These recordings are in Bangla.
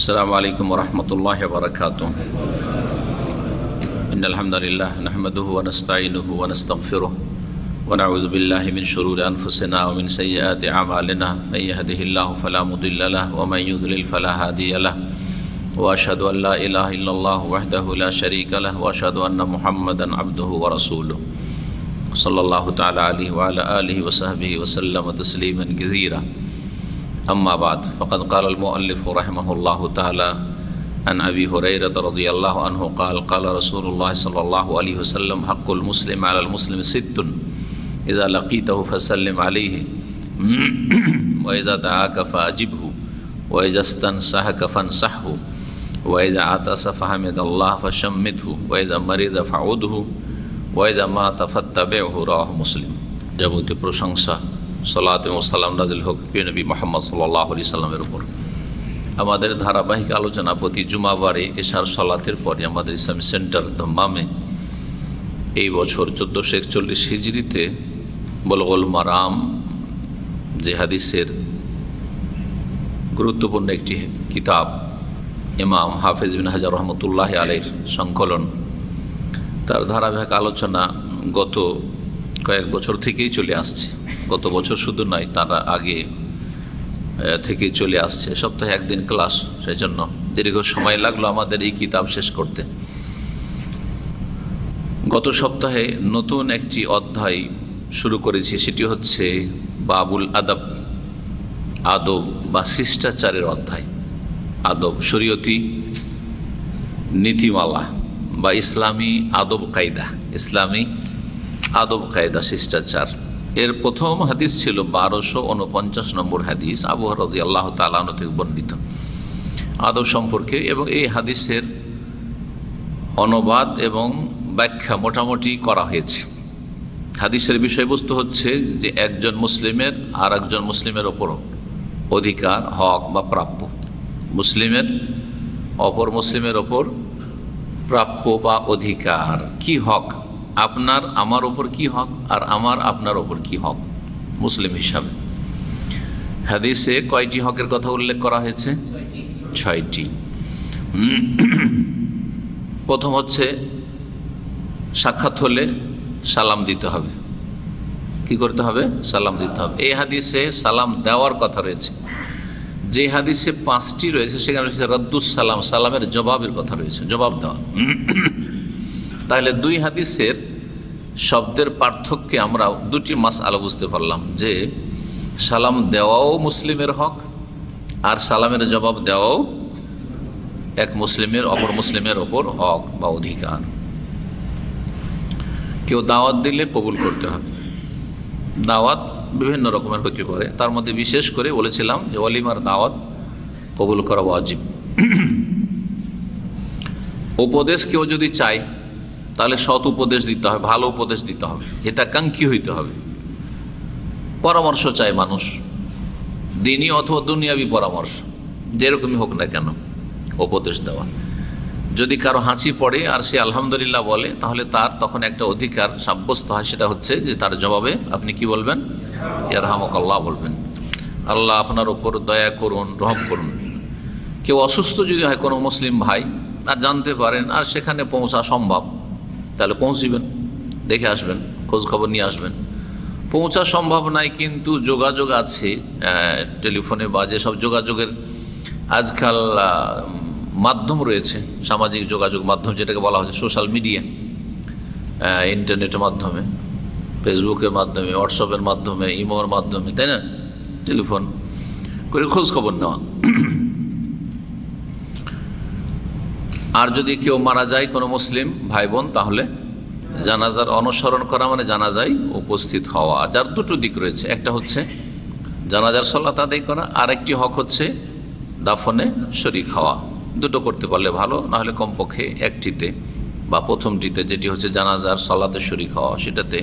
السلام عليكم ورحمة الله وبركاته. إن الحمد لله نحمده ونستعينه ونستغفره ونعوذ بالله من شرور أنفسنا ومن سيئات أعمالنا. من يهده الله فلا مضل له ومن يضلل فلا هادي له وأشهد أن لا إله إلا الله وحده لا شريك له وأشهد أن محمدا عبده ورسوله صلى الله تعالى عليه وعلى آله وصحبه وسلم تسليما كثيرا. أما بعد فقد قال المؤلف رحمه الله تعالى عن أبي هريرة رضي الله عنه قال قال رسول الله صلى الله عليه وسلم حق المسلم على المسلم ست إذا لقيته فسلم عليه وإذا دعاك فأجبه وإذا استنصحك فانصحه وإذا عطس فحمد الله فشمته وإذا مرض فعوده وإذا مات فاتبعه رواه مسلم. যাবতীয় প্রশংসা সালাত ও সালাম নাজিল হোক প্রিয় নবী মুহাম্মদ সাল্লাল্লাহু আলাইহি সাল্লামের উপর। আমাদের ধারাবাহিক আলোচনা প্রতি জুমাবারে এশার সালাতের পরে আমাদের ইসলামী সেন্টার দম্মামে এই বছর 1441 হিজরিতে বুলুগুল মারাম যে হাদিসের গুরুত্বপূর্ণ একটি কিতাব ইমাম হাফেজ বিন হাজার রহমতুল্লাহ আলাইহির সংকলন, তার ধারাবাহিক আলোচনা গত কয়েক বছর থেকেই চলে আসছে। গত বছর শুধু নয়, তার আগে থেকেই চলে আসছে। সপ্তাহে একদিন ক্লাস, সেই জন্য দীর্ঘ সময় লাগলো আমাদের এই কিতাব শেষ করতে। গত সপ্তাহে নতুন একটি অধ্যায় শুরু করেছি, সেটি হচ্ছে বাবুল আদব, আদব বা শিষ্টাচারের অধ্যায়। আদব শরীয়তি নীতিমালা বা ইসলামী আদব কায়দা, ইসলামী আদব কায়দা শিষ্টাচার। এর প্রথম হাদিস ছিল 1249 নম্বর হাদিস, আবু হুরায়রা রাদিয়াল্লাহু তাআলা আনহু থেকে বর্ণিত আদব সম্পর্কে। এবং এই হাদিসের অনুবাদ এবং ব্যাখ্যা মোটামুটি করা হয়েছে। হাদিসের বিষয়বস্তু হচ্ছে যে একজন মুসলিমের আর একজন মুসলিমের ওপর অধিকার, হক বা প্রাপ্য, মুসলিমের অপর মুসলিমের ওপর প্রাপ্য বা অধিকার। কি হক আপনার আমার ওপর, কি হক আর আমার আপনার ওপর কি হক মুসলিম হিসাবে। হাদিসে কয়টি হকের কথা উল্লেখ করা হয়েছে? 6টি। প্রথম হচ্ছে সাক্ষাৎ হলে সালাম দিতে হবে। কি করতে হবে? সালাম দিতে হবে। এই হাদিসে সালাম দেওয়ার কথা রয়েছে। যে হাদিসে 5টি রয়েছে সেখানে রয়েছে রদ্দুস সালাম, সালামের জবাবের কথা রয়েছে, জবাব দেওয়া। তাহলে দুই হাদিসের শব্দের পার্থক্যে আমরা দুটি মাসআলা বুঝতে পারলাম, যে সালাম দেওয়াও মুসলিমের হক আর সালামের জবাব দেওয়াও এক মুসলিমের অপর মুসলিমের ওপর হক বা অধিকার। কেউ দাওয়াত দিলে কবুল করতে হবে। দাওয়াত বিভিন্ন রকমের হতে পারে, তার মধ্যে বিশেষ করে বলেছিলাম যে ওয়ালিমার দাওয়াত কবুল করা ওয়াজিব। উপদেশ কেউ যদি চায় তাহলে সৎ উপদেশ দিতে হবে, ভালো উপদেশ দিতে হবে, হিতাকাঙ্ক্ষী হইতে হবে। পরামর্শ চায় মানুষ, দিনই অথবা দুনিয়াবি পরামর্শ, যেরকমই হোক না কেন উপদেশ দেওয়া। যদি কারো হাঁচি পড়ে আর সে আলহামদুলিল্লাহ বলে, তাহলে তার তখন একটা অধিকার সাব্যস্ত হয়, সেটা হচ্ছে যে তার জবাবে আপনি কি বলবেন? ইয়ারহামুকাল্লাহ বলবেন, আল্লাহ আপনার ওপর দয়া করুন, রহম করুন। কেউ অসুস্থ যদি হয় কোনো মুসলিম ভাই আর জানতে পারেন আর সেখানে পৌঁছা সম্ভব, তাহলে পৌঁছিবেন, দেখে আসবেন, খোঁজ খবর নিয়ে আসবেন। পৌঁছা সম্ভব নাই কিন্তু যোগাযোগ আছে টেলিফোনে বা যেসব যোগাযোগের আজকাল মাধ্যম রয়েছে, সামাজিক যোগাযোগ মাধ্যম যেটাকে বলা হচ্ছে সোশ্যাল মিডিয়া, ইন্টারনেটের মাধ্যমে, ফেসবুকের মাধ্যমে, হোয়াটসঅ্যাপের মাধ্যমে, ইমোর মাধ্যমে, তাই না, টেলিফোন করে খোঁজ খবর নেওয়া। আর যদি কেউ মারা যায় কোনো মুসলিম ভাই বোন, তাহলে জানাজার অনুসরণ করা মানে জানাজায় উপস্থিত হওয়া। যার দুটো দিক রয়েছে, একটা হচ্ছে জানাজার সালাত আদায় করা, আর একটি হক হচ্ছে দাফনে শরীক হওয়া। দুটো করতে পারলে ভালো, নাহলে কমপক্ষে একটিতে বা প্রথমটিতে, যেটি হচ্ছে জানাজার সালাতে শরীক হওয়া, সেটাতে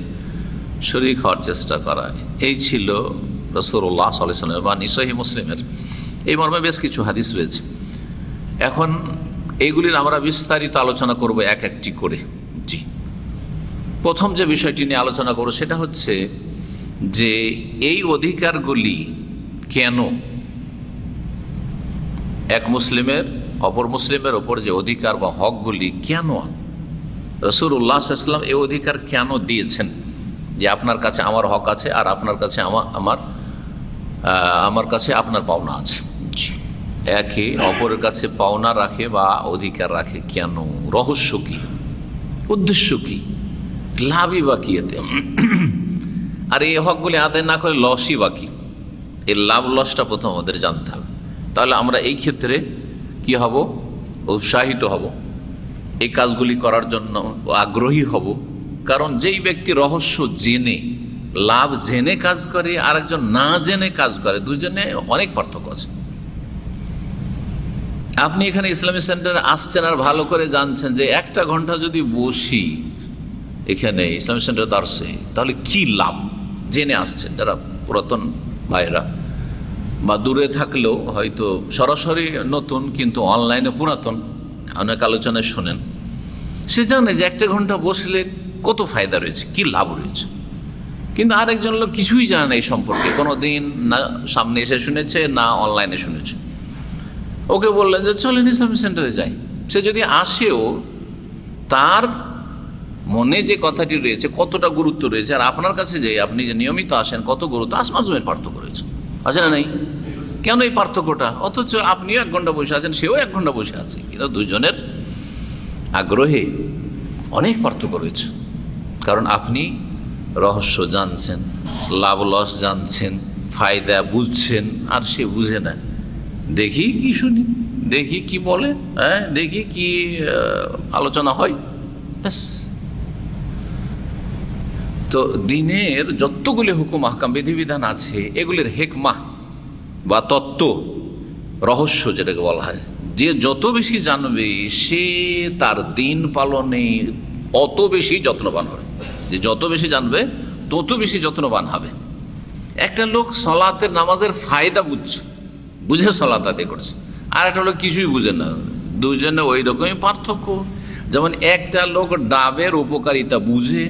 শরীক হওয়ার চেষ্টা করা। এই ছিল রাসূলুল্লাহ সাল্লাল্লাহু আলাইহি ওয়াসাল্লামের বাণী, সহিহ মুসলিমের। এই মর্মে বেশ কিছু হাদিস রয়েছে। এখন এইগুলির আমরা বিস্তারিত আলোচনা করব এক একটি করে। জি, প্রথম যে বিষয়টি নিয়ে আলোচনা করব সেটা হচ্ছে যে এই অধিকারগুলি কেন এক মুসলিমের অপর মুসলিমের ওপর যে অধিকার বা হকগুলি কেন রাসূলুল্লাহ সাল্লাল্লাহু আলাইহি ওয়াসাল্লাম এই অধিকার কেন দিয়েছেন, যে আপনার কাছে আমার হক আছে আর আপনার কাছে আমার কাছে আপনার পাওনা আছে। একে অপরের কাছে পাওনা রাখে বা অধিকার রাখে কেন? রহস্য কি, উদ্দেশ্য কি, লাভই বা কি এতে? আর এই হকগুলি আদায় না করে লসই বা কি? এই লাভ লসটা প্রথম আমাদের জানতে হবে। তাহলে আমরা এই ক্ষেত্রে কি হব? উৎসাহিত হব, এই কাজগুলি করার জন্য আগ্রহী হব। কারণ যেই ব্যক্তি রহস্য জেনে, লাভ জেনে কাজ করে, আরেকজন না জেনে কাজ করে, দুজনে অনেক পার্থক্য আছে। আপনি এখানে ইসলামী সেন্টারে আসছেন আর ভালো করে জানছেন যে 1 ঘন্টা যদি বসি এখানে ইসলামী সেন্টার দার্সে, তাহলে কি লাভ জেনে আসছেন। যারা পুরাতন ভাইরা বা দূরে থাকলেও হয়তো সরাসরি নতুন কিন্তু অনলাইনে পুরাতন, অনেক আলোচনায় শোনেন, সে জানে যে 1 ঘন্টা বসলে কত ফায়দা রয়েছে, কি লাভ রয়েছে। কিন্তু আরেকজন লোক কিছুই জানে না এই সম্পর্কে, কোনো দিন না সামনে এসে শুনেছে না অনলাইনে শুনেছে। ওকে বললেন যে চলেন ইসলামী সেন্টারে যাই, সে যদি আসেও তার মনে যে কথাটি রয়েছে কতটা গুরুত্ব রয়েছে, আর আপনার কাছে যে আপনি যে নিয়মিত আসেন কত গুরুত্ব, আসমান জমির পার্থক্য রয়েছে, আছে না? নেই কেন এই পার্থক্যটা? অথচ আপনিও 1 ঘন্টা বসে আছেন, সেও 1 ঘন্টা বসে আছে, কিন্তু দুজনের আগ্রহে অনেক পার্থক্য রয়েছে। কারণ আপনি রহস্য জানছেন, লাভ লস জানছেন, ফায়দা বুঝছেন, আর সে বুঝে না। দেখি কি শুনি, দেখি কি বলে, দেখি কি আলোচনা হয়, ব্যাস। তো দিনের যতগুলি হুকুম আহকাম বিধিবিধান আছে এগুলির হেকমাহ বা তত্ত্ব, রহস্য যেটাকে বলা হয়, যে যত বেশি জানবে সে তার দিন পালনে অত বেশি যত্নবান হবে। যে যত বেশি জানবে তত বেশি যত্নবান হবে। একটা লোক সলাতের নামাজের ফায়দা বুঝে সলাত আদায় করছে, আর একটা লোক কিছুই বুঝে না। দুজনে ওই রকমই পার্থক্য। যেমন একটা লোক ডাবের উপকারিতা বুঝে,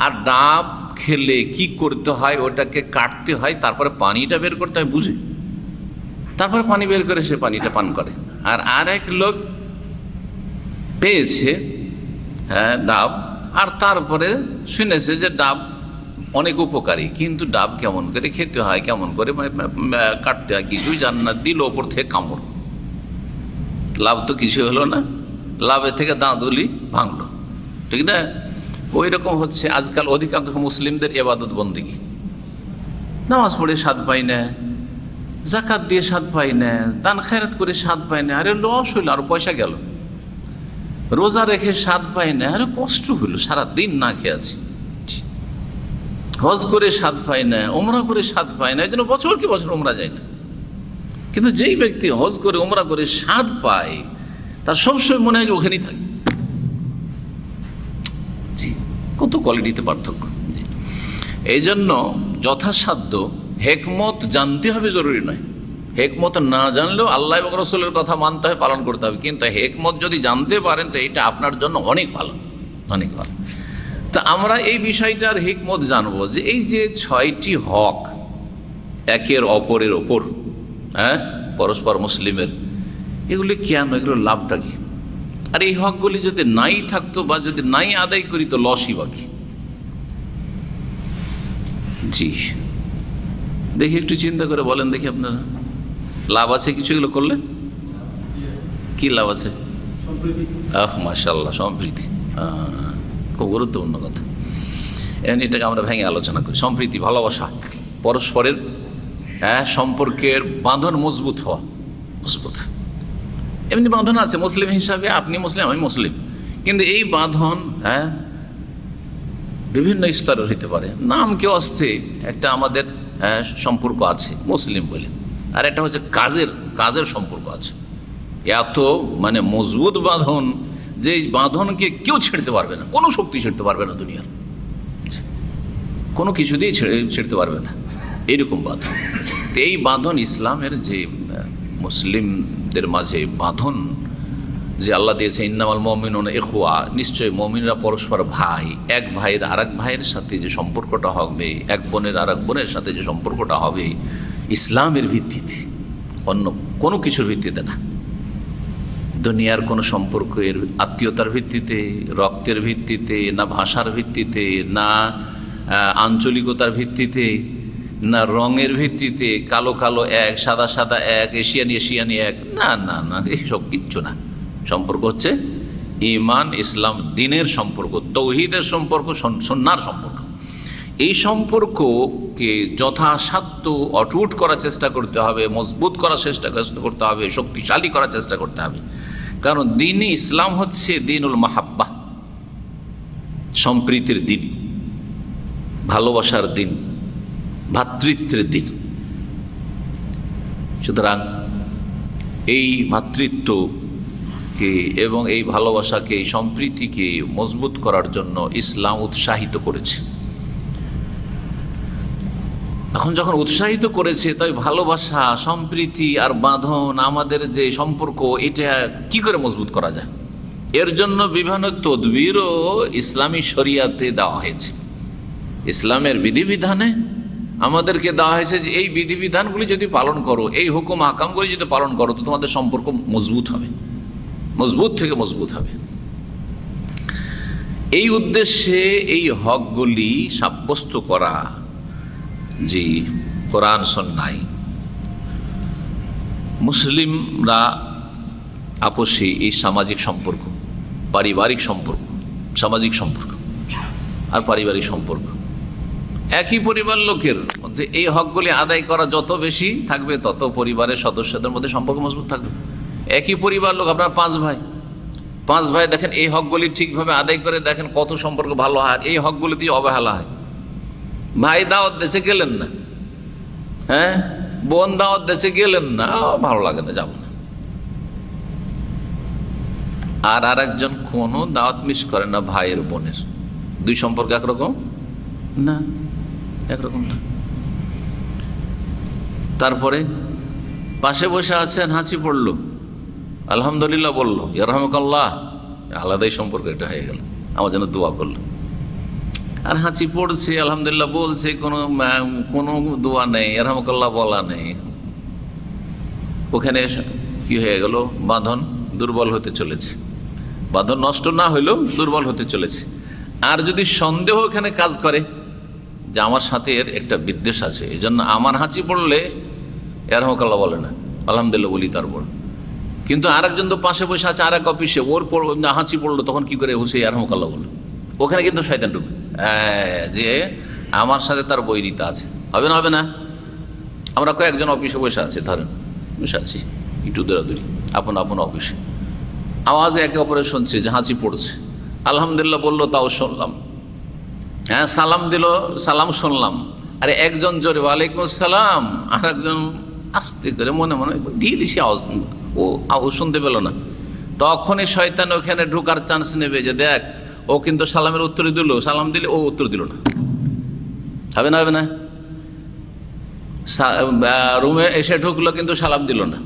আর ডাব খেলে কি করতে হয়, ওটাকে কাটতে হয়, তারপরে পানিটা বের করতে হয় বুঝে, তারপরে পানি বের করে সে পানিটা পান করে। আর এক লোক পেয়েছে ডাব, আর তারপরে শুনেছে যে ডাব অনেক উপকারী, কিন্তু ডাব কেমন করে খেতে হয়, কেমন করে কাটতে হয় কিছুই জান না, দিল ওপর থেকে কামড়, লাভ তো কিছু হলো না, লাভের থেকে দাঁতগুলি ভাঙলো, ঠিক না? ওই রকম হচ্ছে আজকাল অধিকাংশ মুসলিমদের ইবাদত বন্দেগী। নামাজ পড়ে স্বাদ পাই না, জাকাত দিয়ে স্বাদ পাই না, দান খায়রাত করে স্বাদ পাই না, আরে লস হইল, আর পয়সা গেল। রোজা রেখে স্বাদ পাই না, আরে কষ্ট হইল, সারা দিন না খেয়ে আছি। হজ করে স্বাদ পাই না, ওমরা করে স্বাদ পাই না, এই জন্য বছর কি বছর ওমরা যায় না। কিন্তু যেই ব্যক্তি হজ করে ওমরা করে স্বাদ পায়, তার সবসময় মনে হয় যে ওখানেই থাকে। জি, কত কোয়ালিটিতে পার্থক্য। এই জন্য যথাসাধ্য হেকমত জানতে হবে, জরুরি নয়। হেকমত না জানলেও আল্লাহ এবং রসুলের কথা মানতে হবে, পালন করতে হবে। কিন্তু হেকমত যদি জানতে পারেন তো এটা আপনার জন্য অনেক ভালো, অনেক ভালো। তা আমরা এই বিষয়টার হিকমত জানবো যে এই যে 6টি হক একের অপরের ওপর, পরস্পর মুসলিমের, এগুলি কেন, এগুলোর লাভটা কি? আর এই হকগুলি যদি নাই থাকতো বা যদি নাই আদায় করি তো লসই বাকি। জি, দেখি একটু চিন্তা করে বলেন দেখি আপনারা, লাভ আছে কিছু এগুলো করলে? কি লাভ আছে? মাশাআল্লাহ, সম্প্রীতি, খুব গুরুত্বপূর্ণ কথা। এটাকে আমরা ভেঙে আলোচনা করি। সম্প্রীতি, ভালোবাসা, পরস্পরের সম্পর্কের বাঁধন মজবুত হওয়া, মজবুত। এমনি বাঁধন আছে মুসলিম হিসাবে, আপনি মুসলিম আমি মুসলিম, কিন্তু এই বাঁধন বিভিন্ন স্তরের হইতে পারে। নাম কেউ আসতে একটা আমাদের সম্পর্ক আছে মুসলিম বলে, আর একটা হচ্ছে কাজের সম্পর্ক আছে। এত মানে মজবুত বাঁধন যে বাঁধনকে কেউ ছেড়তে পারবে না, কোনো শক্তি ছেড়তে পারবে না, দুনিয়ার কোনো কিছু দিয়ে ছেড়তে পারবে না, এইরকম বাঁধন। তো এই বাঁধন ইসলামের যে মুসলিমদের মাঝে বাঁধন যে আল্লাহ দিয়েছে, ইন্নামাল মুমিনুনা ইখওয়া, নিশ্চয়ই মুমিনরা পরস্পর ভাই। এক ভাইয়ের আরেক ভাইয়ের সাথে যে সম্পর্কটা হবে, এক বোনের আরেক বোনের সাথে যে সম্পর্কটা হবে ইসলামের ভিত্তিতে, অন্য কোনো কিছুর ভিত্তিতে না, দুনিয়ার কোনো সম্পর্কের আত্মীয়তার ভিত্তিতে, রক্তের ভিত্তিতে, না ভাষার ভিত্তিতে, না আঞ্চলিকতার ভিত্তিতে, না রঙের ভিত্তিতে, কালো কালো এক, সাদা সাদা এক, এশিয়ানি এশিয়ানি এক, না না না, এইসব কিচ্ছু না। সম্পর্ক হচ্ছে ঈমান, ইসলাম, দ্বীনের সম্পর্ক, তৌহিদের সম্পর্ক, সুন্নাহর সম্পর্ক। এই সম্পর্ককে যথাসাধ্য অটুট করার চেষ্টা করতে হবে, মজবুত করার চেষ্টা করতে হবে, শক্তিশালী করার চেষ্টা করতে হবে। কারণ দ্বীন-ই ইসলাম হচ্ছে দ্বীনুল মাহাব্বাহ, সম্প্রীতির দিন, ভালোবাসার দিন, ভ্রাতৃত্বের দিন। সুতরাং এই ভ্রাতৃত্বকে এবং এই ভালোবাসাকে, এই সম্প্রীতিকে মজবুত করার জন্য ইসলাম উৎসাহিত করেছে। এখন যখন উৎসাহিত করেছে, তাই ভালোবাসা, সম্প্রীতি আর বাঁধন, আমাদের যে সম্পর্ক, এটা কি করে মজবুত করা যায়, এর জন্য বিভিন্ন তদবিরও ইসলামী শরিয়াতে দেওয়া হয়েছে। ইসলামের বিধিবিধানে আমাদেরকে দেওয়া হয়েছে যে এই বিধিবিধানগুলি যদি পালন করো, এই হুকুম হাকামগুলি যদি পালন করো, তো তোমাদের সম্পর্ক মজবুত হবে, মজবুত থেকে মজবুত হবে। এই উদ্দেশ্যে এই হকগুলি সাব্যস্ত করা, জি, কোরআন সুন্নাহয় মুসলিমরা আপসে এই সামাজিক সম্পর্ক, পারিবারিক সম্পর্ক, সামাজিক সম্পর্ক আর পারিবারিক সম্পর্ক, একই পরিবার লোকের মধ্যে এই হকগুলি আদায় করা যত বেশি থাকবে, তত পরিবারের সদস্যদের মধ্যে সম্পর্ক মজবুত থাকবে। একই পরিবার লোক, আপনার পাঁচ ভাই দেখেন, এই হকগুলি ঠিকভাবে আদায় করে দেখেন কত সম্পর্ক ভালো হয়। এই হকগুলি দিয়ে অবহেলা হয়। ভাই দাওয়াত দেশে গেলেন না, হ্যাঁ, বোন দাওয়াত দেশে গেলেন না, ভালো লাগে না, যাব না। আর একজন কোনো দাওয়াত মিস করে না ভাইয়ের বোনের, দুই সম্পর্ক একরকম না, একরকম না। তারপরে পাশে বসে আছেন, হাসি পড়লো, আলহামদুলিল্লাহ বললো, ইয়ারহামুকাল্লাহ, আলাদাই সম্পর্ক এটা হয়ে গেল, আমার জন্য দোয়া করলো। আর হাঁচি পড়ছে, আলহামদুলিল্লাহ বলছে, কোনো দোয়া নেই, ইয়ারহামুকাল্লাহ বলা নেই। ওখানে কি হয়ে গেল? বাঁধন দুর্বল হতে চলেছে। বাঁধন নষ্ট না হইলেও দুর্বল হতে চলেছে। আর যদি সন্দেহ এখানে কাজ করে যে আমার সাথে এর একটা বিদ্বেষ আছে, এই জন্য আমার হাঁচি পড়লে ইয়ারহামুকাল্লাহ বলে না, আলহামদুলিল্লাহ বলি তারপর। কিন্তু আরেকজন তো পাশে বসে আছে, আর এক অফিসে, ওর হাঁচি পড়লো, তখন কি করে সে ইয়ারহামুকাল্লাহ বলল? ওখানে কিন্তু শয়তান ঢুকবে, যে আমার সাথে তার বৈরিতা আছে। হবে না? হবে না? আমরা কয়েকজন অফিসে বসে আছি, ধরেন বসে আছি একটু দৌড়াদৌড়ি, আপন অফিসে, আওয়াজে একে অপরে শুনছে যে হাঁচি পড়ছে, আলহামদুলিল্লাহ বললো, তাও শুনলাম, হ্যাঁ, সালাম দিল, সালাম শুনলাম। আরে একজন জোরে ওয়ালাইকুম আসসালাম, আর একজন আস্তে করে মনে মনে দিয়ে দিছি, ও শুনতে পেল না। তখনই শয়তান ওখানে ঢুকার চান্স নেবে যে দেখ, ও কিন্তু সালামের উত্তর দিল, সালাম দিলে ও উত্তর দিল না। হবে না? হবে না? রুমে এসে ঢুকলো কিন্তু সালাম দিল না,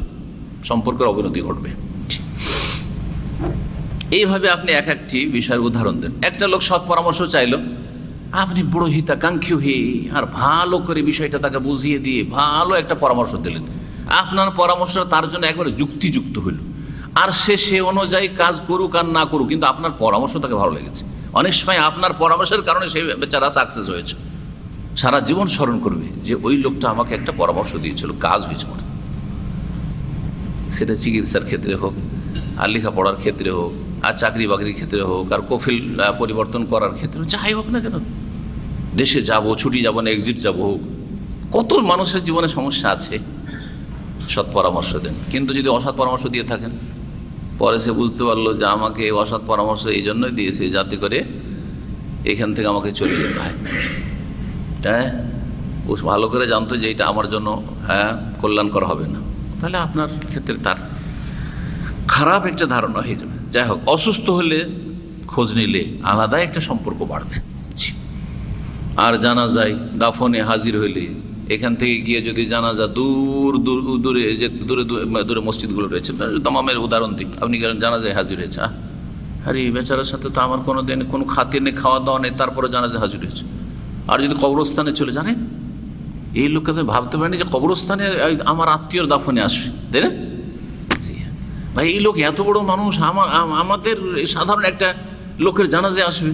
সম্পর্কের অবনতি ঘটবে। এইভাবে আপনি এক একটি বিষয়ের উদাহরণ দেন। একটা লোক সৎ পরামর্শ চাইল, আপনি বড় হিতাকাঙ্ক্ষী হয়ে আর ভালো করে বিষয়টা তাকে বুঝিয়ে দিয়ে ভালো একটা পরামর্শ দিলেন। আপনার পরামর্শ তার জন্য একবারে যুক্তিযুক্ত হইল, আর সে অনুযায়ী কাজ করুক আর না করুক, কিন্তু আপনার পরামর্শ তাকে ভালো লেগেছে। অনেক সময় আপনার পরামর্শের কারণে সেই বেচারা সাকসেস হয়েছে, সারা জীবন স্মরণ করবে যে ওই লোকটা আমাকে একটা পরামর্শ দিয়েছিল, কাজ হয়েছে। সেটা চিকিৎসার ক্ষেত্রে হোক, আর লেখাপড়ার ক্ষেত্রে হোক, আর চাকরি বাকরির ক্ষেত্রে হোক, আর কফিল পরিবর্তন করার ক্ষেত্রে, যাই হোক না কেন, দেশে যাব, ছুটি যাব না এক্সিট যাব হোক, কত মানুষের জীবনে সমস্যা আছে। সৎ পরামর্শ দেন। কিন্তু যদি অসৎ পরামর্শ দিয়ে থাকেন, পরে সে বুঝতে পারলো যে আমাকে অসৎ পরামর্শ এই জন্যই দিয়েছে যাতে করে এখান থেকে আমাকে চলে যেতে হয়। হ্যাঁ, ও ভালো করে জানতো যে এটা আমার জন্য কল্যাণকর হবে না, তাহলে আপনার ক্ষেত্রে তার খারাপ একটা ধারণা হয়ে যাবে। যাই হোক, অসুস্থ হলে খোঁজ নিলে আলাদা একটা সম্পর্ক বাড়বে। আর জানাজায় দাফনে হাজির হইলে, এখান থেকে গিয়ে যদি জানাজা দূরে যে দূরে মসজিদগুলো রয়েছে, তামামের উদাহরণ দিই, আপনি জানাজায় হাজির হয়েছে, আরে এই বেচারার সাথে তো আমার কোনো দিন কোনো খাতির নেই, খাওয়া দাওয়া নেই, তারপরে জানাজায় হাজির হয়েছে। আর যদি কবরস্থানে চলে, জানেন এই লোককে তো ভাবতে পারেনি যে কবরস্থানে আমার আত্মীয়র দাফনে আসবে, তাই না? ভাই এই লোক এত বড় মানুষ, আমাদের সাধারণ একটা লোকের জানাজে আসবে,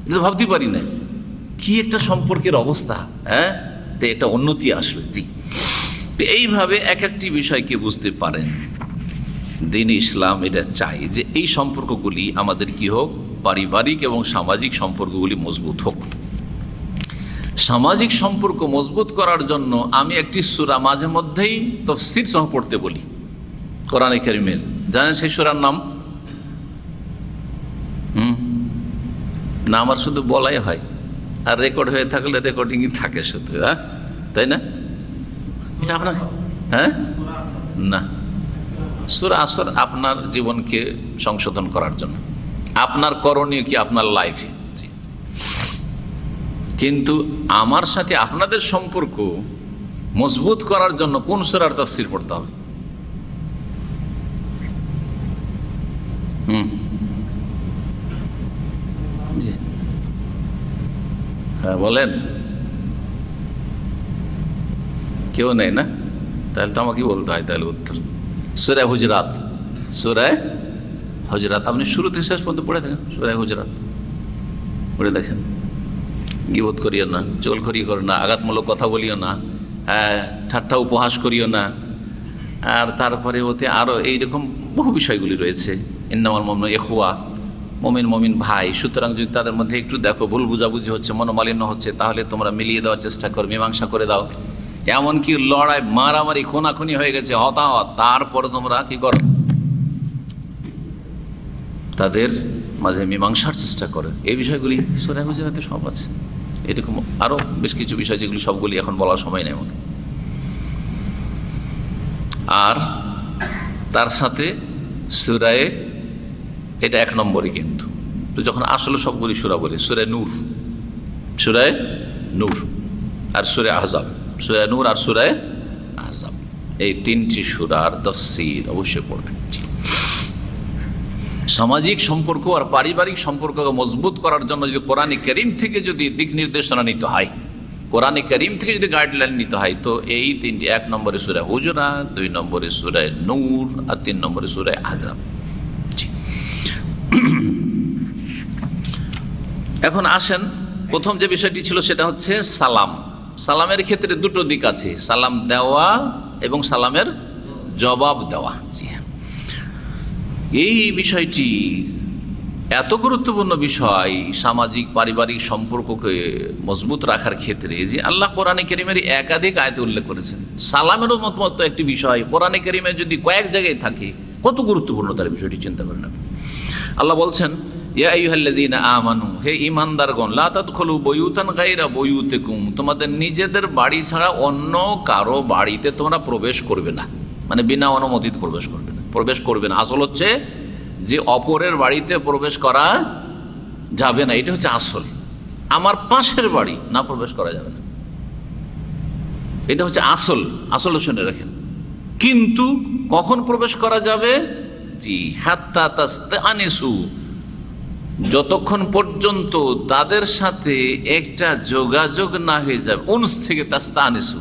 এটা ভাবতে পারি না। কি একটা সম্পর্কের অবস্থা, হ্যাঁ, তো একটা উন্নতি আসবে। জি, এইভাবে এক একটি বিষয়কে বুঝতে পারেন। দিন ইসলাম এটা চাই যে এই সম্পর্কগুলি আমাদের কি হোক, পারিবারিক এবং সামাজিক সম্পর্কগুলি মজবুত হোক। সামাজিক সম্পর্ক মজবুত করার জন্য আমি একটি সূরা মাঝে মধ্যেই তাফসীর সহ পড়তে বলি, কোরআনে কারীমের। জানেন সেই সূরার নাম? না, আমার শুধু বলাই হয়, আর রেকর্ড হয়ে থাকলে রেকর্ডিংই থাকে শুধু, হ্যাঁ, তাই না? এটা আপনার, হ্যাঁ, না, সূরা আসর আপনার জীবনকে সংশোধন করার জন্য, আপনার করণীয় কি আপনার লাইফে। কিন্তু আমার সাথে আপনাদের সম্পর্ক মজবুত করার জন্য কোন সূরার তাফসীর পড়তে হবে? জি, হ্যাঁ, বলেন। কেউ নেই না? তাহলে তো আমাকে বলতে হয় তাহলে উত্তর। সূরা হুজরাত, সূরা হুজরাত আপনি শুরু থেকে শেষ পর্যন্ত পড়ে দেখেন। সূরা হুজরাত পড়ে দেখেন। গীবত করিও না, চুগলখড়ি করো না, আঘাতমূলক কথা বলিও না, ঠাট্টা উপহাস করিও না। আর তারপরে ওতে আরও এইরকম বহু বিষয়গুলি রয়েছে। ইন্নামাল মুমিনুনা ইখওয়া, মুমিন ভাই, সুতরাং যদি তাদের মধ্যে একটু দেখো ভুল বুঝাবুঝি হচ্ছে, মনোমালিন্য হচ্ছে, তাহলে তোমরা মিলিয়ে দেওয়ার চেষ্টা করো, মীমাংসা করে দাও। এমনকি লড়াই মারামারি খুনাখুনি হয়ে গেছে, হতাহত, তারপরে তোমরা কি করো, তাদের মাঝে মীমাংসার চেষ্টা করো। এই বিষয়গুলি সূরা হুজরাতে সব আছে। এরকম আরও বেশ কিছু বিষয় যেগুলি সবগুলি এখন বলার সময় নেই আমাকে। আর তার সাথে সূরায়ে, এটা 1 নম্বরে, কিন্তু তো যখন আসলে সবগুলি সূরা বলি, সূরায়ে নূর, সূরায়ে নূর আর সূরা আহজাব, সূরায়ে নূর আর সূরায়ে আহজাব, এই 3টি সূরার তাফসীর অবশ্যই পড়বেন। সামাজিক সম্পর্ক আর পারিবারিক সম্পর্ককে মজবুত করার জন্য যদি কোরআনে কারীম থেকে যদি দিক নির্দেশনা নিতে হয়, কোরআনে কারীম থেকে যদি গাইডলাইন নিতে হয়, তো এই 3টি, 1 নম্বরে সূরা হুজুরাত, 2 নম্বরে সূরা নূর আর 3 নম্বরে সূরা আহজাব। এখন আসেন, প্রথম যে বিষয়টি ছিল সেটা হচ্ছে সালাম। সালামের ক্ষেত্রে 2টো দিক আছে, সালাম দেওয়া এবং সালামের জবাব দেওয়া। জি হ্যাঁ, এই বিষয়টি এত গুরুত্বপূর্ণ বিষয় সামাজিক পারিবারিক সম্পর্ককে মজবুত রাখার ক্ষেত্রে যে আল্লাহ কোরআনে কারীমের একাধিক আয়াতে উল্লেখ করেছেন। সালামেরও মতো একটি বিষয় কোরআনে কারীমে যদি কয়েক জায়গায় থাকে, কত গুরুত্বপূর্ণ তার বিষয়টি চিন্তা করেন। আল্লাহ বলছেন, ইয়া আইয়ুহাল্লাযীনা আমানু, হে ঈমানদারগণ, লা তাদখুলু বুয়ুতান গায়রা বুয়ুতিকুম, তোমাদের নিজেদের বাড়ি ছাড়া অন্য কারো বাড়িতে তোমরা প্রবেশ করবে না, মানে বিনা অনুমতিতে প্রবেশ করবে না। আসল হচ্ছে যে অপরের বাড়িতে প্রবেশ করা যাবে না, এটা হচ্ছে আসল। আমার পাশের বাড়ি না, প্রবেশ করা যাবে না, এটা হচ্ছে আসল শুনে রাখেন। কিন্তু কখন প্রবেশ করা যাবে? জি, হাত্তা তাস্তানিসু, যতক্ষণ পর্যন্ত তাদের সাথে একটা যোগাযোগ না হয়ে যাবে। উনস থেকে তাস্তানিসু,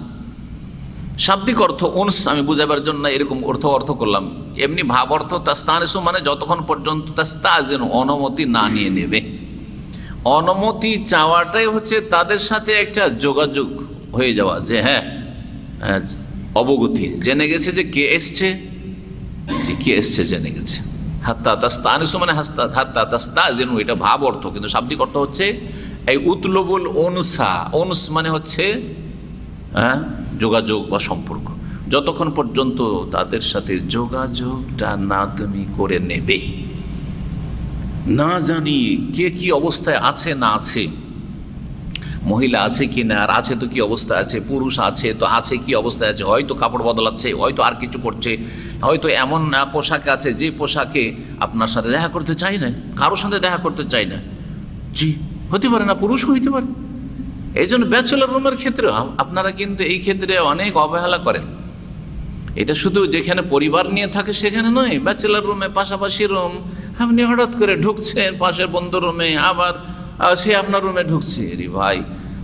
শাব্দিক অর্থ উনস আমি বুঝাবার জন্য এরকম অর্থ করলাম, এমনি ভাব অর্থ তাস্তানিসু মানে যতক্ষণ পর্যন্ত তাস্তাযিন, অনুমতি না নিয়ে নেবে। অনুমতি চাওয়াটাই হচ্ছে তাদের সাথে একটা যোগাযোগ হয়ে যাওয়া, যে হ্যাঁ অবগতি, জেনে গেছে যে কে এসছে, জেনে গেছে। হাত্তা তাস্তানিসু মানে হাত্তা তাস্তাযিনু, এটা ভাব অর্থ, কিন্তু শাব্দিক অর্থ হচ্ছে এই উতলবুল উনসা। উনস মানে হচ্ছে যোগাযোগ বা সম্পর্ক, যতক্ষণ পর্যন্ত তাদের সাথে যোগাযোগটা না তুমি করে নেবে, না জানি কে কি অবস্থায় আছে না আছে, মহিলা আছে কি না, আর আছে তো কি অবস্থায় আছে, পুরুষ আছে তো আছে কি অবস্থায় আছে, হয়তো কাপড় বদলাচ্ছে, হয়তো আর কিছু করছে, হয়তো এমন পোশাকে আছে যে পোশাকে আপনার সাথে দেখা করতে চাই না, কারোর সাথে দেখা করতে চাই না। জি, হতে পারে না, পুরুষ হইতে পারে। এই জন্য ব্যাচেলর রুমের ক্ষেত্রে আপনারা কিন্তু এই ক্ষেত্রে অনেক অবহেলা করেন। এটা শুধু যেখানে পরিবার নিয়ে থাকে সেখানে নয়, ব্যাচেলর রুমে, পাশাপাশি রুম, আপনি হঠাৎ করে ঢুকছেন পাশের বন্ধু রুমে, আবার সে আপনার রুমে ঢুকছে। রে ভাই,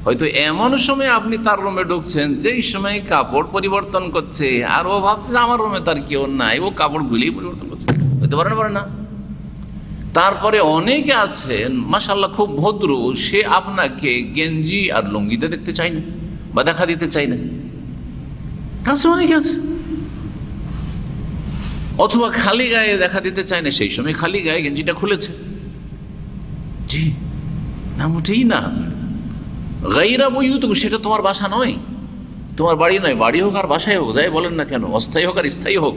হয়তো এমন সময় আপনি তার রুমে ঢুকছেন যেই সময় কাপড় পরিবর্তন করছে, আর ও ভাবছে যে আমার রুমে তার কেউ নাই, ও কাপড় গুলিয়ে পরিবর্তন করছে। হইতে পারে না? তারপরে অনেকে আছেন মাশাআল্লাহ খুব ভদ্র, সে আপনাকে গেঞ্জি আর লুঙ্গিতে দেখতে চায় না বা দেখা দিতে চায় না, আছে অনেকে আছে। অথবা খালি গায়ে দেখা দিতে চায় না, সেই সময় খালি গায়ে গেঞ্জিটা খুলেছে। জি না, মোটেই না। গাইরা বুয়ুতুকুম, সেটা তোমার বাসা নয়, তোমার বাড়ি নয়। বাড়ি হোক আর বাসায় হোক, যাই বলেন না কেন, অস্থায়ী হোক আর স্থায়ী হোক,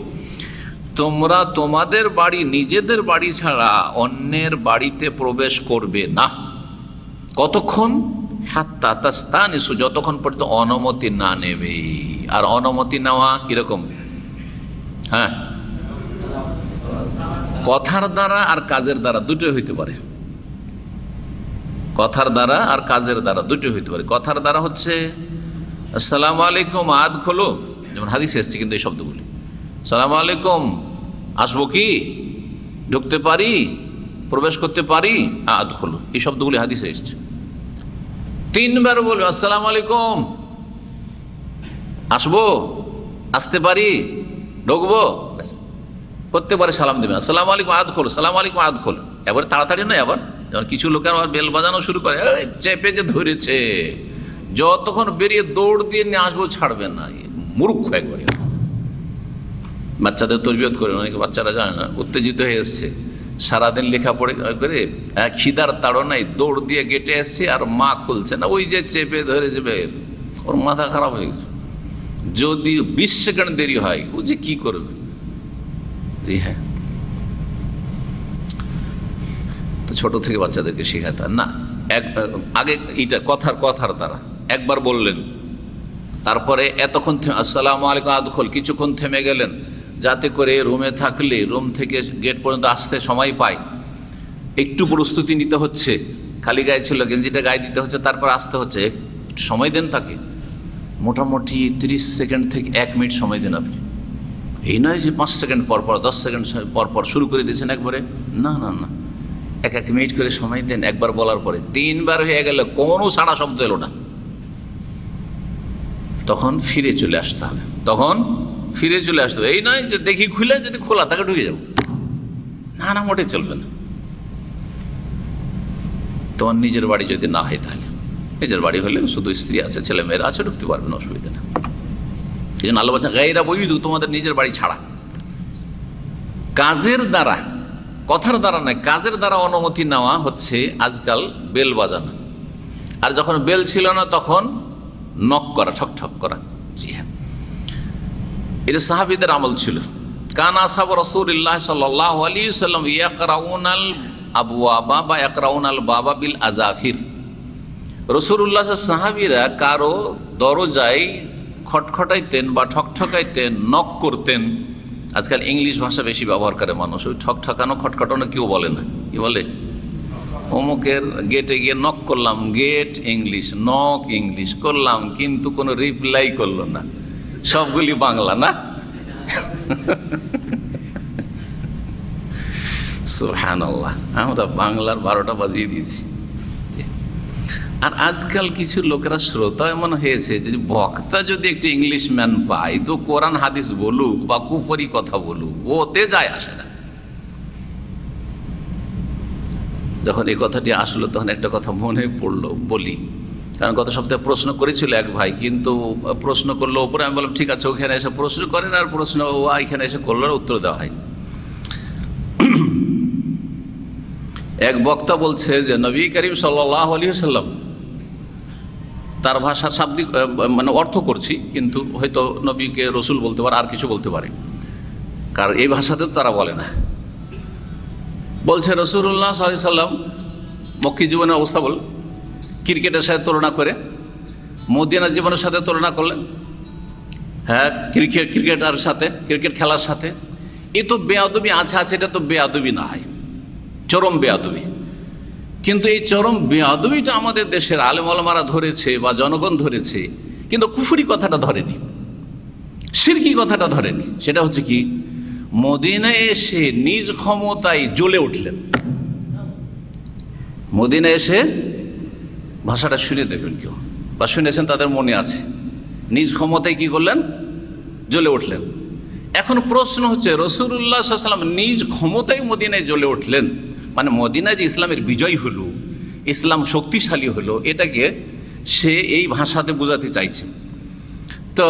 তোমরা তোমাদের বাড়ি, নিজেদের বাড়ি ছাড়া অন্যের বাড়িতে প্রবেশ করবে না। কতক্ষণ? হাত্তা তাস্তানিসু, যতক্ষণ পর্যন্ত অনুমতি না নেবে। আর অনুমতি নেওয়া কিরকম? হ্যাঁ, কথার দ্বারা আর কাজের দ্বারা দুটোই হইতে পারে। কথার দ্বারা আর কাজের দ্বারা দুটোই হইতে পারে। কথার দ্বারা হচ্ছে আসসালামু আলাইকুম আদ খোলো, যেমন হাদিসে এসছে কিন্তু এই শব্দগুলি। আসসালামু আলাইকুম, আসবো কি, ঢুকতে পারি, প্রবেশ করতে পারি, আদ খোলো, এই শব্দগুলি হাদিসে এসছে। 3 বার বলবে আসসালামু আলাইকুম, আসবো, আসতে পারি, ঢুকবো, করতে পারে, সালাম দেবেন আসসালামু আলাইকুম আদ খোলো, সালামু আলাইকুম আদ খোলো। এবার তাড়াতাড়ি নয়, আবার যেমন কিছু লোকের আবার বেল বাজানো শুরু করে, চেপে যে ধরেছে, যতক্ষণ বেরিয়ে দৌড় দিয়ে নিয়ে আসবো ছাড়বে না। মূর্খ একবারে। বাচ্চাদের তরবিয়ত করে, অনেকে বাচ্চারা জানে না, উত্তেজিত হয়ে এসছে, সারাদিন লেখাপড়ে করে খিদার তাড়নায় দৌড় দিয়ে গেটে এসছে, আর মা খুলছে না, ওই যে চেপে ধরে যাবে, ওর মাথা খারাপ হয়ে গেছে। যদি 20 সেকেন্ড দেরি হয়, ও যে কি করবে। জি হ্যাঁ, তো ছোট থেকে বাচ্চাদেরকে শেখাতে না। আগে এইটা কথার দ্বারা একবার বললেন, তারপরে এতক্ষণ আসসালামু আলাইকুম আদখল, কিছুক্ষণ থেমে গেলেন, যাতে করে রুমে থাকলে রুম থেকে গেট পর্যন্ত আসতে সময় পায়। একটু প্রস্তুতি নিতে হচ্ছে, খালি গায়ে ছিল, গেঞ্জিটা গায়ে দিতে হচ্ছে, তারপর আসতে হচ্ছে, সময় দেন তাকে। মোটামুটি 30 সেকেন্ড থেকে 1 মিনিট সময় দেন আপনি। এই নয় যে 5 সেকেন্ড পর পর, 10 সেকেন্ড পর পর শুরু করে দিয়েছেন একবারে, না না না, 1 মিনিট করে সময় দেন। একবার বলার পরে 3 বার হয়ে গেলে কোনো সাড়া শব্দ এলো না, তখন ফিরে চলে আসতে হবে। এই নয় যে দেখি খুলে, যদি খোলা তাকে ঢুকে যাবো, না না, মোটে চলবে না। তোমার নিজের বাড়ি যদি না হয়, তাহলে নিজের বাড়ি হলে শুধু স্ত্রী আছে, ছেলে মেয়েরা আছে, ঢুকতে পারবে না, অসুবিধা না। এই জন্য আল্লাহ বলছেন গায়রা বুয়ুতুকুম, তোমাদের নিজের বাড়ি ছাড়া। কাজের দ্বারা, কথার দ্বারা নয়, কাজের দ্বারা অনুমতি নেওয়া হচ্ছে আজকাল বেল বাজানো। আর যখন বেল ছিল না তখন নক করা, ঠক ঠক করা। জি হ্যাঁ, এটা সাহাবীদের আমল ছিল। কানা আসহাবু রাসূলিল্লাহ সাল্লাল্লাহু আলাইহি ওয়াসাল্লাম ইয়াকরাউনাল আবওয়াবা বা ইয়াকরাউনাল বাবা বিল আজাফির। রাসূলুল্লাহ সাহাবীরা কারো দরজায় খটখটাইতেন বা ঠকঠকাইতেন, নক করতেন। আজকাল ইংলিশ ভাষা বেশি ব্যবহার করে মানুষ, ওই ঠকঠকানো খটখটানো কেউ বলে না, কি বলে, অমুকের গেটে গিয়ে নক করলাম, গেট ইংলিশ, নক ইংলিশ করলাম, কিন্তু কোনো রিপ্লাই করলো না, সবগুলি বাংলা না। সুবহানাল্লাহ, আমরা বাংলার 12টা বাজিয়ে দিয়েছি। আর আজকাল কিছু লোকেরা শ্রোতা এমন হয়েছে যে বক্তা যদি একটি ইংলিশ ম্যান পায়, তো কোরআন হাদিস বলুক বা কুফরি কথা বলুক, ওতে যায় আসে না। যখন এই কথাটি আসলো তখন একটা কথা মনে পড়লো, বলি। কারণ গত সপ্তাহে প্রশ্ন করেছিল এক ভাই, কিন্তু প্রশ্ন করলো ওপরে, আমি বললাম ঠিক আছে, ওখানে এসে প্রশ্ন করেন, আর প্রশ্ন এখানে এসে করলো, উত্তর দেওয়া হয়। এক বক্তা বলছে যে নবী করিম সাল্লাল্লাহু আলাইহি ওয়াসাল্লাম, তার ভাষার শাব্দিক মানে অর্থ করছি, কিন্তু হয়তো নবীকে রসুল বলতে পারে, আর কিছু বলতে পারে, কারণ এই ভাষাতে তারা বলে না। বলছে রাসূলুল্লাহ সাল্লাল্লাহু আলাইহি ওয়াসাল্লাম মক্কি জীবনের অবস্থা বল, ক্রিকেটের সাথে তুলনা করে, মদিনার জীবনের সাথে তুলনা করলেন। হ্যাঁ, ক্রিকেটার সাথে, ক্রিকেট খেলার সাথে। এ তো বেয়াদবি আছে, এটা তো বেয়াদবি না হয়, চরম বেয়াদবি। কিন্তু এই চরম বেয়াদবিটা আমাদের দেশের আলেম ওলামারা ধরেছে বা জনগণ ধরেছে, কিন্তু কুফরি কথাটা ধরেনি, শিরকি কথাটা ধরেনি। সেটা হচ্ছে কি, মদিনায় এসে নিজ ক্ষমতায় জ্বলে উঠলেন। মদিনায় এসে, ভাষাটা শুনে দেখবেন কেউ, বা শুনেছেন, তাদের মনে আছে। নিজ ক্ষমতায় কি করলেন? জ্বলে উঠলেন। এখন প্রশ্ন হচ্ছে, রাসূলুল্লাহ সাল্লাল্লাহু আলাইহি ওয়াসাল্লাম নিজ ক্ষমতায় মদিনায় জ্বলে উঠলেন, মানে মদিনায় যে ইসলামের বিজয় হলো, ইসলাম শক্তিশালী হলো, এটাকে সে এই ভাষাতে বোঝাতে চাইছে। তো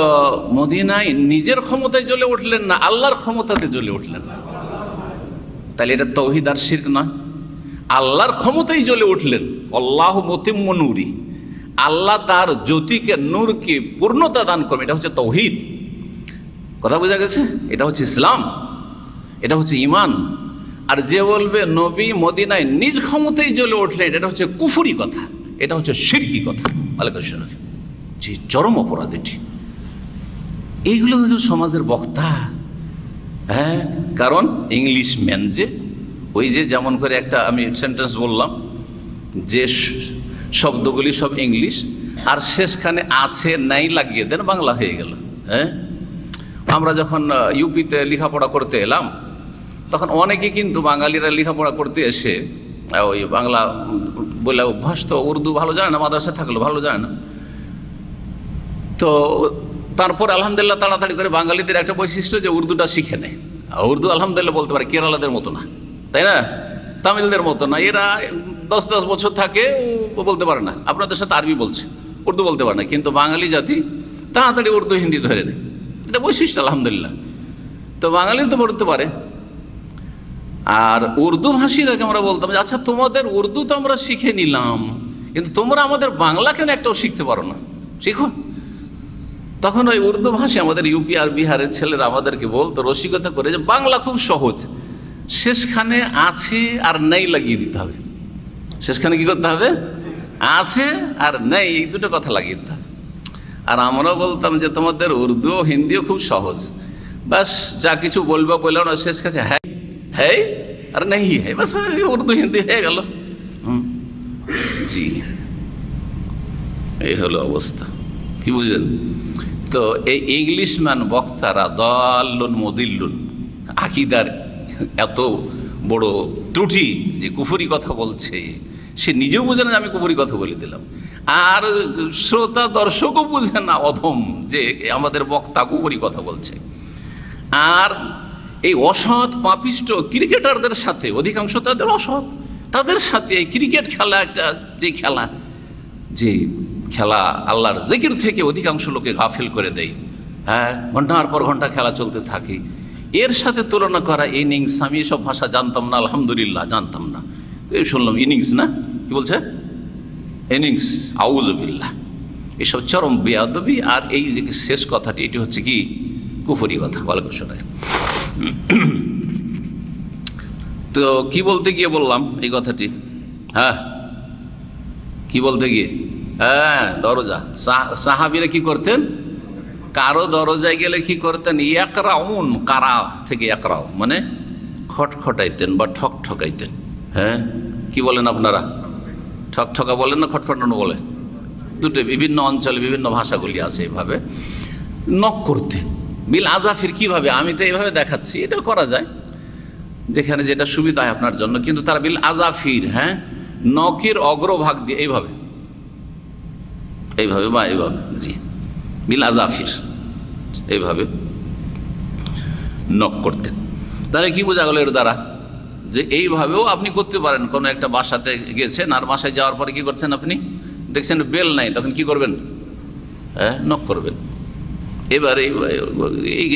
মদিনায় নিজের ক্ষমতায় জ্বলে উঠলেন না আল্লাহর ক্ষমতাতে জ্বলে উঠলেন? তাহলে এটা তাওহীদ আর শিরক নয়। আল্লাহর ক্ষমতায় জ্বলে উঠলেন, আল্লাহু মুতিম্মু নূরি, আল্লাহ তার জ্যোতিকে, নূরকে পূর্ণতা দান করবে, এটা হচ্ছে তাওহীদ। কথা বোঝা গেছে? এটা হচ্ছে ইসলাম, এটা হচ্ছে ঈমান। আর যে বলবে নবী মদিনায় নিজ ক্ষমতায় জ্বলে উঠলেন, এটা হচ্ছে কুফরি কথা, এটা হচ্ছে শিরকি কথা। জি, চরম অপরাধ এটি। এইগুলো হচ্ছে সমাজের বক্তা। হ্যাঁ, কারণ ইংলিশ ম্যান, যে ওই যে যেমন করে একটা আমি সেন্টেন্স বললাম যে শব্দগুলি সব ইংলিশ, আর শেষখানে আছে নাই লাগিয়ে দেন, বাংলা হয়ে গেল। হ্যাঁ, আমরা যখন ইউপিতে লেখাপড়া করতে এলাম, তখন অনেকে কিন্তু বাঙালিরা লেখাপড়া করতে এসে ওই বাংলা বলে অভ্যাস, তো উর্দু ভালো জানে না, মাদ্রাসা থাকলো ভালো জানে না। তো তারপর আলহামদুলিল্লাহ তাড়াতাড়ি করে বাঙালিদের একটা বৈশিষ্ট্য যে উর্দুটা শিখে নেয়। উর্দু আলহামদুলিল্লাহ বলতে পারে, কেরালাদের মতো না, তাই না? তামিলদের মতো না। এরা 10 বছর থাকে, বলতে পারে না, আপনাদের সাথে আরবি বলছে, উর্দু বলতে পারে না। কিন্তু বাঙালি জাতি তাড়াতাড়ি উর্দু হিন্দি ধরে নেয়, এটা বৈশিষ্ট্য আলহামদুলিল্লাহ। তো বাঙালির তো পড়তে পারে। আর উর্দু ভাষীরাকে আমরা বলতাম যে আচ্ছা, তোমাদের উর্দু তো আমরা শিখে নিলাম, কিন্তু তোমরা আমাদের বাংলা কেন একটাও শিখতে পারো না, শিখো। তখন ওই উর্দু ভাষী আমাদের ইউপি আর বিহারের ছেলেরা আমাদেরকে বলতো রসিকতা করে যে বাংলা খুব সহজ, শেষখানে আছে আর নেই লাগিয়ে দিতে হবে। শেষখানে কি করতে হবে? আছে আর নেই, এই দুটো কথা লাগিয়ে দিতে হবে। আর আমরাও বলতাম যে তোমাদের উর্দু হিন্দিও খুব সহজ, বাস যা কিছু বলবো বললো না, শেষ কাছে হ্যাঁ হ্যাঁ আর নেই হ্যাঁ, বাস উর্দু হিন্দি হয়ে গেল। জি, এই হলো অবস্থা, কি বুঝলেন? তো এই ইংলিশম্যান বক্তারা দাল্লুন মুদিল্লুন, আকীদার এত বড় ত্রুটি যে কুফরি কথা বলছে, সে নিজেও বুঝে না যে আমি কুফরি কথা বলে দিলাম, আর শ্রোতা দর্শকও বুঝে না অধম যে আমাদের বক্তা কুফরি কথা বলছে। আর এই অসৎ পাপিষ্ট ক্রিকেটারদের সাথে, অধিকাংশ তাদের অসৎ, তাদের সাথে এই ক্রিকেট খেলা একটা যে খেলা আল্লাহর জিকির থেকে অধিকাংশ লোকে গাফিল করে দেয়। হ্যাঁ, ঘন্টার পর ঘন্টা খেলা চলতে থাকে। এর সাথে তুলনা করা ইনিংস, আমি এসব ভাষা জানতাম না, আলহামদুলিল্লাহ জানতাম না। তো এই শুনলাম ইনিংস, না কি বলছে ইনিংস, আউযুবিল্লাহ, এসব চরম বেয়াদবি। আর এই যে শেষ কথাটি, এটি হচ্ছে কি কুফরি কথা। ওয়ালাইকুম আসসালাম। তো কি বলতে গিয়ে বললাম এই কথাটি? হ্যাঁ, কি বলতে গিয়ে? হ্যাঁ, দরজা। সাহাবীরা কি করতেন? কারো দরজায় গেলে কি করতেন? ইয়াকরাউন, কারা থেকে ইয়াকরাউ মানে খটখটাইতেন বা ঠকঠকাইতেন। হ্যাঁ, কি বলেন আপনারা? ঠকঠকা বলেন না খটখটানো বলে? দুটো বিভিন্ন অঞ্চলে বিভিন্ন ভাষাগুলি আছে। এভাবে নক করতেন। বিল আজাফির, কিভাবে? আমি তো এইভাবে দেখাচ্ছি, এটা করা যায় যেখানে যেটা সুবিধা হয় আপনার জন্য, কিন্তু তারা বিল আজাফির, হ্যাঁ, নখের অগ্রভাগ দিয়ে এইভাবে এইভাবে বা এইভাবে, জি, বিল আজাফির, এইভাবে নক করতেন। তাহলে কি বোঝা গেল এর দ্বারা? যে এইভাবেও আপনি করতে পারেন। কোনো একটা বাসাতে গেছেন, আর বাসায় যাওয়ার পরে কি করছেন আপনি? দেখছেন বেল নাই, তখন কি করবেন? হ্যাঁ, নক করবেন। এবার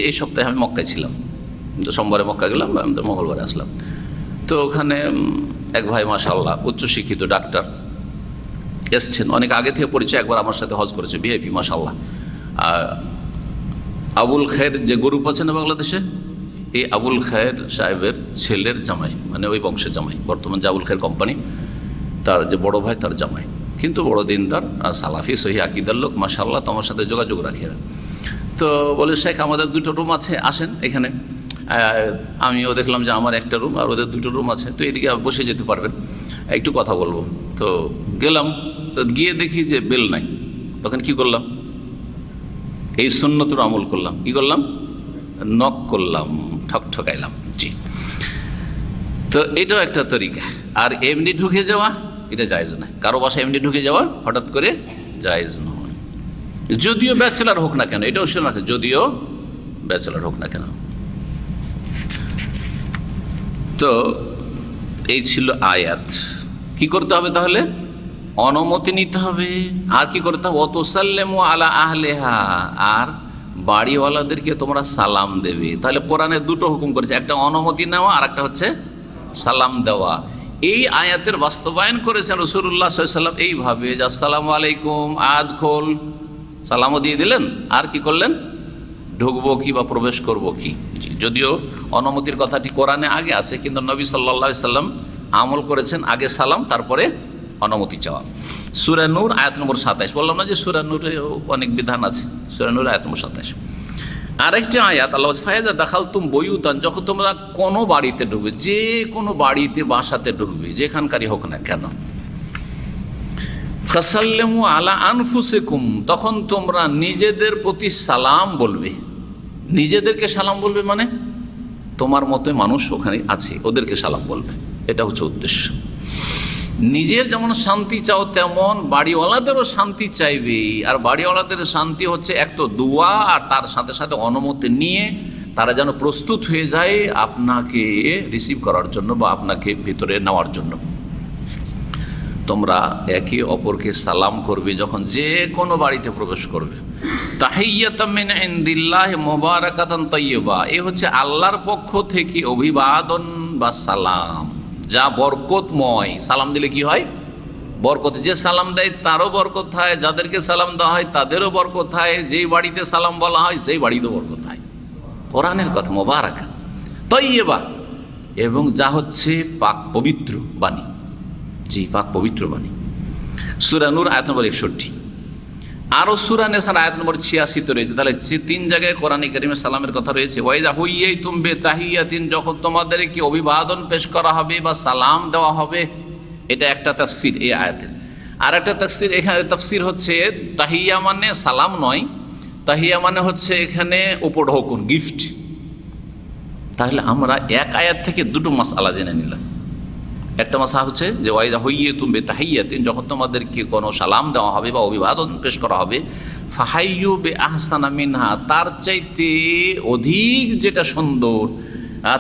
এই সপ্তাহে আমি মক্কায় ছিলাম, তো সোমবারে মক্কা গেলাম, মঙ্গলবারে আসলাম। তো ওখানে এক ভাই মাশাআল্লাহ উচ্চশিক্ষিত ডাক্তার এসছেন, অনেক আগে থেকে পরিচয়, একবার আমার সাথে হজ করেছে, ভিআইপি মাশাআল্লাহ। আবুল খায়ের যে গ্রুপ আছে না বাংলাদেশে, এই আবুল খায়ের সাহেবের ছেলের জামাই, মানে ওই বংশের জামাই, বর্তমান যে আবুল খায়ের কোম্পানি, তার যে বড় ভাই তার জামাই, কিন্তু বড় দিনদার আর সালাফি সহি আকীদার লোক মাশাআল্লাহ। তোমার সাথে যোগাযোগ রাখে। তো বলে শেখ আমাদের 2টো রুম আছে, আসেন এখানে। আমিও দেখলাম যে আমার একটা রুম আর ওদের 2টো রুম আছে, তো এদিকে বসে যেতে পারবেন, একটু কথা বলবো। তো গেলাম, তো গিয়ে দেখি যে বেল নাই। তখন কি করলাম? এই সুন্নতের আমল করলাম। কি করলাম? নক করলাম, ঠকঠকাইলাম। জি, তো এটাও একটা তরিকা। আর এমনি ঢুকে যাওয়া, এটা জায়েজ নয়। কারো বাসায় এমনি ঢুকে যাওয়া হঠাৎ করে জায়েজ নয়। যদিও ব্যাচেলার হোক না কেন, এটাও শুনে রাখে, যদিও ব্যাচেলার হোক না কেন। তো এই ছিল আয়াত। কি করতে হবে তাহলে? অনুমতি নিতে হবে। আর কি করতে হবে? ওয়াতুসাল্লিমু আলা আহলিহা, আর বাড়িওয়ালাদেরকে তোমরা সালাম দেবে। তাহলে কোরআনে দুটো হুকুম করেছে, একটা অনুমতি নেওয়া আর একটা হচ্ছে সালাম দেওয়া। এই আয়াতের বাস্তবায়ন করেছেন রাসূলুল্লাহ সাল্লাল্লাহু আলাইহি ওয়াসাল্লাম এইভাবে যে আসসালামু আলাইকুম, আদখুল, সালামও দিয়ে দিলেন, আর কি করলেন? ঢুকবো কি বা প্রবেশ করব কি। যদিও অনুমতির কথাটি কোরআনে আগে আছে, কিন্তু নবী সাল্লাল্লাহু আলাইহি ওয়াসাল্লাম আমল করেছেন আগে সালাম, তারপরে অনুমতি চাওয়া। সূরা নূর আয়াত নম্বর 27। বললাম না যে সূরা নূরে অনেক বিধান আছে। সূরা নূর আয়াত নম্বর 27। আরেকটি আয়াত আল্লাহ ফায়জা দাখালতুম বুয়ুতান, যখন তোমরা কোনো বাড়িতে ঢুকবে, যে কোনো বাড়িতে বাসাতে ঢুকবে, যেখানকারই হোক না কেন, ফাসাল্লিমু আলা আনফুসিকুম, তখন তোমরা নিজেদের প্রতি সালাম বলবে। নিজেদেরকে সালাম বলবে মানে তোমার মতো মানুষ ওখানে আছে, ওদেরকে সালাম বলবে। এটা হচ্ছে উদ্দেশ্য। নিজের যেমন শান্তি চাও, তেমন বাড়িওয়ালাদেরও শান্তি চাইবে। আর বাড়িওয়ালাদের শান্তি হচ্ছে এক তো দোয়া, আর তার সাথে সাথে অনুমতি নিয়ে তারা যেন প্রস্তুত হয়ে যায় আপনাকে রিসিভ করার জন্য বা আপনাকে ভিতরে নেওয়ার জন্য। তোমরা একে অপরকে সালাম করবে যখন যে কোনো বাড়িতে প্রবেশ করবে। তাহিয়াতাম মিন ইনদিল্লাহি মুবারাকাতান তাইয়্যিবা, এই হচ্ছে আল্লাহর পক্ষ থেকে অভিবাদন বা সালাম, যা বরকতময়। সালাম দিলে কি হয়? বরকত। যে সালাম দেয় তারও বরকত হয়, যাদেরকে সালাম দেওয়া হয় তাদেরও বরকত হয়, যেই বাড়িতে সালাম বলা হয় সেই বাড়িতেও বরকত হয়। কোরআনের কথা, মুবারাকা তাইয়্যিবা, এবং যা হচ্ছে পাক পবিত্র বাণী। জি, পাক পবিত্র বাণী। সূরা নূর আয়াত নম্বর 61। আরও সূরা নেসার আয়াত নম্বর 86 রয়েছে। তাহলে যে 3 জায়গায় কোরআনে কারিমে সালামের কথা রয়েছে। ওয়াইজা হুইয়াইতুম বিতাহিয়াতিন, যখন তোমাদেরকে অভিবাদন পেশ করা হবে বা সালাম দেওয়া হবে। এটা একটা তাফসীর এই আয়াতের। আর একটা তাফসীর, এখানে তাফসীর হচ্ছে তাহিয়া মানে সালাম নয়, তাহিয়া মানে হচ্ছে এখানে উপঢৌকন, গিফট। তাহলে আমরা এক আয়াত থেকে দুটো মাসআলা জেনে নিলাম। একটা মাসা হচ্ছে যে ওয়াইজা হুইয়াতুম বিতাহিয়াতিন, যখন তোমাদেরকে কোনো সালাম দেওয়া হবে বা অভিবাদন পেশ করা হবে, ফাহাইয়ু বিআহসানা মিনহা, তার চাইতে অধিক যেটা সুন্দর,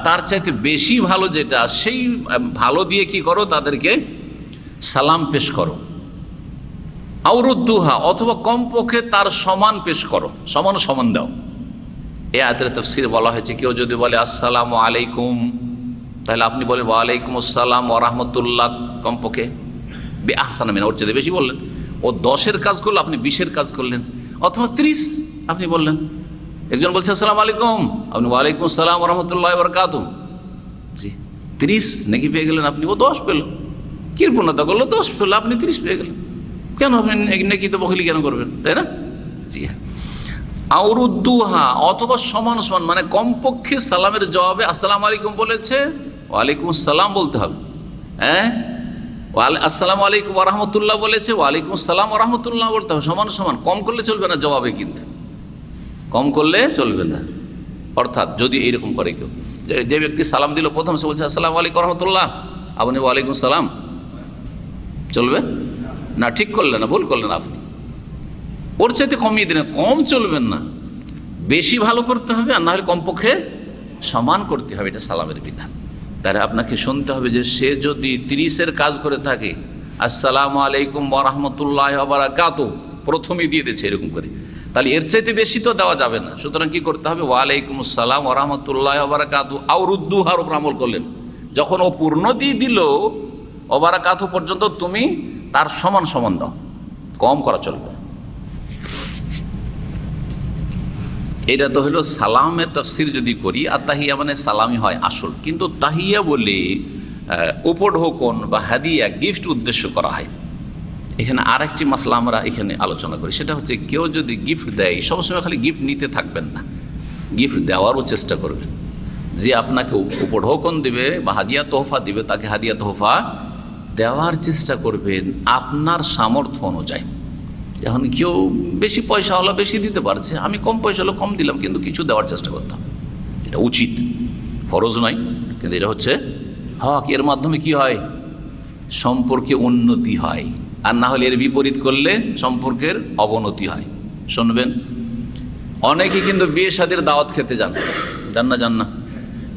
তার চাইতে বেশি ভালো যেটা, সেই ভালো দিয়ে কি করো? তাদেরকে সালাম পেশ করো। আউরুদ্দুহা, অথবা কমপক্ষে তার সমান পেশ করো, সমান সমান দাও। এই আয়াতের তাফসীর বলা হয়েছে, কেউ যদি বলে আসসালামু আলাইকুম, তাহলে আপনি বলেন ওয়ালাইকুম আসসালাম ওয়া রাহমাতুল্লাহ, কমপক্ষে বিআহসানা মিনহা, ওর চেয়ে বেশি বললেন। ও 10-এর কাজ করলো, আপনি 20-এর কাজ করলেন। অথবা 30 আপনি বললেন। একজন বলছে আসসালামু আলাইকুম, আপনি ওয়ালাইকুম আসসালাম ওয়া রাহমাতুল্লাহি ওয়া বারাকাতুহু। জি, 30 নেকি পেয়ে গেলেন আপনি, ও 10 পেল। কৃপণতা করলো, 10 পেল, আপনি 30 পেয়ে গেলেন। কেন আপনি নেকি তো বখিলি কেন করবেন, তাই না? জি হ্যাঁ। আউরুদ্দুহা, অথবা সমান সমান, মানে কমপক্ষে সালামের জবাবে আসসালামু আলাইকুম বলেছে, ওয়ালাইকুম আসসালাম বলতে হবে। হ্যাঁ, আসসালামু আলাইকুম ওয়া রাহমাতুল্লাহ বলেছে, ওয়ালাইকুম আসসালাম ওয়া রাহমাতুল্লাহ বলতে হবে, সমান সমান। কম করলে চলবে না জবাবে, কিন্তু কম করলে চলবে না। অর্থাৎ যদি এইরকম করে কেউ, যে ব্যক্তি সালাম দিল প্রথম, সে বলছে আসসালামু আলাইকুম ওয়া রাহমাতুল্লাহ, আপনি ওয়ালাইকুম সালাম, চলবে না? ঠিক করলেন না, ভুল করলেন আপনি। ওর চাইতে কমিয়ে দিলেন, কম চলবেন না, বেশি ভালো করতে হবে, আর না হলে কমপক্ষে সমান করতে হবে। এটা সালামের বিধান। তাহলে আপনাকে শুনতে হবে যে সে যদি 30-এর কাজ করে থাকে, আসসালামু আলাইকুম ওয়া রাহমাতুল্লাহি ওয়া বারাকাতুহু প্রথমেই দিয়ে দিয়েছে এরকম করে, তাহলে এর চাইতে বেশি তো দেওয়া যাবে না। সুতরাং কি করতে হবে? ওয়ালাইকুম আসসালাম ওয়া রাহমাতুল্লাহি ওয়া বারাকাতুহু আউরুদ্দুহার উপর আমল করলেন। যখন ও পূর্ণ দিয়ে দিল ওয়া বারাকাতুহু পর্যন্ত, তুমি তার সমান সমান দাও, কম করা চলবে। এটা তো হলো সালামের তাফসীর যদি করি। আর তাহিয়া মানে সালামি হয় আসল, কিন্তু তাহিয়া বলে উপঢৌকন বা হাদিয়া, গিফট উদ্দেশ্য করা হয়। এখানে আরেকটি মাসলা আমরা এখানে আলোচনা করি, সেটা হচ্ছে কেউ যদি গিফট দেয়, সবসময় খালি গিফট নিতে থাকবেন না, গিফট দেওয়ারও চেষ্টা করবেন। যে আপনাকে উপঢৌকন দেবে বা হাদিয়া তোহফা দিবে, তাকে হাদিয়া তোহফা দেওয়ার চেষ্টা করবেন আপনার সামর্থ্য অনুযায়ী। এখন কেউ বেশি পয়সা হলো বেশি দিতে পারছে, আমি কম পয়সা হলো কম দিলাম, কিন্তু কিছু দেওয়ার চেষ্টা করতাম। এটা উচিত, ফরজ নয়, কিন্তু এটা হচ্ছে হক। এর মাধ্যমে কি হয়? সম্পর্কে উন্নতি হয়। আর না হলে এর বিপরীত করলে সম্পর্কের অবনতি হয়। শুনবেন, অনেকে কিন্তু বিয়ে শাদীর দাওয়াত খেতে যান না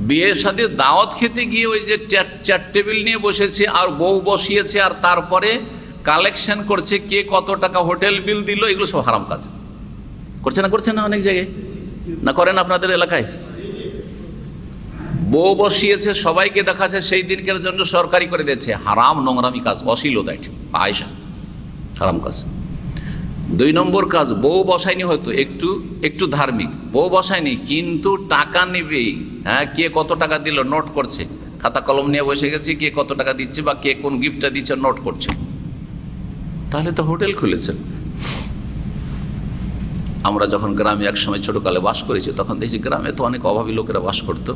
বিয়ে শাদীর দাওয়াত খেতে গিয়ে ওই যে চেয়ার টেবিল নিয়ে বসেছে আর বউ বসিয়েছে আর তারপরে কালেকশন করছে কে কত টাকা হোটেল বিল দিল, এগুলো সব হারাম কাজ। করছে না অনেক জায়গায়, না করেন আপনাদের এলাকায়? বউ বসিয়েছে, সবাইকে দেখাচ্ছে, সেই দিনকের জন্য সরকারি করে দিয়েছে, হারাম নোংরামি কাজ, অশ্লীলতা, এটা আয়েশা হারাম কাজ। 2 নম্বর কাজ, বউ বসায়নি, হয়তো একটু ধার্মিক, বউ বসায়নি কিন্তু টাকা নেবেই, হ্যাঁ, কে কত টাকা দিল নোট করছে, খাতা কলম নিয়ে বসে গেছে, কে কত টাকা দিচ্ছে বা কে কোন গিফটটা দিচ্ছে নোট করছে, তাহলে তো হোটেল খুলেছেন। আমরা যখন গ্রামে একসময় ছোটোকালে বাস করেছি তখন দেখছি গ্রামে তো অনেক অভাবী লোকেরা বাস করতো,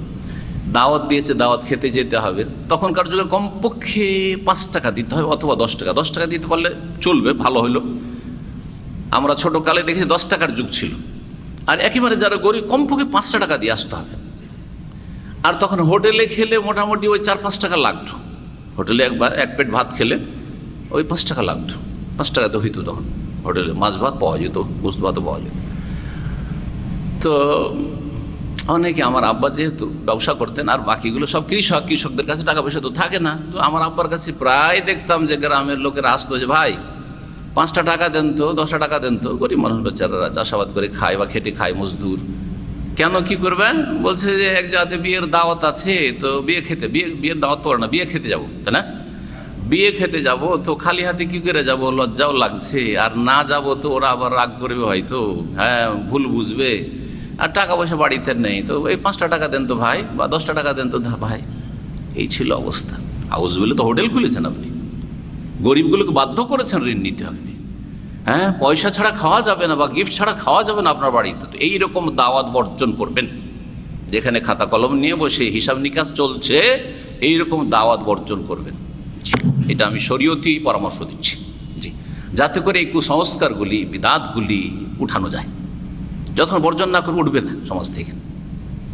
দাওয়াত দিয়েছে, দাওয়াত খেতে যেতে হবে, তখনকার যুগে কমপক্ষে 5 টাকা দিতে হবে অথবা 10 টাকা দিতে পারলে চলবে, ভালো হলো। আমরা ছোটোকালে দেখেছি 10 টাকার যুগ ছিল, আর একেবারে যারা গরিব কমপক্ষে 5 টাকা দিয়ে আসতে হবে। আর তখন হোটেলে খেলে মোটামুটি ওই 4-5 টাকা লাগতো, হোটেলে একবার এক প্লেট ভাত খেলে ওই 5 টাকা লাগতো, 5 টাকা তো হইতো তখন, হোটেলে মাছ ভাত পাওয়া যেত, গোস্ত ভাতও পাওয়া যেত। তো অনেকে, আমার আব্বা যেহেতু ব্যবসা করতেন আর বাকিগুলো সব কৃষকদের কাছে টাকা পয়সা তো থাকে না, তো আমার আব্বার কাছে প্রায় দেখতাম যে গ্রামের লোকেরা আসতো যে ভাই 5টা টাকা দেন তো, 10টা টাকা দেন তো, গরিব মানুষ বেচারারা চাষাবাদ করে খায় বা খেটে খায়, মজদুর, কেন কি করবেন? বলছে যে এক জায়গাতে বিয়ের দাওয়াত আছে, তো বিয়ের দাওয়াত তো না, বিয়ে খেতে যাবো, তাই না? বিয়ে খেতে যাব, তো খালি হাতে কি করে যাব, লজ্জাও লাগছে, আর না যাব তো ওরা আবার রাগ করবে হয়তো, হ্যাঁ ভুল বুঝবে, আর টাকা পয়সা বাড়িতে নেই, তো এই 5টা টাকা দেন তো ভাই, বা 10টা টাকা দেন তো ভাই। এই ছিল অবস্থা। হাউসবিলে তো হোটেল খুলেছেন আপনি, গরিবগুলোকে বাধ্য করেছেন ঋণ নিতে আপনি, হ্যাঁ, পয়সা ছাড়া খাওয়া যাবে না বা গিফট ছাড়া খাওয়া যাবে না আপনার বাড়িতে। তো এইরকম দাওয়াত বর্জন করবেন, যেখানে খাতা কলম নিয়ে বসে হিসাব নিকাশ চলছে, এইরকম দাওয়াত বর্জন করবেন। এটা আমি শরীয়তি পরামর্শ দিচ্ছি, জি, যাতে করে এই কুসংস্কারগুলি, বিদাতগুলি উঠানো যায়। যখন বর্জন না করে উঠবে না সমাজ থেকে,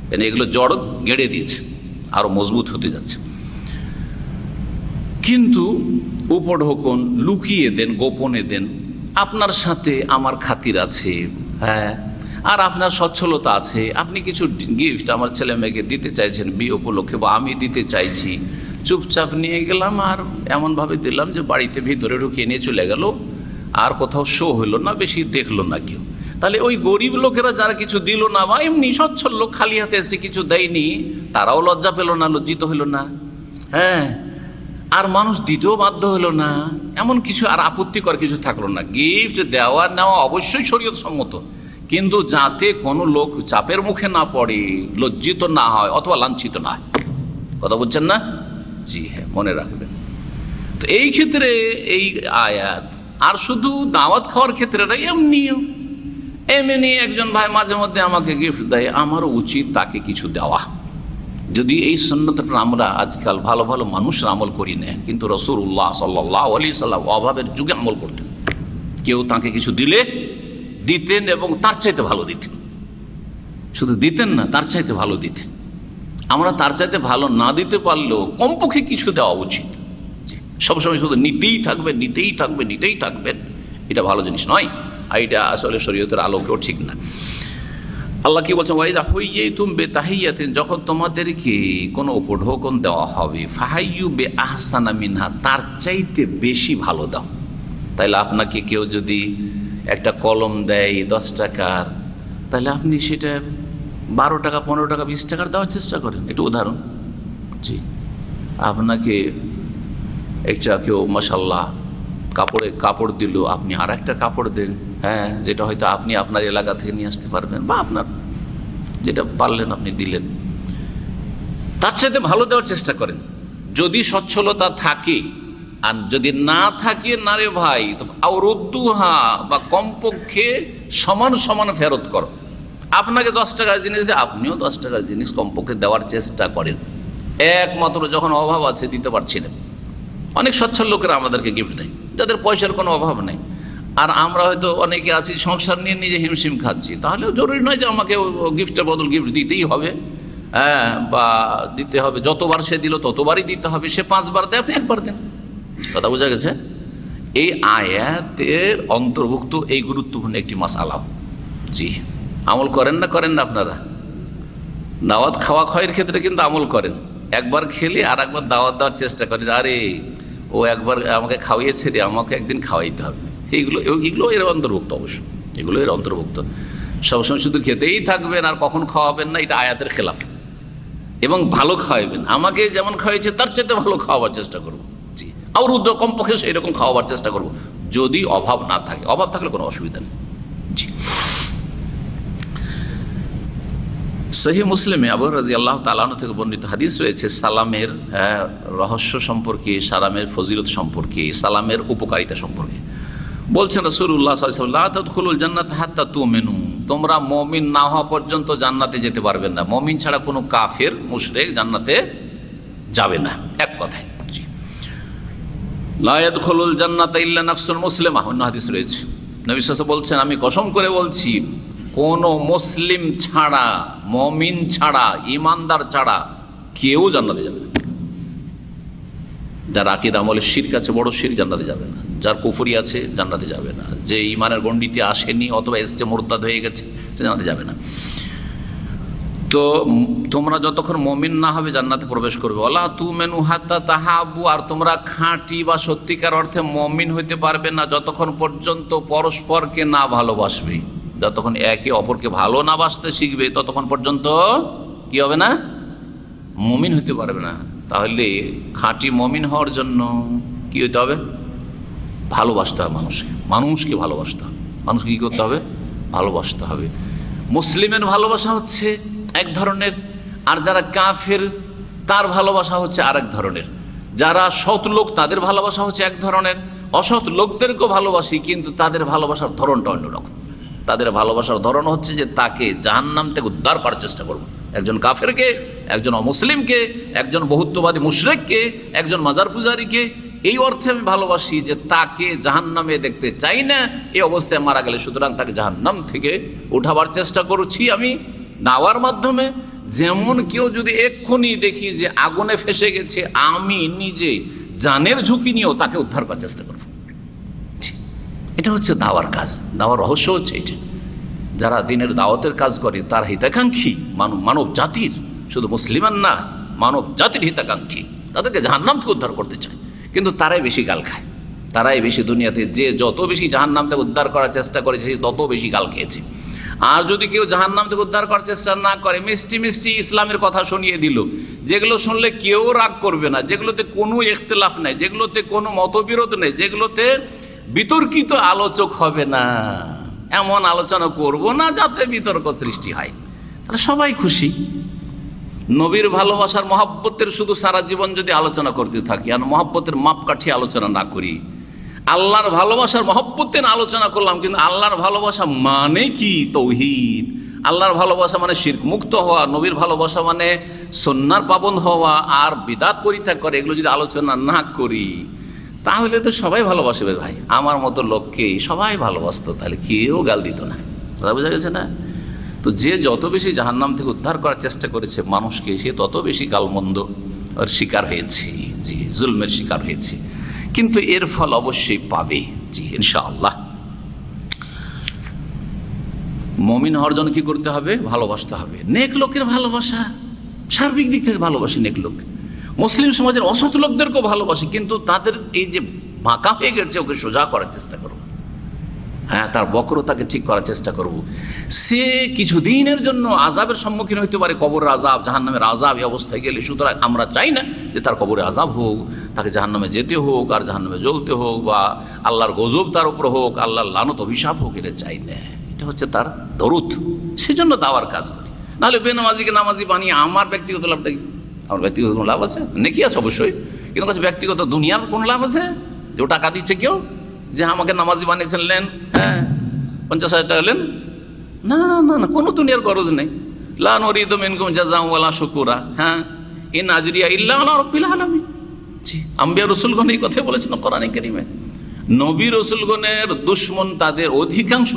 কেন এগুলো জড় গেড়ে দিয়েছে, আরও মজবুত হতে যাচ্ছে। কিন্তু উপঢৌকন লুকিয়ে দেন, গোপনে দেন, আপনার সাথে আমার খাতির আছে, হ্যাঁ, আর আপনার সচ্ছলতা আছে, আপনি কিছু গিফট আমার ছেলে মেয়েকে দিতে চাইছেন বিয়ে উপলক্ষে, বা আমি দিতে চাইছি, চুপচাপ নিয়ে গেলাম আর এমনভাবে দিলাম যে বাড়িতে ভিতরে ঢুকিয়ে নিয়ে চলে গেল, আর কোথাও শো হলো না, বেশি দেখলো না কেউ। তাহলে ওই গরিব লোকেরা যারা কিছু দিল না, বা এমনি সচ্ছল লোক খালি হাতে এসে কিছু দেয়নি, তারাও লজ্জা পেল না, লজ্জিত হলো না, হ্যাঁ, আর মানুষ দিতেও বাধ্য হলো না, এমন কিছু আর আপত্তিকর কিছু থাকলো না। গিফট দেওয়া নেওয়া অবশ্যই শরীয়ত সম্মত, কিন্তু যাতে কোনো লোক চাপের মুখে না পড়ে, লজ্জিত না হয় অথবা লাঞ্ছিত না হয়। কথা বলছেন না? জি হ্যাঁ, মনে রাখবেন। তো এই ক্ষেত্রে এই আয়াত, আর শুধু দাওয়াত খাওয়ার ক্ষেত্রে না, এমনি একজন ভাই মাঝে মধ্যে আমাকে গিফট দেয়, আমারও উচিত তাকে কিছু দেওয়া। যদি এই সুন্নতটা আমরা আজকাল ভালো ভালো মানুষরা আমল করি না, কিন্তু রাসূলুল্লাহ সাল্লাল্লাহু আলাইহি সাল্লাম অভাবের যুগে আমল করতেন। কেউ তাকে কিছু দিলে দিতেন এবং তার চাইতে ভালো দিতেন, শুধু দিতেন না, তার চাইতে ভালো দিতেন। আমরা তার চাইতে ভালো না দিতে পারলেও কমপক্ষে কিছু দেওয়া উচিত। সবসময় শুধু নিতেই থাকবেন, এটা ভালো জিনিস নয়, আর এটা আসলে শরীয়তের আলোকেও ঠিক না। আল্লাহ কি বলছেন, ওয়াইদা হুইয়াতুম বিতাহিয়াতিন, যখন তোমাদেরকে কোনো উপঢৌকন দেওয়া হবে, ফাহাইয়ু বিআহসানা মিনহা, তার চাইতে বেশি ভালো দাও। তাইলে আপনাকে কেউ যদি একটা কলম দেয় 10 টাকার, তাহলে আপনি সেটা 12 টাকা, 15 টাকা, 20 টাকার দেওয়ার চেষ্টা করেন। একটু উদাহরণ, জি, আপনাকে একটা কেউ মাশাআল্লাহ কাপড় দিল, আপনি আর একটা কাপড় দেন, হ্যাঁ, যেটা হয়তো আপনি আপনার এলাকা থেকে নিয়ে আসতে পারবেন, বা আপনার যেটা পারলেন আপনি দিলেন, তার সাথে ভালো দেওয়ার চেষ্টা করেন যদি সচ্ছলতা থাকে। আর যদি না থাকে, না রে ভাই, তো আওরুদ্দুহা, বা কমপক্ষে সমান ফেরত করো। আপনাকে 10 টাকার জিনিস দেয়, আপনিও 10 টাকার জিনিস কমপক্ষে দেওয়ার চেষ্টা করেন। একমাত্র যখন অভাব আছে, দিতে পারছি না, অনেক সচ্ছল লোকেরা আমাদেরকে গিফট দেয় যাদের পয়সার কোনো অভাব নেই, আর আমরা হয়তো অনেকে আছি সংসার নিয়ে নিজে হিমশিম খাচ্ছি, তাহলেও জরুরি নয় যে আমাকে গিফটের বদল গিফট দিতেই হবে, হ্যাঁ, বা দিতে হবে, যতবার সে দিল ততবারই দিতে হবে। সে 5 বার দেয়, আপনি 1 বার দেন। কথা বোঝা গেছে? এই আয়াতের অন্তর্ভুক্ত এই গুরুত্বপূর্ণ একটি মাসআলা। জি, আমল করেন না আপনারা? দাওয়াত খাওয়া খাওয়ার ক্ষেত্রে কিন্তু আমল করেন। একবার খেলে আর একবার দাওয়াত দেওয়ার চেষ্টা করেন, আরে ও একবার আমাকে খাওয়িয়েছে রে, আমাকে একদিন খাওয়াইতে হবে। এগুলো এর অন্তর্ভুক্ত, অবশ্য এগুলো এর অন্তর্ভুক্ত। সবসময় শুধু খেতেই থাকবেন আর কখন খাওয়াবেন না, এটা আয়াতের খেলাফ। এবং ভালো খাওয়াবেন, আমাকে যেমন খাওয়াইছে তার চাইতে ভালো খাওয়াবার চেষ্টা করবো। জি, আর কমপক্ষে সেই রকম খাওয়াবার চেষ্টা করবো, যদি অভাব না থাকে। অভাব থাকলে কোনো অসুবিধা নেই। জি, সহিহ মুসলিমে আবু হুরায়রা রাদিয়াল্লাহু তাআলা আনহু থেকে বর্ণিত হাদিস রয়েছে সালামের রহস্য সম্পর্কে, সালামের ফজিলত সম্পর্কে, সালামের উপকারিতা সম্পর্কে। বলছেন রাসূলুল্লাহ সাল্লাল্লাহু আলাইহি ওয়াসাল্লাম, লা তাদখুলুল জান্নাতা হাত্তা তুমিনু, তোমরা মুমিন না হওয়া পর্যন্ত জান্নাতে যেতে পারবে না। মুমিন ছাড়া কোনো কাফের মুশরিক জান্নাতে যাবে না, এক কথায়। জি, লা ইয়াদখুলুল জান্নাতা ইল্লা নাফসুন মুসলিমা, অন্য হাদিস রয়েছে। নবী সাল্লাল্লাহু আলাইহি ওয়াসাল্লাম বলছেন, আমি কসম করে বলছি, কোনো মুসলিম ছাড়া, মুমিন ছাড়া, ঈমানদার ছাড়া কেউ জান্নাতে যাবে না। যার আকীদা আমলে শিরক আছে, বড় শিরক, জান্নাতে যাবে না। যার কুফরি আছে জান্নাতে যাবে না। যে ঈমানের গণ্ডিতে আসেনি অথবা এসছে মুরতাদ হয়ে গেছে, সে জান্নাতে যাবে না। তো তোমরা যতক্ষণ মুমিন না হবে জান্নাতে প্রবেশ করবে। ওয়ালা তুমিনু হাত্তা তাহাব্বু, আর তোমরা খাঁটি বা সত্যিকার অর্থে মুমিন হইতে পারবে না যতক্ষণ পর্যন্ত পরস্পরকে না ভালোবাসবে। যতক্ষণ একে অপরকে ভালো না বাসতে শিখবে ততক্ষণ পর্যন্ত কি হবে না? মুমিন হইতে পারবে না। তাহলে খাঁটি মুমিন হওয়ার জন্য কি হইতে হবে? ভালোবাসতে হবে মানুষকে ভালোবাসতে হবে। মানুষকে কী করতে হবে? ভালোবাসতে হবে। মুসলিমের ভালোবাসা হচ্ছে এক ধরনের, আর যারা কাফের তার ভালোবাসা হচ্ছে আরেক ধরনের। যারা সৎ লোক তাদের ভালোবাসা হচ্ছে এক ধরনের, অসৎ লোকদেরকেও ভালোবাসি, কিন্তু তাদের ভালোবাসার ধরনটা অন্যরকম। তাদের ভালোবাসার ধরন হচ্ছে যে তাকে জাহান্নাম থেকে উদ্ধার করার চেষ্টা করব। একজন কাফেরকে, একজন অমুসলিমকে, একজন বহুত্ববাদী মুশরিককে, একজন মাজার পূজারীকে এই অর্থে আমি ভালোবাসি যে তাকে জাহান্নামে দেখতে চাই না, এই অবস্থায় মারা গেলে সুতরাং তাকে জাহান্নাম থেকে উঠাবার চেষ্টা করছি আমি দাওয়ার মাধ্যমে। যেমন কেউ যদি এক্ষুনি দেখি যে আগুনে ফেসে গেছে, আমি নিজে জানের ঝুঁকি নিয়েও তাকে উদ্ধার করার চেষ্টা করব। এটা হচ্ছে দাওয়ার কাজ। দাওয়ার রহস্য হচ্ছে এটা। যারা দিনের দাওয়াতের কাজ করে তার হিতাকাঙ্ক্ষী মানব জাতির, শুধু মুসলিমান না, মানব জাতির হিতাকাঙ্ক্ষী, তাদেরকে জাহান্নাম থেকে উদ্ধার করতে চায়। কিন্তু তারাই বেশি গাল খায়, তারাই বেশি দুনিয়াতে, যে যত বেশি জাহান্নাম থেকে উদ্ধার করার চেষ্টা করেছে সে তত বেশি গাল খেয়েছে। আর যদি কেউ জাহান্নাম থেকে উদ্ধার করার চেষ্টা না করে, মিষ্টি মিষ্টি ইসলামের কথা শুনিয়ে দিল, যেগুলো শুনলে কেউ রাগ করবে না, যেগুলোতে কোনো ইখতিলাফ নেই, যেগুলোতে কোনো মতবিরোধ নেই, যেগুলোতে বিতর্কিত আলোচক হবে না, এমন আলোচনা করব না যাতে বিতর্ক সৃষ্টি হয়, তাহলে সবাই খুশি। নবীর ভালোবাসার মহব্বতের শুধু সারা জীবন যদি আলোচনা করতে থাকি আর মহব্বতের মাপকাঠি আলোচনা না করি, আল্লাহর ভালোবাসার মহব্বতের আলোচনা করলাম, কিন্তু আল্লাহর ভালোবাসা মানে কি? তৌহিদ। আল্লাহর ভালোবাসা মানে শিরক মুক্ত হওয়া, নবীর ভালোবাসা মানে সুন্নাহর পাবন্দ হওয়া আর বিদআত পরিত্যাগ করে, এগুলো যদি আলোচনা না করি তাহলে তো সবাই ভালোবাসবে। ভাই, আমার মতো লোককে সবাই ভালোবাসতো, তাহলে কেউ গাল দিত না। কথা বোঝা গেছে না? তো যে যত বেশি জাহান্নাম থেকে উদ্ধার করার চেষ্টা করেছে মানুষকে, সে তত বেশি গালমন্দ ওর শিকার হয়েছে, জি, জুলমের শিকার হয়েছে। কিন্তু এর ফল অবশ্যই পাবে, জি, ইনশাআল্লাহ। মুমিন হওয়ার জন্য কি করতে হবে? ভালোবাসতে হবে। নেক লোকের ভালোবাসা, সার্বিক দিক থেকে ভালোবাসি নেক লোক। মুসলিম সমাজের অসৎ লোকদেরকেও ভালোবাসি, কিন্তু তাদের এই যে বাঁকা হয়ে গেছে ওকে সোজা করার চেষ্টা করব। হ্যাঁ, তার বক্রতাকে ঠিক করার চেষ্টা করব। সে কিছুদিনের জন্য আযাবের সম্মুখীন হইতে পারে, কবরের আযাব, জাহান্নামের আযাব, এই অবস্থায় গেলে। সুতরাং আমরা চাই না যে তার কবরে আযাব হোক, তাকে জাহান্নামে যেতে হোক, আর জাহান্নামে জ্বলতে হোক, বা আল্লাহর গজব তার উপর হোক, আল্লাহর লানত অভিশাপ হোক, এটা চাই না। এটা হচ্ছে তার দরুদ, সেজন্য দাওয়ার কাজ করি। নাহলে বেনামাজিকে নামাজি বানিয়ে আমার ব্যক্তিগত লাভটা কি? আমার ব্যক্তিগত কোনো লাভ আছে? নেকি আছে অবশ্যই, কিন্তু কাছে ব্যক্তিগত দুনিয়ার কোনো লাভ আছে? যে ও টাকা দিচ্ছে কেউ, যে আমাকে নামাজি বানিয়েছেন, নেন, হ্যাঁ 50,000 টাকা নেন, না না না, কোনো দুনিয়ার গরজ নেই। লা নুরিদু মিনকুম জাযাআন ওয়ালা শুকুরা, হ্যাঁ, ইন আজরিয়া ইল্লা আলা রাব্বিল আলামিন। জি, আম্বিয়া রাসূলগণ এই কথাই বলেছেন কোরআনে কারীমে। নবী রাসূলগণের দুশমন তাদের অধিকাংশ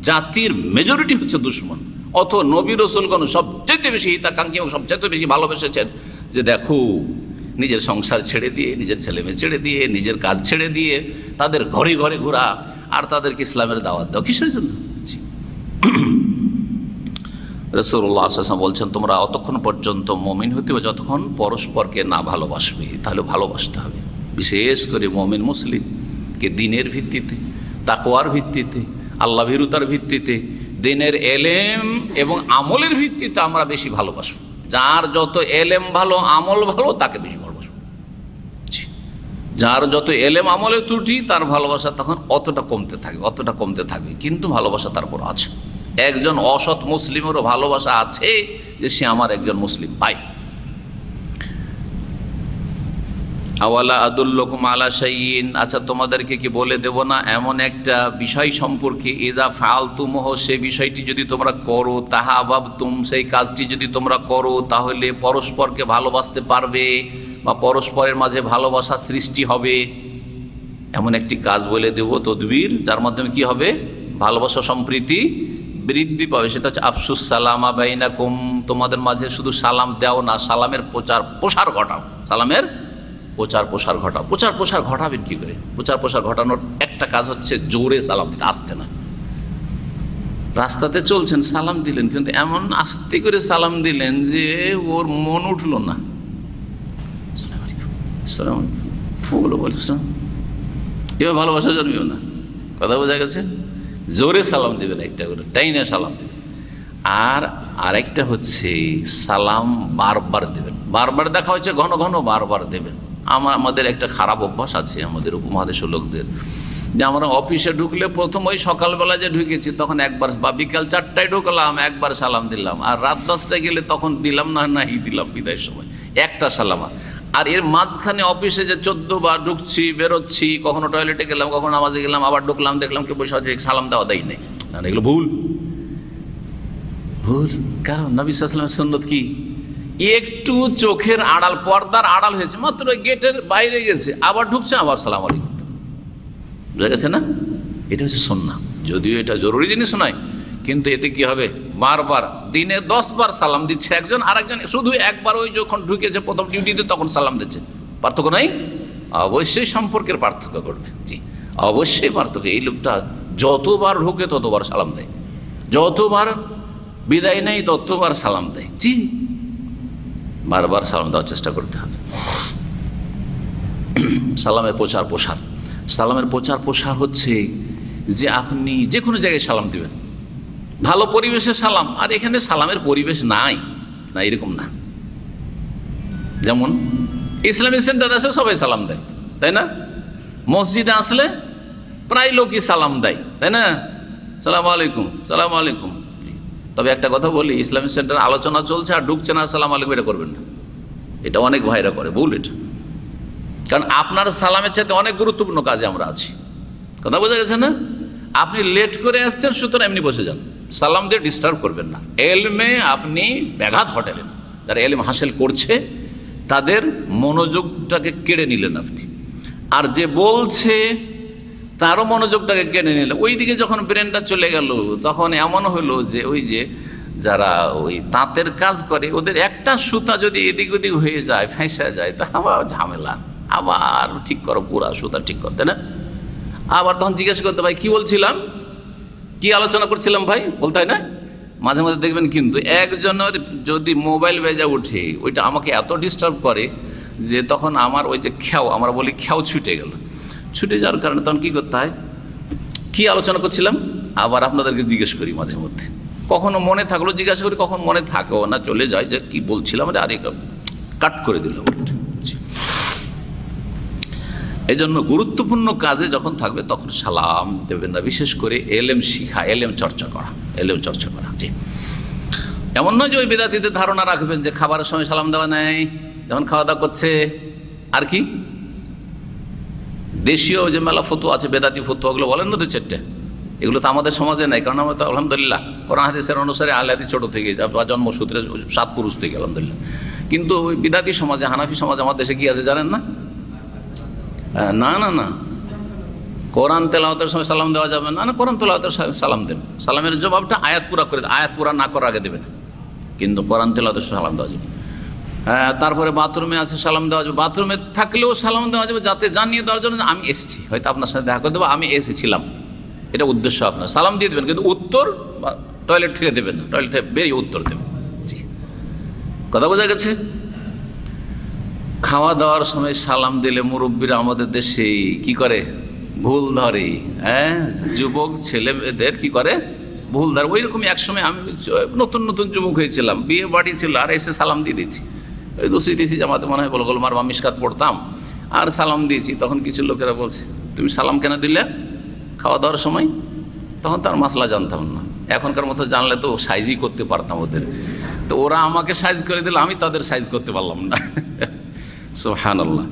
জাতির মেজরিটি হচ্ছে দুশমন। অত নবী রাসূলগণ সবচেয়ে বেশি হিতাকাঙ্ক্ষী এবং সবচেয়ে বেশি ভালোবেসেছেন যে দেখো, নিজের সংসার ছেড়ে দিয়ে, নিজের ছেলেমেয়ে ছেড়ে দিয়ে, নিজের কাজ ছেড়ে দিয়ে তাদের ঘরে ঘরে ঘোরা আর তাদেরকে ইসলামের দাওয়াত দাও, কিসের জন্য? জি, রাসূলুল্লাহ সাল্লাল্লাহু আলাইহি ওয়াসাল্লাম বলছেন, তোমরা অতক্ষণ পর্যন্ত মুমিন হতে হবে যতক্ষণ পরস্পরকে না ভালোবাসবে। তাহলে ভালোবাসতে হবে, বিশেষ করে মুমিন মুসলিমকে দিনের ভিত্তিতে, তাকওয়ার ভিত্তিতে, আল্লাহ ভীরুতার ভিত্তিতে, দিনের এলেম এবং আমলের ভিত্তিতে আমরা বেশি ভালোবাসবো। যার যত এলেম ভালো, আমল ভালো, তাকে বেশি ভালোবাসবো। যার যত এলেম আমলে ত্রুটি, তার ভালোবাসা তখন অতটা কমতে থাকবে, কিন্তু ভালোবাসা তারপর আছে। একজন অসৎ মুসলিমেরও ভালোবাসা আছে যে সে আমার একজন মুসলিম ভাই। আওয়ালা আদুল্লকুম আলা শাইইন, আচ্ছা তোমাদেরকে কি বলে দেব না এমন একটা বিষয় সম্পর্কে, ইযা ফাআলতুমুহু, সেই বিষয়টি যদি তোমরা করো, তাহাবাবতুম, সেই কাজটি যদি তোমরা করো, তাহলে পরস্পরকে ভালোবাসতে পারবে বা পরস্পরের মাঝে ভালোবাসা সৃষ্টি হবে। এমন একটি কাজ বলে দেব, তদবির, যার মাধ্যমে কি হবে, ভালোবাসা সম্প্রীতি বৃদ্ধি পাবে। সেটা হচ্ছে আফসুস সালামা বাইনাকুম, তোমাদের মাঝে শুধু সালাম দাও না, সালামের প্রচার প্রসার ঘটাও। সালামের প্রচার প্রসার ঘটাবেন কি করে? প্রচার প্রসার ঘটানোর একটা কাজ হচ্ছে জোরে সালাম দিতে, আসতে না। রাস্তাতে চলছেন, সালাম দিলেন, কিন্তু এমন আস্তে করে সালাম দিলেন যে ওর মন উঠল না। সালাম ওগুলো বলছেন, এবার ভালোবাসা জন্মিও না। কথা বোঝা গেছে? জোরে সালাম দেবেন, একটা করে টাইনে সালাম দেবেন। আর আরেকটা হচ্ছে সালাম বারবার দেবেন। বারবার দেখা হচ্ছে ঘন ঘন বারবার দেবেন। আমাদের একটা খারাপ অভ্যাস আছে আমাদের উপমহাদেশের লোকদের, যে আমরা অফিসে ঢুকলে প্রথম ওই সকালবেলা যে ঢুকেছি তখন একবার, বা বিকাল 4টায় ঢুকলাম একবার সালাম দিলাম, আর রাত 10টায় গেলে তখন দিলাম নাই দিলাম বিদায়ের সময় একটা সালামা। আর এর মাঝখানে অফিসে যে 14 বার ঢুকছি বেরোচ্ছি, কখনো টয়লেটে গেলাম, কখনো নামাজে গেলাম, আবার ঢুকলাম, দেখলাম কি বসে আছে, সালাম দেওয়া দেয় নেই। না, এগুলো ভুল। কারণ নবী সাল্লাল্লাহু আলাইহি ওয়াসাল্লামের সুন্নত কি, একটু চোখের আড়াল, পর্দার আড়াল হয়েছে, মাত্র গেটের বাইরে গেছে, আবার ঢুকছে, আবার সালাম আলাইকুম, বুঝা গেছে না? এটা হচ্ছে সুন্নাহ। যদিও এটা জরুরি জিনিস নয়, কিন্তু এতে কি হবে, বারবার দিনে 10 বার সালাম দিচ্ছে একজন, আরেকজন শুধু একবার ওই যখন ঢুকেছে প্রথম ডিউটিতে তখন সালাম দিচ্ছে। পার্থক্য নাই? অবশ্যই সম্পর্কের পার্থক্য করবে। জি, অবশ্যই পার্থক্য। এই লোকটা যতবার ঢুকে ততবার সালাম দেয়, যতবার বিদায় নেই ততবার সালাম দেয়। জি, বারবার সালাম দেওয়ার চেষ্টা করতে হবে। সালামের প্রচার প্রসার, সালামের প্রচার প্রসার হচ্ছে যে আপনি যে কোনো জায়গায় সালাম দিবেন, ভালো পরিবেশে সালাম। আর এখানে সালামের পরিবেশ নাই, না এরকম না। যেমন ইসলামিক সেন্টার আসে সবাই সালাম দেয়, তাই না? মসজিদে আসলে প্রায় লোকই সালাম দেয়, তাই না? সালাম আলাইকুম, সালাম আলাইকুম। তবে একটা কথা বলি, ইসলামিক সেন্টার আলোচনা চলছে আর ঢুকছে না সালাম আলাইকুম, এটা করবেন না। এটা অনেক ভাইরা করে, ভুল এটা। কারণ আপনার সালামের চাইতে অনেক গুরুত্বপূর্ণ কাজে আমরা আছি। কথা বোঝা গেছে না? আপনি লেট করে আসছেন, সুতরাং এমনি বসে যান, সালাম দিয়ে ডিস্টার্ব করবেন না। এলমে আপনি ব্যাঘাত ঘটালেন, যারা এলম হাসিল করছে তাদের মনোযোগটাকে কেড়ে নিলেন আপনি। আর যে বলছে তারও মনোযোগটাকে কেড়ে নিলেন। ওই দিকে যখন ব্রেনটা চলে গেল, তখন এমন হলো যে ওই যে যারা ওই তাঁতের কাজ করে, ওদের একটা সুতা যদি এদিক ওদিক হয়ে যায়, ফেঁসে যায়, তা আবার ঝামেলা, আবার ঠিক করো, পুরা সুতা ঠিক করতে না। আবার তখন জিজ্ঞাসা করতে, ভাই কি বলছিলাম, কি আলোচনা করছিলাম ভাই, বলতে হয় না? মাঝে মাঝে দেখবেন কিন্তু একজনের যদি মোবাইল বেজে ওঠে, ওইটা আমাকে এত ডিস্টার্ব করে যে তখন আমার ওই যে খেয়াও, আমরা বলি খেয়াও ছুটে গেল। ছুটে যাওয়ার কারণে তখন কী করতে হয়, কী আলোচনা করছিলাম আবার আপনাদেরকে জিজ্ঞেস করি মাঝে মধ্যে। কখনো মনে থাকলেও জিজ্ঞাসা করি, কখন মনে থাকেও না, চলে যায় যে কি বলছিলাম, আরে কাট করে দিল। এই জন্য গুরুত্বপূর্ণ কাজে যখন থাকবে তখন সালাম দেবেন না। বিশেষ করে এলেম শিখা, এলেম চর্চা করা। জি, এমন নয় যে ওই বিদাতিদের ধারণা রাখবেন যে খাবারের সময় সালাম দেওয়া নেই, যখন খাওয়া দাওয়া করছে। আর কি দেশীয় যে মেলা ফতোয়া আছে, বেদাতি ফতোয়া, ওগুলো বলেন না 2-4টা, এগুলো তো আমাদের সমাজে নাই। কারণ আমরা তো আলহামদুলিল্লাহ কোরআন হাদিসের অনুসারে আহলে হাদিস ছোটো থেকে বা জন্মসূত্রে 7 পুরুষ থেকে আলহামদুলিল্লাহ। কিন্তু ওই বিদাতি সমাজে, হানাফি সমাজে আমার দেশে কি আছে জানেন না? না, কোরআন তেলাওয়াতের সময় সালাম দেওয়া যাবে না। কোরআন তেলাওয়াতের সালাম দেন, সালামের জবাবটা আয়াত পুরা করে, আয়াত পুরা না করার আগে দেবেন, কিন্তু কোরআন তেলাওয়াতের সালাম দেওয়া যাবে। তারপরে বাথরুমে আছে সালাম দেওয়া যাবে, বাথরুমে থাকলেও সালাম দেওয়া যাবে, যাতে জানিয়ে দেওয়ার জন্য আমি এসেছি, হয়তো আপনার সাথে দেখা করে দেবো, আমি এসেছিলাম, এটা উদ্দেশ্য আপনার। সালাম দিয়ে দেবেন, কিন্তু উত্তর টয়লেট থেকে দেবেন না, টয়লেট থেকে বেরিয়ে উত্তর দেবেন। জি, কথা বোঝা গেছে? খাওয়া দাওয়ার সময় সালাম দিলে মুরব্বীরা আমাদের দেশে কি করে? ভুল ধরে। হ্যাঁ, যুবক ছেলেদের কি করে? ভুল ধরে। ওই রকমই একসময় আমি নতুন নতুন যুবক হয়েছিলাম, বিয়ে বাড়ি ছিল, আর এসে সালাম দিয়ে দিচ্ছি। ওই দোষী জামাতে মনে হয় বলো গোলমার বা মিশকাত পড়তাম, আর সালাম দিয়েছি। তখন কিছু লোকেরা বলছে, তুমি সালাম কেন দিলে খাওয়া দাওয়ার সময়? তখন তার মাসলা জানতাম না, এখনকার মতো জানলে তো সাইজই করতে পারতাম ওদের। তো ওরা আমাকে সাইজ করে দিল, আমি তাদের সাইজ করতে পারলাম না। সুবহানাল্লাহ।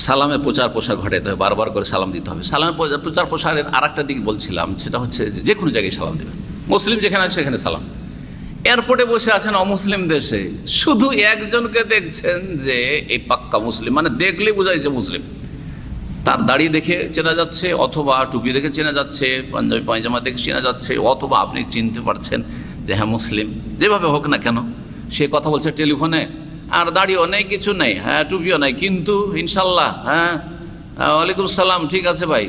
সালামে প্রচার প্রসার ঘটাতে হবে, বারবার করে সালাম দিতে হবে। সালামের প্রচার প্রসারের আর একটা দিক বলছিলাম, সেটা হচ্ছে যে কোনো জায়গায় সালাম দেবেন। মুসলিম যেখানে আছে সেখানে সালাম। এয়ারপোর্টে বসে আছেন অমুসলিম দেশে, শুধু একজনকে দেখছেন যে এই পাক্কা মুসলিম, মানে দেখলেই বোঝা যাচ্ছে মুসলিম। তার দাড়ি দেখে চেনা যাচ্ছে, অথবা টুপি দেখে চেনা যাচ্ছে, পাঞ্জাবি পায়জামা দেখে চেনা যাচ্ছে, অথবা আপনি চিনতে পারছেন যে হ্যাঁ মুসলিম। যেভাবে হোক না কেন, সে কথা বলছে টেলিফোনে, আর দাড়িও নেই, কিছু নেই, হ্যাঁ টুপিও নেই, কিন্তু ইনশাল্লাহ, হ্যাঁ ওয়ালাইকুম সালাম, ঠিক আছে ভাই,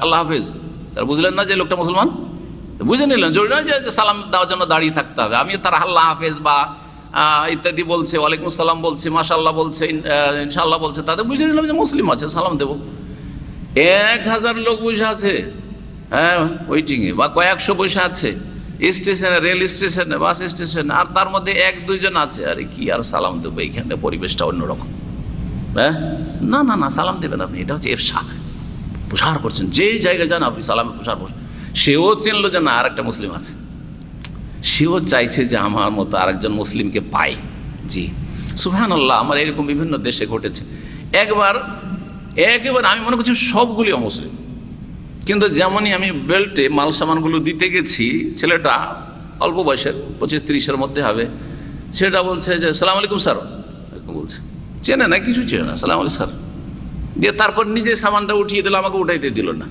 আল্লাহ হাফিজ। তার বুঝলেন না যে লোকটা মুসলমান? বুঝে নিলেন, জরুরি নয় যে সালাম দেওয়ার জন্য দাঁড়িয়ে থাকতে হবে। আমি তার আল্লাহ হাফেজ বা ইত্যাদি বলছে, ওয়ালাইকুম সালাম বলছে, মাশাআল্লাহ বলছে, ইনশাআল্লাহ বলছে, তাদের বুঝে নিলাম যে মুসলিম আছে, সালাম দেব। 1000 লোক বসে আছে, হ্যাঁ ওয়েটিংয়ে, বা কয়েকশো বসে আছে স্টেশনে, রেল স্টেশনে, বাস স্টেশনে, আর তার মধ্যে 1-2 জন আছে। আরে কি আর সালাম দেবো, এইখানে পরিবেশটা অন্যরকম। হ্যাঁ, না না না, সালাম দেবেন আপনি, এটা হচ্ছে এফসা, প্রসার করছেন। যেই জায়গায় যান আপনি সালামের প্রসার করছেন। সেও চিনল যে না, আর একটা মুসলিম আছে, সেও চাইছে যে আমার মতো আরেকজন মুসলিমকে পাই। জি সুবহানাল্লাহ। আমার এরকম বিভিন্ন দেশে ঘটেছে। একেবারে আমি মনে করছি সবগুলি অমুসলিম, কিন্তু যেমনই আমি বেল্টে মাল সামানগুলো দিতে গেছি, ছেলেটা অল্প বয়সের, 25-30-এর মধ্যে হবে, সেটা বলছে যে সালাম আলাইকুম স্যার, এরকম বলছে। চেনে না, কিছু চেনে না, সালাম আলাইকুম স্যার দিয়ে তারপর নিজে সামানটা উঠিয়ে দিল, আমাকে উঠাইতে দিল না।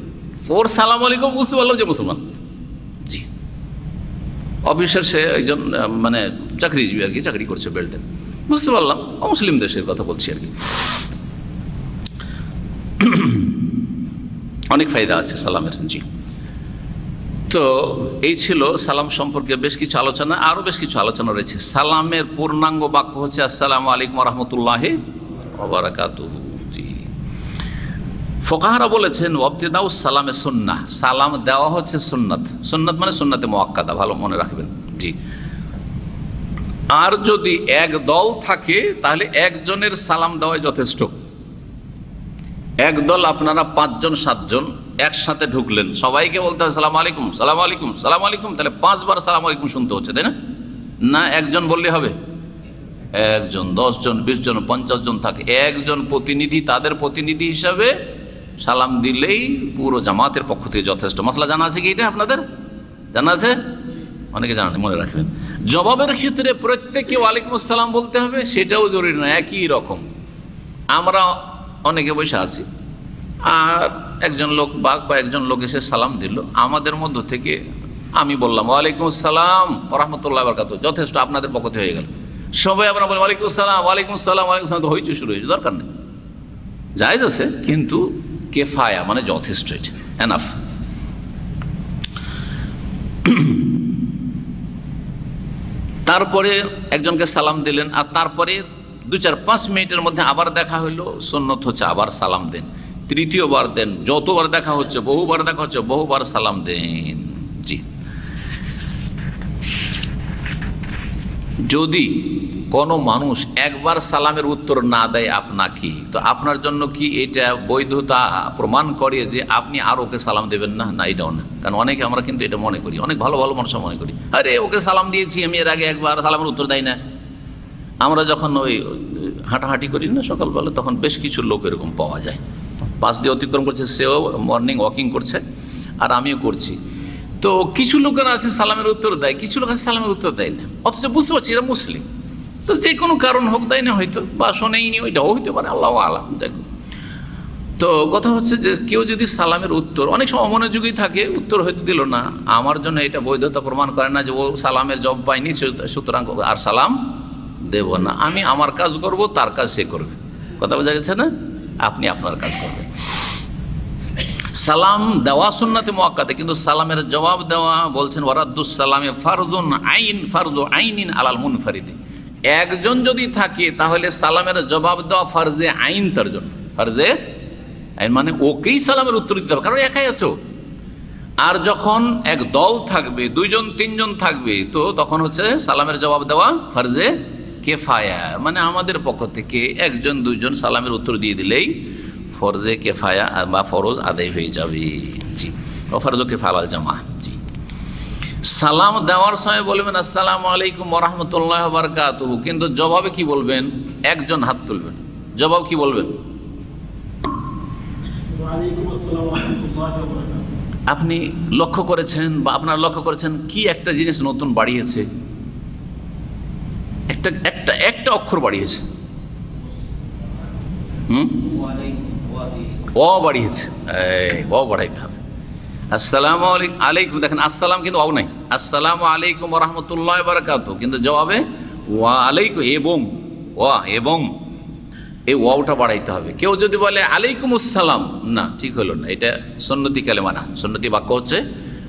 ওর সালাম আলাইকুম বুঝতে পারলাম যে মুসলমান। জি, অফিসের সে একজন মানে চাকরিজীবী আর কি, চাকরি করছে বেল্টে, বুঝতে পারলাম অমুসলিম দেশের কথা বলছি আর কি। অনেক ফায়দা আছে সালামের। জি, তো এই ছিল সালাম সম্পর্কে বেশ কিছু আলোচনা। আরও বেশ কিছু আলোচনা রয়েছে। সালামের পূর্ণাঙ্গ বাক্য হচ্ছে আসসালামু আলাইকুম ওয়া রাহমাতুল্লাহি ওয়া বারাকাতুহু। জি, ফোকাহারা বলেছেন ওয়াবতিদাউ সালামে সুন্নাহ, সালাম দেওয়া হচ্ছে সুন্নাত। সুন্নাত মানে সুন্নাতে মুআক্কাদা, ভালো মনে রাখবেন। জি, আর যদি এক দল থাকে তাহলে একজনের সালাম দেওয়াই যথেষ্ট। এক দল আপনারা 5 জন 7 জন একসাথে ঢুকলেন, সবাইকে বলতে হয় সালাম আলাইকুম, সালাম আলাইকুম, সালাম আলাইকুম, তাহলে 5 বার সালাম আলাইকুম শুনতে হচ্ছে, তাই না? না একজন বললে হবে? একজন, 10 জন, 20 জন, 50 জন থাকে, একজন প্রতিনিধি, তাদের প্রতিনিধি হিসাবে সালাম দিলেই পুরো জামাতের পক্ষ থেকে যথেষ্ট। মশলা জানা আছে কি? এটা আপনাদের জানা আছে? অনেকে জানা নেই, মনে রাখবেন। জবাবের ক্ষেত্রে প্রত্যেকে ওয়ালাইকুম আসসালাম বলতে হবে, সেটাও জরুরি না, একই রকম। আমরা অনেকে বসে আছি, আর একজন লোক বা কয়েকজন লোক এসে সালাম দিল, আমাদের মধ্য থেকে আমি বললাম ওয়ালাইকুম আসসালাম ওয়া রাহমাতুল্লাহি ওয়া বারাকাতুহু, যথেষ্ট, আপনাদের পক্ষ থেকে হয়ে গেল। সবাই আপনারা বলেন ওয়ালাইকুম আসসালাম, ওয়ালাইকুম আসসালাম, ওয়ালাইকুম আসসালাম, তো হইচই শুরু হয়েছে, দরকার নেই, জায়েজ আছে, কিন্তু কেফায়া মানে যথেষ্ট, এটা এনাফ। তারপরে একজনকে সালাম দিলেন, আর তারপরে 2-4-5 মিনিটের মধ্যে আবার দেখা হইলো, সুন্নত হচ্ছে আবার সালাম দেন, তৃতীয়বার দেন, যতবার দেখা হচ্ছে, বহুবার দেখা হচ্ছে, বহুবার সালাম দেন। জি, যদি কোনো মানুষ একবার সালামের উত্তর না দেয় আপনাকে, তো আপনার জন্য কি এটা বৈধতা প্রমাণ করে যে আপনি আর ওকে সালাম দেবেন না? না, এটাও না। কারণ অনেকে আমরা কিন্তু এটা মনে করি, অনেক ভালো ভালো মানুষ মনে করি, আরে ওকে সালাম দিয়েছি আমি এর আগে একবার, সালামের উত্তর দেয় না। আমরা যখন ওই হাঁটাহাঁটি করি না সকালবেলা, তখন বেশ কিছু লোক এরকম পাওয়া যায়, পাশ দিয়ে অতিক্রম করছে, সেও মর্নিং ওয়াকিং করছে আর আমিও করছি। তো কিছু লোকেরা আছে সালামের উত্তর দেয়, কিছু লোক আছে সালামের উত্তর দেয় না, অথচ বুঝতে পারছি এরা মুসলিম। তো যে কোনো কারণ হোক, দেয় না হয়তো, বা শোনেইনি, ওইটাও হইতে পারে, আল্লাহ আলাম। দেখো, তো কথা হচ্ছে যে কেউ যদি সালামের উত্তর, অনেক সময় অমনোযোগী থাকে, উত্তর হয়তো দিল না, আমার জন্য এটা বৈধতা প্রমাণ করে না যে ও সালামের জবাব পায়নি, সুতরাং আর সালাম দেব না। আমি আমার কাজ করব, তার কাজ সে করবে। কথা বোঝা গেছে না? আপনি আপনার কাজ করবেন। সালাম দেওয়া সুন্নাতে মুআক্কাদা, কিন্তু সালামের জবাব দেওয়া বলছেন ওয়ারাদ্দুস সালামে ফারজু আইনিন আলাল মুনফারিদ। একজন যদি থাকে তাহলে সালামের জবাব দেওয়া ফারজে আইন তার জন্য, ফারজে আইন মানে ওকেই সালামের উত্তর দিতে হবে, কারণ একাই আছো। আর যখন এক দল থাকবে, দুইজন তিনজন থাকবে, তো তখন হচ্ছে সালামের জবাব দেওয়া ফারজে কেফায়া, মানে আমাদের পক্ষ থেকে একজন দুইজন সালামের উত্তর দিয়ে দিলেই ফরজে কেফায়া বা ফরজ আদায় হয়ে যাবে। জি, ও ফরজ কেফায়া আল জামা। জি, সালাম দেওয়ার সময় বলবেন আসসালামু আলাইকুম ওয়া রাহমাতুল্লাহি ওয়া বারাকাতুহু, কিন্তু জবাবে কি বলবেন? একজন হাত তুলবেন, জবাব কি বলবেন? আপনি লক্ষ্য করেছেন বা আপনারা লক্ষ্য করেছেন কি একটা জিনিস নতুন বাড়িয়েছে, একটা একটা একটা অক্ষর বাড়িয়েছে, ও বাড়িয়েছে, ও বাড়াইতে হবে। আসসালামু আলাইকুম, দেখেন আসসালাম কিন্তু ও নাই, আসসালামু আলাইকুম ওয়া রাহমাতুল্লাহি ওয়া বারাকাতুহু, কিন্তু জবাবে ওয়া আলাইকুম এবং এই ওয়াওটা বাড়াইতে হবে। কেউ যদি বলে আলাইকুম আসসালাম, না, ঠিক হলো না, এটা সুন্নতি কালেমা না। সুন্নতি বাক্য হচ্ছে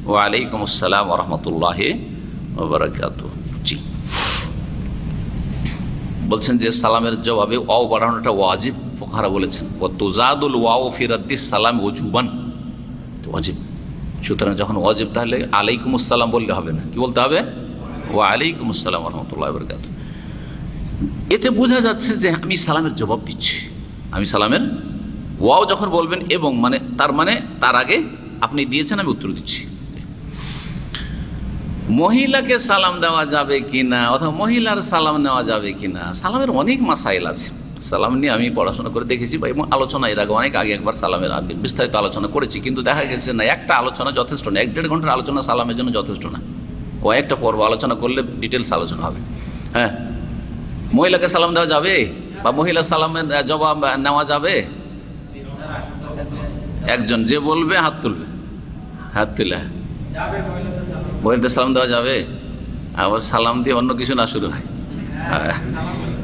ওয়া আলাইকুম আসসালাম ওয়া রাহমাতুল্লাহি ওয়া বারাকাতুহু। জি, বলছেন যে সালামের জবাবে ওয়াও বাড়ানোটা ওয়াজিব, ফুকাহারা বলেছেন ওয়া তুজাদুল ওয়াও ফি রাদ্দিস সালাম ওজুবান, ওয়াজিব। সুতরাং যখন ওয়াজিব তাহলে আলাইকুম আসসালাম বললে হবে না, কি বলতে হবে? ওয়া আলাইকুম আসসালাম ওয়া রাহমাতুল্লাহি ওয়া বারাকাতুহু। এতে বোঝা যাচ্ছে যে আমি সালামের জবাব দিচ্ছি, আমি সালামের ওয়াও যখন বলবেন এবং মানে তার আগে আপনি দিয়েছেন, আমি উত্তর দিচ্ছি। মহিলাকে সালাম দেওয়া যাবে কিনা অথবা মহিলার সালাম নেওয়া যাবে কিনা, সালামের অনেক মাসাইল আছে। সালাম নিয়ে আমি পড়াশোনা করে দেখেছি এবং আলোচনা এর আগে অনেক আগে একবার সালামের বিস্তারিত আলোচনা করেছি, কিন্তু দেখা গেছে না একটা আলোচনা যথেষ্ট না, 1-1.5 ঘন্টার আলোচনা সালামের জন্য যথেষ্ট না, কয়েকটা পর্ব আলোচনা করলে ডিটেলস আলোচনা হবে। হ্যাঁ, মহিলাকে সালাম দেওয়া যাবে বা মহিলা সালামের জবাব নেওয়া যাবে? একজন যে বলবে হাত তুলবে, হাত তুলে মহিলাদের সালাম দেওয়া যাবে। আবার সালাম দিয়ে অন্য কিছু না শুরু হয়।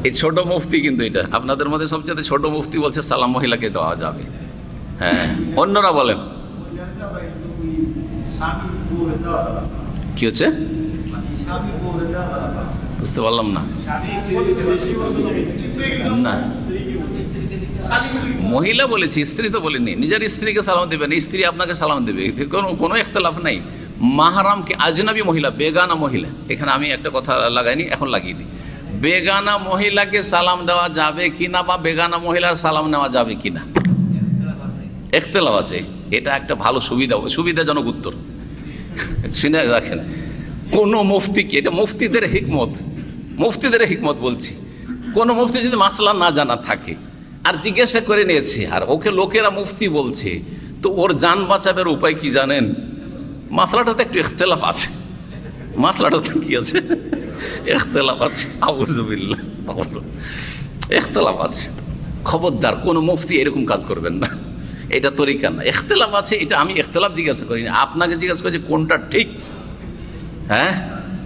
এই ছোট মুফতি, কিন্তু এটা আপনাদের মধ্যে সবচেয়ে ছোট মুফতি বলছে সালাম মহিলাকে দেওয়া যাবে। হ্যাঁ, অন্যরা বলেন কি হচ্ছে বুঝতে পারলাম না। না, মহিলা বলেছি, স্ত্রী তো বলিনি। নিজের স্ত্রীকে সালাম দেবেন, স্ত্রী আপনাকে সালাম দেবে, কোনো ইখতিলাফ নাই। মাহরামকে আজনবী মহিলা, বেগানা মহিলা, এখানে আমি একটা কথা লাগাইনি, এখন লাগিয়ে দিই। বেগানা মহিলাকে সালাম দেওয়া যাবে কিনা বা বেগানা মহিলার সালাম নেওয়া যাবে কিনা, ইখতিলাফ আছে। এটা একটা ভালো সুবিধাজনক উত্তর, শুনে রাখেন। কোনো মুফতিকে, এটা মুফতিদের হিকমত বলছি, কোনো মুফতি যদি মাসলা না জানা থাকে আর জিজ্ঞাসা করে নিয়েছে আর ওকে লোকেরা মুফতি বলছে, তো ওর জান বাঁচাবের উপায় কি জানেন? মাসলাটাতে একটু ইখতিলাফ আছে, মাসলাটাতে কি আছে? ইখতিলাফ আছে, আউযুবিল্লাহ, ইখতিলাফ আছে। খবরদার কোনো মুফতি এরকম কাজ করবেন না, এটা তরিকা না। ইখতিলাফ আছে, এটা আমি ইখতিলাফ জিজ্ঞাসা করিনি, আপনাকে জিজ্ঞাসা করেছি কোনটা ঠিক, হ্যাঁ,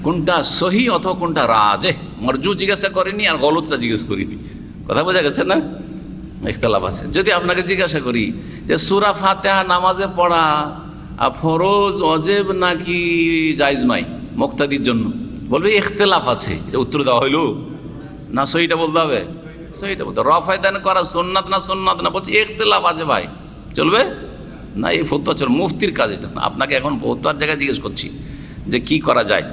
কোনটা সহি অথবা কোনটা রাজে, মরজু জিজ্ঞাসা করিনি আর গলতটা জিজ্ঞেস করিনি। কথা বোঝা গেছে না? ইখতিলাফ আছে। যদি আপনাকে জিজ্ঞাসা করি যে সূরা ফাতিহা নামাজে পড়া ফরজ ওয়াজিব নাকি জায়েজ নয় মুক্তাদির জন্য, বলবে ইখতিলাফ আছে, এটা উত্তর দেওয়া হইল না? সহিটা বলতে হবে, সহিটা বলতে। রফায়দান করা সুন্নাত না, বলছি ইখতিলাফ আছে ভাই, চলবে না? এই ফতোয়া চল, মুফতির কাজ এটা না। আপনাকে এখন ফতোয়ার জায়গায় জিজ্ঞেস করছি যে কি করা যায়।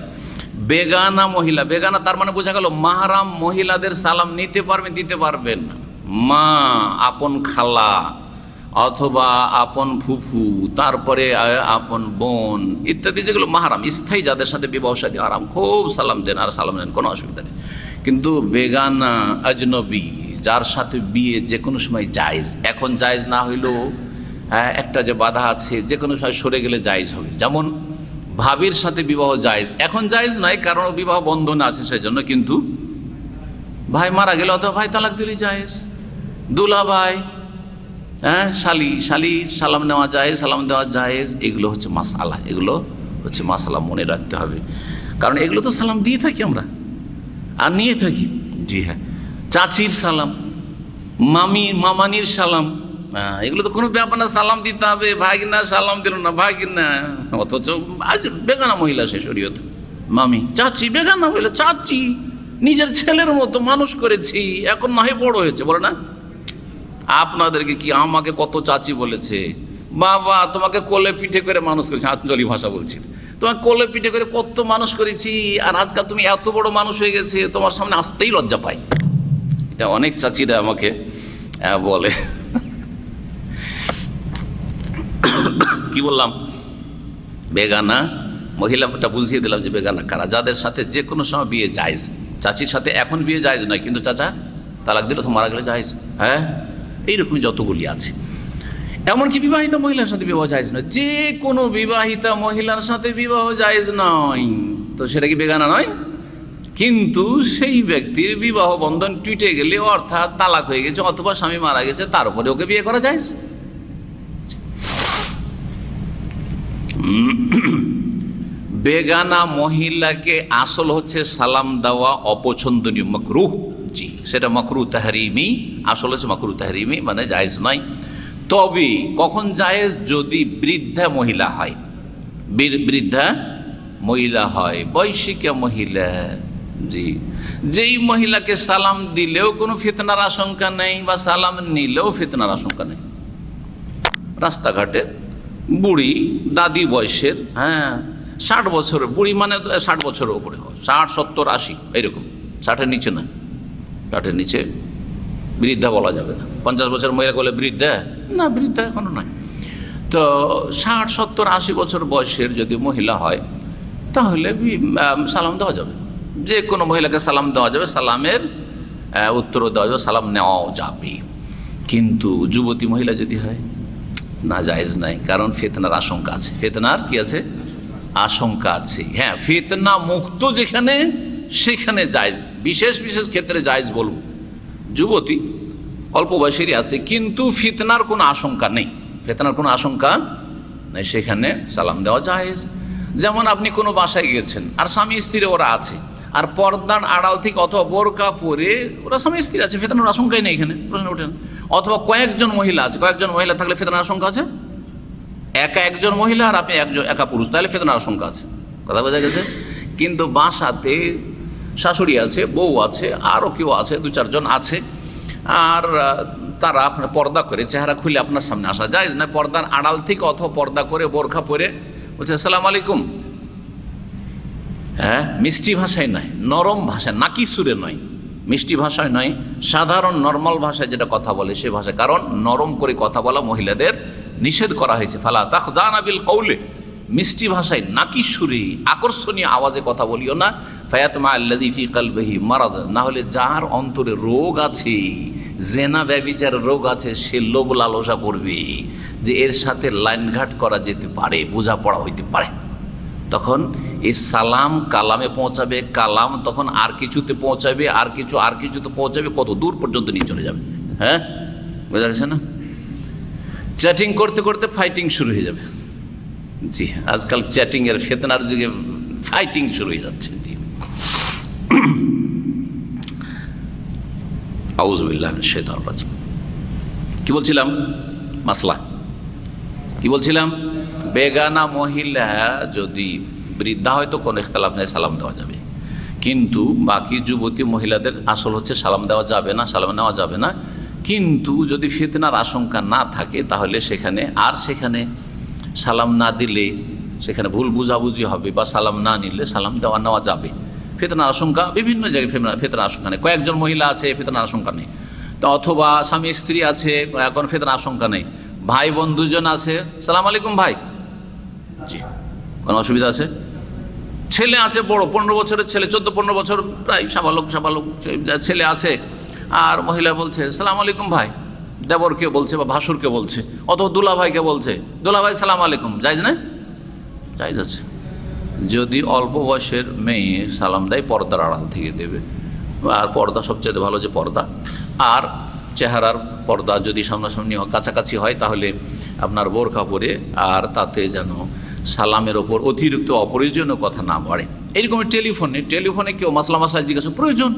বেগানা মহিলা, বেগানা তার মানে বোঝা গেল মাহরাম মহিলাদের সালাম নিতে পারবেন, দিতে পারবেন না। মা, আপন খালা অথবা আপন ফুফু, তারপরে আপন বোন ইত্যাদি, যেগুলো মাহরাম স্থায়ী, যাদের সাথে বিবাহ শাদী আরাম, খুব সালাম দেন আর সালাম নেন, কোনো অসুবিধা নেই। কিন্তু বেগানা আজনবী, যার সাথে বিয়ে যে কোনো সময় জায়েজ, এখন জায়েজ না হইলেও একটা যে বাধা আছে, যে কোনো সময় সরে গেলে জায়েজ হবে। যেমন ভাবির সাথে বিবাহ জায়েজ, এখন জায়েজ নয় কারণ বিবাহ বন্ধনে আছে সেজন্য, কিন্তু ভাই মারা গেলে অথবা ভাই তালাক দিলে জায়েজ। দুলা ভাই, শালি সালাম নেওয়া যায়, সালাম দেওয়া জায়েজ। এগুলো হচ্ছে মাসালা, মনে রাখতে হবে, কারণ এগুলো তো সালাম দিয়ে থাকি আমরা আর নিয়ে থাকি। জি হ্যাঁ, চাচির সালাম, মামানির সালাম, এগুলো তো কোনো ব্যাপার না, সালাম দিতে হবে। ভাগিনা সালাম দিল না, ভাগিনা, অথচ আজ বেগানা মহিলা সে শরীয়তে, মামি, চাচি, বেগানা মহিলা, চাচি, নিজের ছেলের মতো মানুষ করেছি, এখন না হয় বড় হয়েছে, বলে না? আপনাদেরকে কি আমাকে কত চাচি বলেছে, বাবা তোমাকে কোলে পিঠে করে মানুষ করেছি, আঞ্চলিক ভাষা বলছি, তোমাকে কোলে পিঠে করে কত মানুষ করেছি, আর আজকাল তুমি এত বড় মানুষ হয়ে গেছে, তোমার সামনে আসতেই লজ্জা পাই। এটা অনেক চাচিরা আমাকে বলে। কি বললাম? বেগানা মহিলাটা বুঝিয়ে দিলাম যে বেগানা কারা, যাদের সাথে যে কোনো সময় বিয়ে জায়েজ। চাচির সাথে এখন বিয়ে জায়েজ নয়, কিন্তু চাচা তালাক দিলে তো মারা গেলে জায়েজ। হ্যাঁ, এইরকমই যতগুলি আছে। এমনকি বিবাহিতা মহিলার সাথে বিবাহ জায়েজ নয়, যে কোনো বিবাহিতা মহিলার সাথে বিবাহ জায়েজ নয়, তো সেটা কি বেগানা নয়? কিন্তু সেই ব্যক্তির বিবাহ বন্ধন টুটে গেলে, অর্থাৎ তালাক হয়ে গেছে অথবা স্বামী মারা গেছে, তার উপরে ওকে বিয়ে করা জায়েজ। বেগানা মহিলাকে আসল হচ্ছে সালাম দেওয়া অপছন্দনীয়, মাকরুহ। জি, সেটা মাকরুহ তাহরিমি, আসল হচ্ছে মাকরুহ তাহরিমি, মানে জায়েজ নয়। তবে কখন জায়েজ? যদি বৃদ্ধা মহিলা হয়, বৃদ্ধা মহিলা হয়, বয়স্কিকা মহিলা। জি, যেই মহিলাকে সালাম দিলেও কোনো ফিতনার আশঙ্কা নেই, বা সালাম নিলেও ফিতনার আশঙ্কা নেই। রাস্তাঘাটে বুড়ি দাদি বয়সের, 60 বছরের বুড়ি, মানে 60 বছরের ওপরে হয়, 60, 70, 80 এইরকম, 60-এর নিচে না। 60-এর নিচে বৃদ্ধা বলা যাবে না। 50 বছর মহিলা বলে বৃদ্ধা না, বৃদ্ধা এখনো নয়। তো 60, 70, 80 বছর বয়সের যদি মহিলা হয়, তাহলে সালাম দেওয়া যাবে। যে কোনো মহিলাকে সালাম দেওয়া যাবে, সালামের উত্তরও দেওয়া যাবে, সালাম নেওয়াও যাবে। কিন্তু যুবতী মহিলা যদি হয়, না, জায়েজ নাই, কারণ ফিতনার আশঙ্কা আছে। ফিতনার কি আছে? আশঙ্কা আছে। হ্যাঁ, ফিতনা মুক্ত যেখানে, সেখানে জায়েজ, বিশেষ বিশেষ ক্ষেত্রে জায়েজ বলবো। যুবতী অল্প বয়সেরই আছে, কিন্তু ফিতনার কোনো আশঙ্কা নেই, ফিতনার কোনো আশঙ্কা নেই, সেখানে সালাম দেওয়া জায়েজ। যেমন আপনি কোনো বাসায় গেছেন, আর স্বামী স্ত্রী ওরা আছে, আর পর্দার আড়াল থেকে অথবা বোরকা পরে ওরা স্বামী স্ত্রী আছে, ফিতনার আশঙ্কাই নেই, এখানে প্রশ্ন ওঠে না। অথবা কয়েকজন মহিলা আছে, কয়েকজন মহিলা থাকলে ফিতনার আশঙ্কা আছে। একা একজন মহিলা আর আপনি একা পুরুষ, তাহলে ফিতনার আশঙ্কা আছে, কথা বোঝা গেছে। কিন্তু বাসাতে শাশুড়ি আছে, বউ আছে, আরও কেউ আছে, 2-4 জন আছে, আর তারা আপনার পর্দা করে চেহারা খুলে আপনার সামনে আসা যায় না, পর্দার আড়াল থেকে অথবা পর্দা করে বোরখা পরে বলছে আসসালামু আলাইকুম। হ্যাঁ, মিষ্টি ভাষায় নয়, নরম ভাষায়, নাকি সুরে নয়, মিষ্টি ভাষায় নয়, সাধারণ নর্মাল ভাষায় যেটা কথা বলে সে ভাষায়। কারণ নরম করে কথা বলা মহিলাদের নিষেধ করা হয়েছে। ফালা তাখজানা বিল কওলে, মিষ্টি ভাষায় নাকি সুরে আকর্ষণীয় আওয়াজে কথা বলিও না। ফায়াতমা আল্লাযী ফী কলবিহি মারাদ, না হলে যার অন্তরে রোগ আছে, জেনা ব্যভিচার রোগ আছে, সে লোভ লালসা করবে যে এর সাথে লাইনঘাট করা যেতে পারে, বোঝাপড়া হইতে পারে। তখন এই সালাম কালামে পৌঁছাবে, কালাম তখন আর কিছুতে পৌঁছাবে, আর কিছুতে পৌঁছাবে, কত দূর পর্যন্ত নিয়ে চলে যাবে। হ্যাঁ, বোঝা গেছে না? চ্যাটিং করতে করতে ফাইটিং শুরু হয়ে যাবে। জি, আজকাল চ্যাটিংয়ের ফিতনার যুগে ফাইটিং শুরু হয়ে যাচ্ছে। জি, আউযু বিল্লাহি মিনাশ শাইতানির রাজিম। কি বলছিলাম? মাসলা কি বলছিলাম? বেগানা মহিলা যদি বৃদ্ধা হয় তো কোনো ইখতিলাফ নেই, সালাম দেওয়া যাবে। কিন্তু বাকি যুবতী মহিলাদের আসল হচ্ছে সালাম দেওয়া যাবে না, সালাম নেওয়া যাবে না। কিন্তু যদি ফিতনার আশঙ্কা না থাকে, তাহলে সেখানে সালাম না দিলে সেখানে ভুল বুঝাবুঝি হবে, বা সালাম না নিলে সালাম নেওয়া যাবে। ফিতনার আশঙ্কা বিভিন্ন জায়গায়, ফিতনার আশঙ্কা নেই। কয়েকজন মহিলা আছে, ফিতনার আশঙ্কা নেই। তো অথবা স্বামী স্ত্রী আছে, কোনো ফিতনার আশঙ্কা নেই। ভাই বোন 2 জন আছে, সালাম আলাইকুম ভাই। জি, কোনো অসুবিধা আছে? ছেলে আছে বড়, 15 বছরের ছেলে, 14-15 বছর, প্রায় সাবালক ছেলে আছে, আর মহিলা বলছে সালাম আলাইকুম ভাই, দেবরকে বলছে বা ভাসুরকে বলছে, অথবা দুলা ভাইকে বলছে, দুলা ভাই সালাম আলাইকুম। জায়েজ না? জায়েজ আছে। যদি অল্প বয়সের মেয়ে সালাম দেয়, পর্দার আড়াল থেকে দেবে, আর পর্দা সবচেয়ে ভালো যে পর্দা, আর চেহারার পর্দা যদি সামনাসামনি কাছাকাছি হয়, তাহলে আপনার বোরখা পরে, আর তাতে যেন সালামের ওপর অতিরিক্ত অপ্রয়োজনীয় কথা না বাড়ে। এইরকম টেলিফোনে কেউ মাসলা মাসাইল জিজ্ঞাসা প্রয়োজন,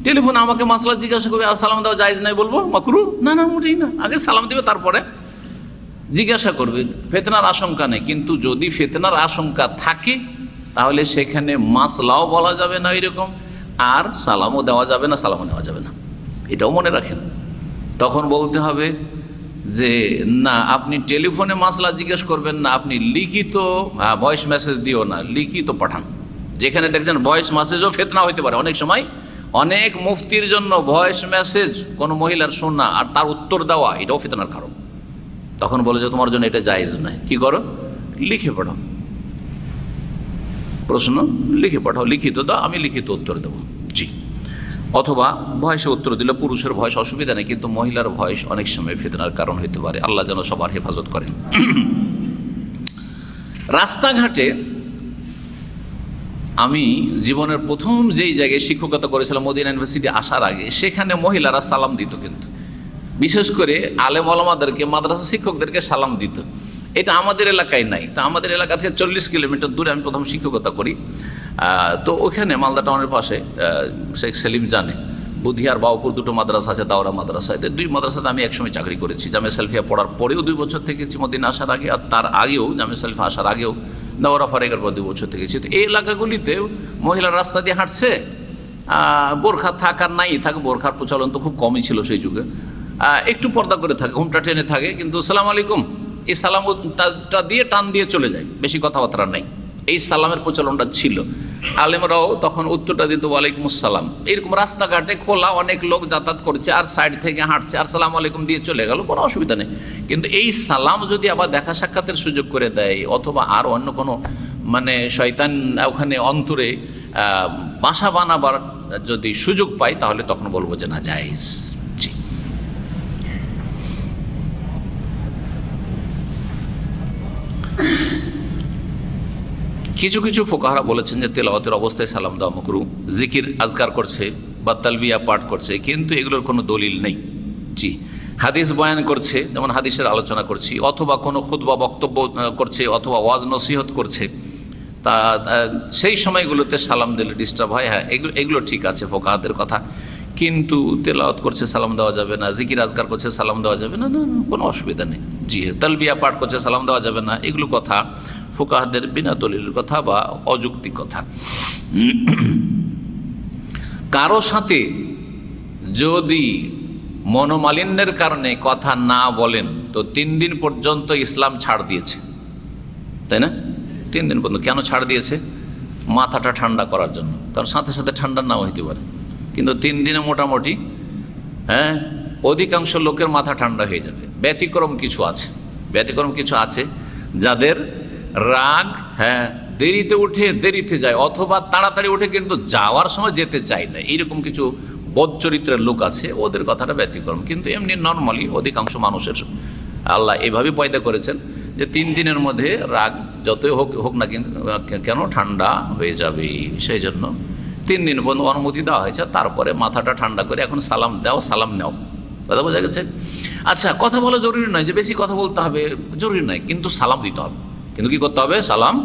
টেলিফোনে আমাকে মাসলা জিজ্ঞাসা করবে আর সালাম দেওয়া জায়েজ নাই, বলবো মাকরু? না না, মোটেই না। আগে সালাম দেবে, তারপরে জিজ্ঞাসা করবে। ফিতনার আশঙ্কা নেই, কিন্তু যদি ফিতনার আশঙ্কা থাকে তাহলে সেখানে মাসলাও বলা যাবে না এরকম, আর সালামও দেওয়া যাবে না, সালামও নেওয়া যাবে না, এটাও মনে রাখেন। তখন বলতে হবে যে না, আপনি টেলিফোনে মাসলা জিজ্ঞেস করবেন না, আপনি লিখিত ভয়েস মেসেজ দিও না, লিখিত পাঠান। যেখানে দেখছেন ভয়েস মেসেজও ফিতনা হইতে পারে, অনেক সময় অনেক মুফতির জন্য ভয়েস মেসেজ কোনো মহিলার শোনা আর তার উত্তর দেওয়া এটাও ফিতনার কারণ। তখন বলে যে তোমার জন্য এটা জায়েজ নয়, কি করো, লিখে পাঠাও, প্রশ্ন লিখে পাঠাও, লিখিত দাও, আমি লিখিত উত্তর দেবো। জি। অথবা ভয়েসে উত্তর দিলে পুরুষের ভয়েস অসুবিধা নেই, কিন্তু মহিলার ভয়েস অনেক সময় ফিতনার কারণ হতে পারে। আল্লাহ যেন সবার হেফাজত করেন। রাস্তাঘাটে আমি জীবনের প্রথম যেই জায়গায় শিক্ষকতা করেছিলাম মদিনা ইউনিভার্সিটি আসার আগে, সেখানে মহিলারা সালাম দিত, কিন্তু বিশেষ করে আলেম ওলামাদেরকে, মাদ্রাসা শিক্ষকদেরকে সালাম দিত। এটা আমাদের এলাকায় নাই। তা আমাদের এলাকা থেকে 40 কিলোমিটার দূরে আমি প্রথম শিক্ষকতা করি। তো ওখানে মালদা টাউনের পাশে শেখ সেলিম জানে, বুধিয়ার বাউপুর দুটো মাদ্রাসা আছে, দাওরা মাদ্রাসা। এতে দুই মাদ্রাসাতে আমি একসময় চাকরি করেছি। জামিয়া সালফিয়া পড়ার পরেও 2 বছর থেকেছি মদিনা আসার আগে, আর তার আগেও জামিয়া সালফিয়া আসার আগেও দাওরা ফারেকের পর 2 বছর থেকেছি। তো এই এলাকাগুলিতে মহিলার রাস্তা দিয়ে হাঁটছে, বোরখা থাক আর নাই থাকে, বোরখার প্রচলন তো খুব কমই ছিল সেই যুগে, একটু পর্দা করে থাকে, ঘুমটা টেনে থাকে, কিন্তু সালাম আলাইকুম এই সালামটা দিয়ে টান দিয়ে চলে যায়, বেশি কথাবার্তা নাই। এই সালামের প্রচলনটা ছিল। আলেমরাও তখন উত্তরটা দিত ওয়ালাইকুম আসসালাম। এরকম রাস্তাঘাটে খোলা, অনেক লোক যাতায়াত করছে আর সাইড থেকে হাঁটছে আর সালাম আলাইকুম দিয়ে চলে গেল, কোনো অসুবিধা নেই। কিন্তু এই সালাম যদি আবার দেখা সাক্ষাতের সুযোগ করে দেয়, অথবা আর অন্য কোনো মানে শয়তান ওখানে অন্তরে বাসা বানাবার যদি সুযোগ পাই, তাহলে তখন বলবো যে না, জায়েজ। জি। কিছু কিছু ফোকাহারা বলেছেন যে তেলাওয়াতের অবস্থায় সালাম দেওয়া মাকরু, জিকির আজকার করছে বা তালবিয়া পাঠ করছে, কিন্তু এগুলোর কোনো দলিল নেই। জি। হাদিস বয়ান করছে, যেমন হাদিসের আলোচনা করছি, অথবা কোনো খুতবা বক্তব্য করছে, অথবা ওয়াজ নসিহত করছে, তা সেই সময়গুলোতে সালাম দিলে ডিস্টার্ব হয়। হ্যাঁ, এগুলো ঠিক আছে ফোকাহাদের কথা, কিন্তু তেলাওয়াত করছে সালাম দেওয়া যাবে না, জিকির আজকার করছে সালাম দেওয়া যাবে না, না কোনো অসুবিধা নেই। জি। তালবিয়া পাঠ করছে সালাম দেওয়া যাবে না, এগুলো কথা ফোকাহাদের বিনা দলিলের কথা বা অযৌক্তিক কথা। কারো সাথে যদি মনোমালিন্যের কারণে কথা না বলেন, তো 3 দিন পর্যন্ত ইসলাম ছাড় দিয়েছে, তাই না? 3 দিন পর্যন্ত। কেন ছাড় দিয়েছে? মাথাটা ঠান্ডা করার জন্য, কারণ সাথে সাথে ঠান্ডা নাও হইতে পারে, কিন্তু 3 দিনে মোটামুটি অধিকাংশ লোকের মাথা ঠান্ডা হয়ে যাবে। ব্যতিক্রম কিছু আছে যাদের রাগ দেরিতে উঠে দেরিতে যায়, অথবা তাড়াতাড়ি উঠে কিন্তু যাওয়ার সময় যেতে চায় না, এইরকম কিছু বদ চরিত্রের লোক আছে, ওদের কথাটা ব্যতিক্রম। কিন্তু এমনি নর্মালি অধিকাংশ মানুষের আল্লাহ এভাবেই পয়দা করেছেন যে 3 দিনের মধ্যে রাগ যতই হোক না কেন ঠান্ডা হয়ে যাবে। সেই জন্য 3 দিন পর্যন্ত অনুমতি দেওয়া হয়েছে। তারপরে মাথাটা ঠান্ডা করে এখন সালাম দাও, সালাম নেও। কথা বোঝা গেছে? আচ্ছা, কথা বলা জরুরি নয় যে বেশি কথা বলতে হবে, জরুরি নয়, কিন্তু সালাম দিতে হবে। কিন্তু কি করতে হবে? সালাম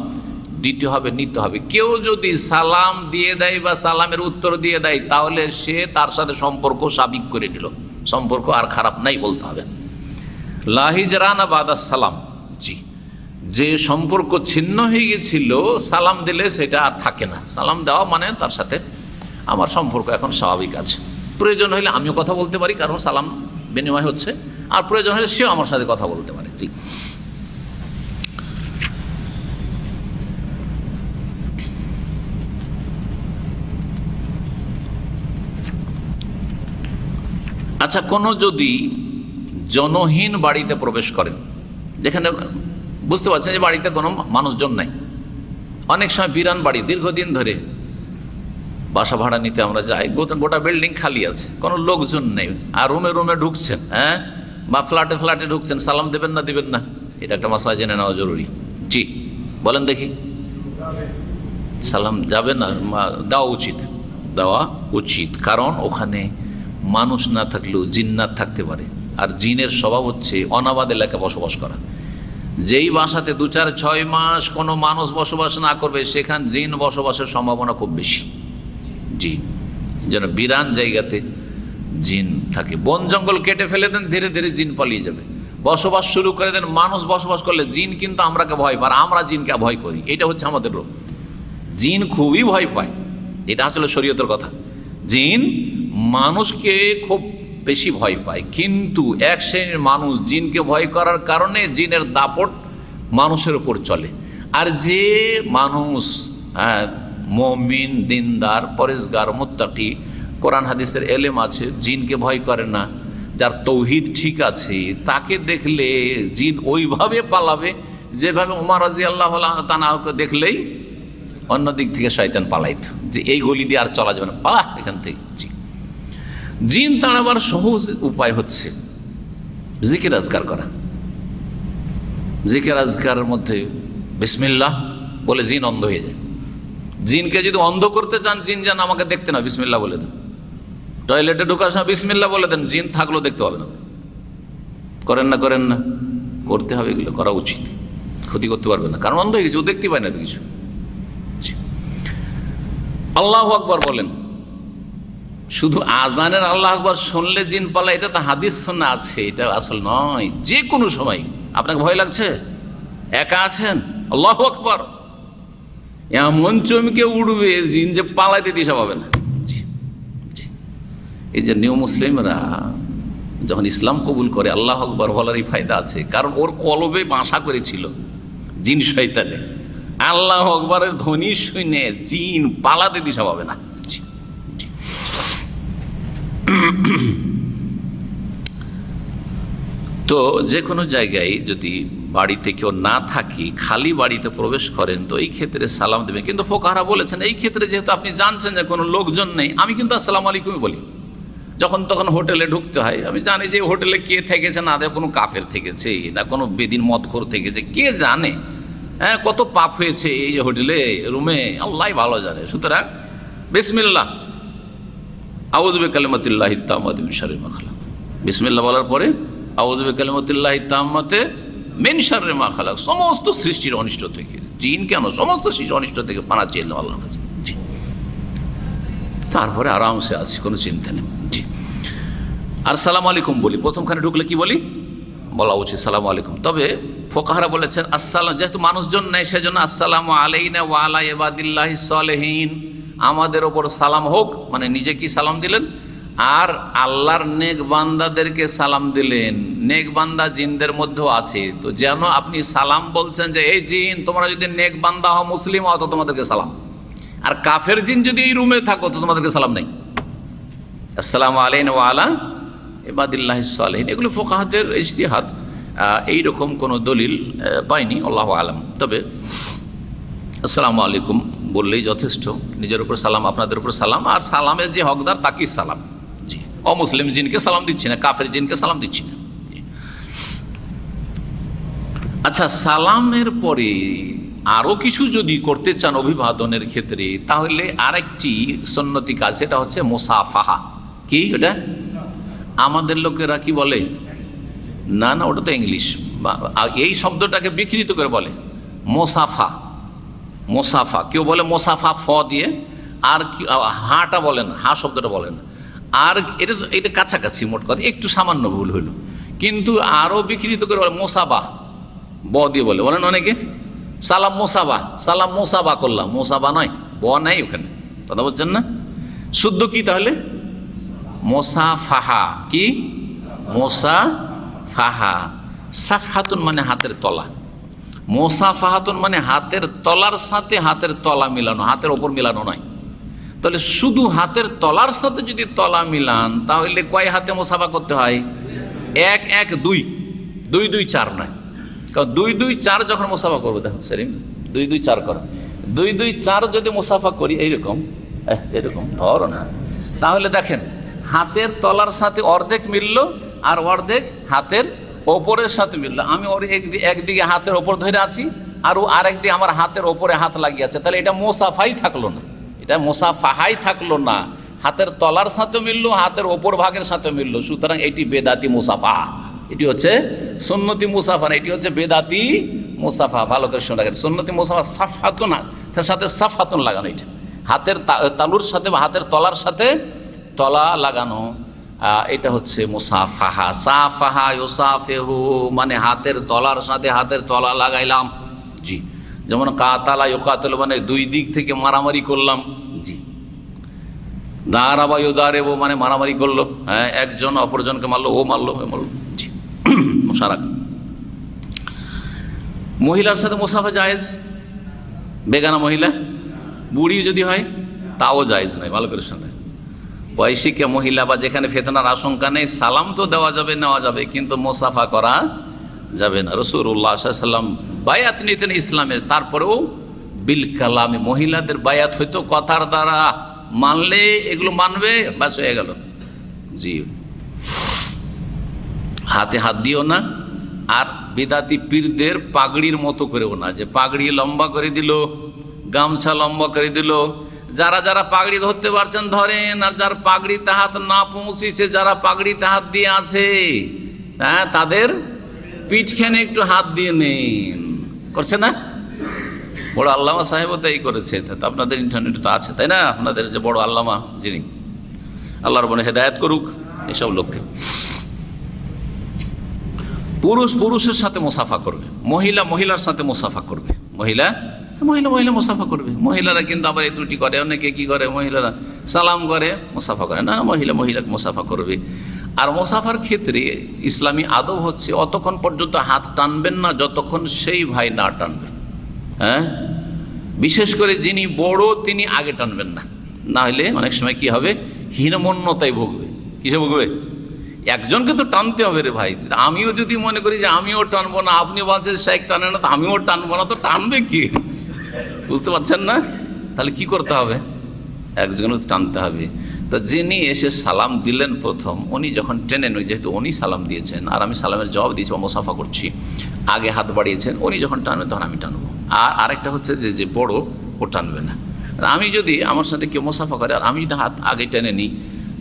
দিতে হবে, নিতে হবে। কেউ যদি সালাম দিয়ে দেয় বা সালামের উত্তর দিয়ে দেয়, তাহলে সে তার সাথে সম্পর্ক সাবিক করে নিল, সম্পর্ক আর খারাপ নাই বলতে হবে। লা হিজরানা বাদা সালাম। জি। যে সম্পর্ক ছিন্ন হয়ে গেছিল, সালাম দিলে সেটা আর থাকে না। সালাম দেওয়া মানে তার সাথে আমার সম্পর্ক এখন স্বাভাবিক আছে। প্রয়োজন হলে আমিও কথা বলতে পারি, কারণ সালাম বিনিময় হচ্ছে, আর প্রয়োজন হলে সেও আমার সাথে কথা বলতে পারে। জি। আচ্ছা, কোনো যদি জনহীন বাড়িতে প্রবেশ করেন, যেখানে বুঝতে পারছেন যে বাড়িতে কোনো মানুষজন নাই, অনেক সময় বিরান বাড়ি, দীর্ঘদিন ধরে বাসা ভাড়া নিতে আমরা যাই, গোটা বিল্ডিং খালি আছে, কোনো লোকজন নেই, আর রুমে রুমে ঢুকছেন, বা ফ্ল্যাটে ঢুকছেন, সালাম দেবেন না দিবেন না, এটা একটা মশলা জেনে নেওয়া জরুরি। জি, বলেন দেখি। সালাম যাবে না, দেওয়া উচিত, কারণ ওখানে মানুষ না থাকলেও জিন্নাত থাকতে পারে, আর জিনের স্বভাব হচ্ছে অনাবাদ এলাকায় বসবাস করা। যেই বাসাতে 2-4-6 মাস কোনো মানুষ বসবাস না করবে, সেখানে জিন বসবাসের সম্ভাবনা খুব বেশি। জি, যেন বিরান জায়গাতে জিন থাকে। বন জঙ্গল কেটে ফেলে দেন, ধীরে ধীরে জিন পালিয়ে যাবে। বসবাস শুরু করে দেন, মানুষ বসবাস করলে জিন কিন্তু আমরাকে ভয় পায়, আমরা জিনকে ভয় করি। এটা হচ্ছে আমাদের রোগ। জিন খুবই ভয় পায়, এটা আসলে শরীয়তের কথা। জিন মানুষকে খুব বেশি ভয় পায়, কিন্তু এক শ্রেণীর মানুষ জিনকে ভয় করার কারণে জিনের দাপট মানুষের উপর চলে। আর যে মানুষ মুমিন, দিনদার, পরেজগার, মুত্তাকি, কোরআন হাদিসের এলেম আছে, জিনকে ভয় করে না, যার তৌহিদ ঠিক আছে, তাকে দেখলে জিন ওইভাবে পালাবে যেভাবে উমর রাদিয়াল্লাহু তাআলাকে দেখলেই অন্য দিক থেকে শয়তান পালাইত, যে এই গলি দিয়ে আর চলা যাবে না, পালা এখান থেকে। জিন তাড়াবার সহজ উপায় হচ্ছে জিকির আজকার করা। জিকির আজকারের মধ্যে বিসমিল্লাহ বলে জিন অন্ধ হয়ে যায়। জিনকে যদি অন্ধ করতে চান, জিন যেন আমাকে দেখতে না, বিসমিল্লাহ বলে দেন। টয়লেটে ঢোকার সময় বিসমিল্লাহ বলে দেন, জিন থাকলেও দেখতে পাবে না। করেন না? করেন না? করতে হবে, এগুলো করা উচিত। ক্ষতি করতে পারবে না, কারণ অন্ধ হয়ে গেছে, ও দেখতে পায় না তো কিছু। আল্লাহু আকবার বলেন। শুধু আজানের আল্লাহু আকবার শুনলে জিন পালা, এটা তো হাদিস শোনা আছে, এটা আসল নয়। যে কোনো সময় আপনাকে ভয় লাগছে, একা আছেন, আল্লাহু আকবার এমন চমকে উঠবে জিন যে পালাইতে দিশা পাবে না। এই যে নিউ মুসলিমরা যখন ইসলাম কবুল করে, আল্লাহু আকবার বলারই ফায়দা আছে, কারণ ওর কলবে বাসা করেছিল জিন শয়তানে। আল্লাহু আকবারের ধ্বনি শুনে জিন পালাতে দিশা পাবে না। তো যে কোনো জায়গায় যদি বাড়িতে কেউ না থাকি, খালি বাড়িতে প্রবেশ করেন, তো এই ক্ষেত্রে সালাম দেবেন। কিন্তু ফোকাহারা বলেছেন এই ক্ষেত্রে যেহেতু আপনি জানছেন যে কোনো লোকজন নেই, আমি কিন্তু আসসালামু আলাইকুমই বলি। যখন তখন হোটেলে ঢুকতে হয়, আমি জানি যে হোটেলে কে থেকেছে, না দেয় কোনো কাফের থেকেছে, না কোনো বেদিন মদখোর থেকেছে, কে জানে কত পাপ হয়েছে এই হোটেলে রুমে, আল্লাহ ভালো জানে। সুতরাং বিসমিল্লাহ, আউযু বিকালিমাতিল্লাহি তাম্মাতি মিন শাররি মা খালাক। বিসমিল্লাহ বলার পরে আউযু বিকালিমাতিল্লাহি তাম্মাতি মিন শাররি মা খালাক, সমস্ত সৃষ্টির অনিষ্ট থেকে, জিন কেন সমস্ত সৃষ্টির অনিষ্ট থেকে পানা চেয়ে আল্লাহর কাছে। জি, তারপরে আরামসে আছি, কোনো চিন্তা নেই। জি, আর সালাম আলাইকুম বলি। প্রথমখানে ঢুকলে কি বলি? বলা উচিত সালাম আলাইকুম। তবে ফোকাহারা বলেছেন আসসালাম, যেহেতু মানুষজন নেই সেজন্য আসসালামু আলাইনা ওয়া আলা ইবাদিল্লাহিস সালিহিন, আমাদের ওপর সালাম হোক, মানে নিজে কি সালাম দিলেন, আর আল্লাহর নেক বান্দাদেরকে সালাম দিলেন। নেক বান্দা জিনদের মধ্যেও আছে, তো যেন আপনি সালাম বলছেন যে এই জিন তোমরা যদি নেক বান্দা হও, মুসলিম হও, তো তোমাদেরকে সালাম। আর কাফের জিন যদি এই রুমে থাকো, তো তোমাদেরকে সালাম নেই। আসসালামু আলাইনা ওয়া আলা ইবাদিল্লাহিস সালিহিন, এগুলো ফোকাহাদের ইজতিহাদ, এইরকম কোনো দলিল পাইনি, আল্লাহু আলাম। তবে আসসালামু আলাইকুম বললেই যথেষ্ট। নিজের উপর সালাম, আপনাদের উপর সালাম, আর সালামের যে হকদার তাকেই সালাম। জি, অমুসলিম জিনকে সালাম দিচ্ছি না, কাফের জিনকে সালাম দিচ্ছি না। আচ্ছা, সালামের পরে আরও কিছু যদি করতে চান অভিবাদনের ক্ষেত্রে, তাহলে আরেকটি সুন্নতি কাজ, সেটা হচ্ছে মুসাফাহা। কি ওটা? আমাদের লোকেরা কি বলে? না না, ওটা তো ইংলিশ। এই শব্দটাকে বিকৃত করে বলে মোসাফা। মোসাফা কেউ বলে মোসাফা ফ দিয়ে, আর কি হাটা বলেন, হা শব্দটা বলেন। আর এটা কাছাকাছি, মোট কথা একটু সামান্য ভুল হইল, কিন্তু আরও বিকৃত করে বলে মোসাবা, ব দিয়ে বলে, বলেন অনেকে সালাম মোসাবা, সালাম মোসাবা করলাম, মোসাবা নয়, ব নাই ওখানে, কথা বলছেন না? শুদ্ধ কি তাহলে? মোসাফাহা। কি? মোসাফাহা। সাফহাতুন মানে হাতের তলা, মোসাফাহাতুন মানে হাতের তলার সাথে হাতের তলা মিলানো, হাতের ওপর মিলানো নয়। তাহলে শুধু হাতের তলার সাথে যদি তলা মিলান, তাহলে কয় হাতে মোসাফা করতে হয়? 1 1 2, 2 2 4 নয়। কারণ 2 2 4 যখন মোসাফা করবো, দেখো সেলিম 2 2 4 করো, 2 2 4 যদি মোসাফা করি এইরকম, এরকম ধরো না, তাহলে দেখেন হাতের তলার সাথে অর্ধেক মিললো, আর অর্ধেক হাতের ওপরের সাথে মিললো। আমি ওর একদিকে হাতের ওপর ধরে আছি, আর ও আরেকদিকে আমার হাতের ওপরে হাত লাগিয়ে আছে, তাহলে এটা মোসাফাই থাকলো না, এটা মোসাফাহাই থাকলো না। হাতের তলার সাথে মিললো, হাতের ওপর ভাগের সাথে মিললো, সুতরাং এটি বেদাতি মুসাফা। এটি হচ্ছে সুন্নতি মুসাফা না, এটি হচ্ছে বেদাতি মুসাফা। ভালো করে শুনে রাখেন, সুন্নতি মুসাফা সাফহাতুন, তার সাথে সাফহাতুন লাগানো, এটা হাতের তালুর সাথে বা হাতের তলার সাথে তলা লাগানো, এটা হচ্ছে মুসাফাহা। সাফাহা ইউসাফিহু মানে হাতের তলার সাথে হাতের তলা লাগাইলাম, জি। যেমন কাতালা ইউকাতালু মানে দুই দিক থেকে মারামারি করলাম, জি। দারাবা ইউদারিবু মানে মারামারি করলো, হ্যাঁ, একজন অপরজনকে মারলো, ও মারলো, ও মারলো, জি। মুশারাকা। মহিলার সাথে মুসাফা জায়েজ, বেগানা মহিলা, বুড়ি যদি হয় তাও জায়েজ নয়, ভালো করে শোনে। বয়সিকা মহিলা বা যেখানে ফিতনার আশঙ্কা নেই, সালাম তো দেওয়া যাবে, নেওয়া যাবে, কিন্তু মুসাফা করা যাবে না। রাসূলুল্লাহ সাল্লাল্লাহু আলাইহি ওয়াসাল্লাম বায়াত নিতেন ইসলামের, তারপরেও বিল কালামে মহিলাদের বায়াত হইতো কথার দ্বারা, মানলে এগুলো মানবে, বাস হয়ে গেল, জি। হাতে হাত দিও না, আর বিদাতি পীরদের পাগড়ির মতো করেও না, যে পাগড়ি লম্বা করে দিল, গামছা লম্বা করে দিল। যারা যারা পাগড়ি ধরতে পারছেন ধরেন, আর যার পাগড়িতে হাত না পৌঁছেছে, যারা পাগড়িতে হাত দিয়ে আছে, হ্যাঁ, তাদের পিঠখানে একটু হাত দিয়ে নেন, করছে না? বড় আল্লামা সাহেবও তো এই করেছে, আপনাদের ইন্টারনেটে তো আছে, তাই না? আপনাদের যে বড় আল্লামা, যিনি, আল্লাহর বনে হেদায়েত করুক এসব লোককে। পুরুষ পুরুষের সাথে মুসাফা করবে, মহিলা মহিলার সাথে মুসাফা করবে, মহিলা মহিলা মুসাফা করবে। মহিলারা কিন্তু আবার এই ত্রুটি করে, অনেকে কি করে, মহিলারা সালাম করে, মুসাফা করে না, মহিলা মহিলাকে মুসাফা করবে। আর মুসাফার ক্ষেত্রে ইসলামী আদব হচ্ছে অতক্ষণ পর্যন্ত হাত টানবেন না যতক্ষণ সেই ভাই না টানবে, হ্যাঁ। বিশেষ করে যিনি বড় তিনি আগে টানবেন না, না হলে অনেক সময় কি হবে, হীনমন্যতায় ভুগবে। কিসে ভুগবে? একজনকে তো টানতে হবে রে ভাই। আমিও যদি মনে করি যে আমিও টানবো না, আপনি বলছেন শেখ টানে না, তো আমিও টানবো না, তো টানবে কি? বুঝতে পারছেন না? তাহলে কি করতে হবে? একজনও টানতে হবে। তো যিনি এসে সালাম দিলেন প্রথম, উনি যখন টেনেন, ওই যেহেতু উনি সালাম দিয়েছেন আর আমি সালামের জবাব দিয়েছি বা মুসাফা করছি, আগে হাত বাড়িয়েছেন, উনি যখন টানবেন তখন আমি টানবো। আর আরেকটা হচ্ছে যে বড়, ও টানবে না। আমি যদি, আমার সাথে কেউ মুসাফা করে আর আমি যদি হাত আগে টেনে নিই,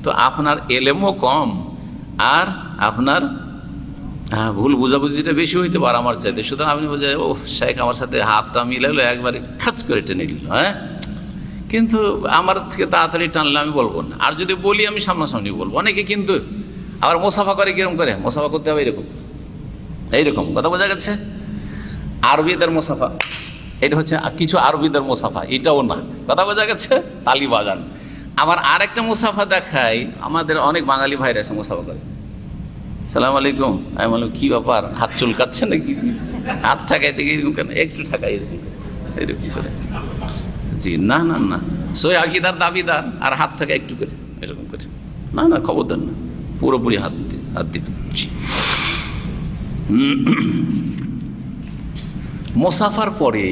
তো আপনার এলেমও কম, আর আপনার ভুল বুঝাবুঝিটা বেশি হইতে পারে আমার চাইতে। সুতরাং আপনি বোঝা, ও শেখ আমার সাথে হাতটা মিলাইলো, একবারে খাচ করে টেনে নিল, হ্যাঁ। কিন্তু আমার থেকে তাড়াতাড়ি টানলে আমি বলবো না, আর যদি বলি আমি সামনাসামনি বলবো। অনেকে কিন্তু আবার মুসাফা করে কিরকম করে, মুসাফা করতে হবে এইরকম এইরকম, কথা বোঝা গেছে? আরবিদের মুসাফা, এটা হচ্ছে কিছু আরবিদের মুসাফা, এটাও না, কথা বোঝা গেছে? তালি বাজান। আবার আরেকটা মুসাফা দেখাই, আমাদের অনেক বাঙালি ভাইরা আছে মুসাফা করে, সালাম আলাইকুম। আমি বললাম কি ব্যাপার, হাত চুলকাচ্ছে নাকি? হাত ঠাকাইতে গিয়ে এরকম কেন, একটু ঠাকাই, এরকম করে, এরকম করে, জি। না না না, সই আকিদার দাবিদার, আর হাত ঠাকা একটু করে, এরকম করে, না না, খবর দেন না, পুরোপুরি হাত দিন, জি। মুসাফার পরে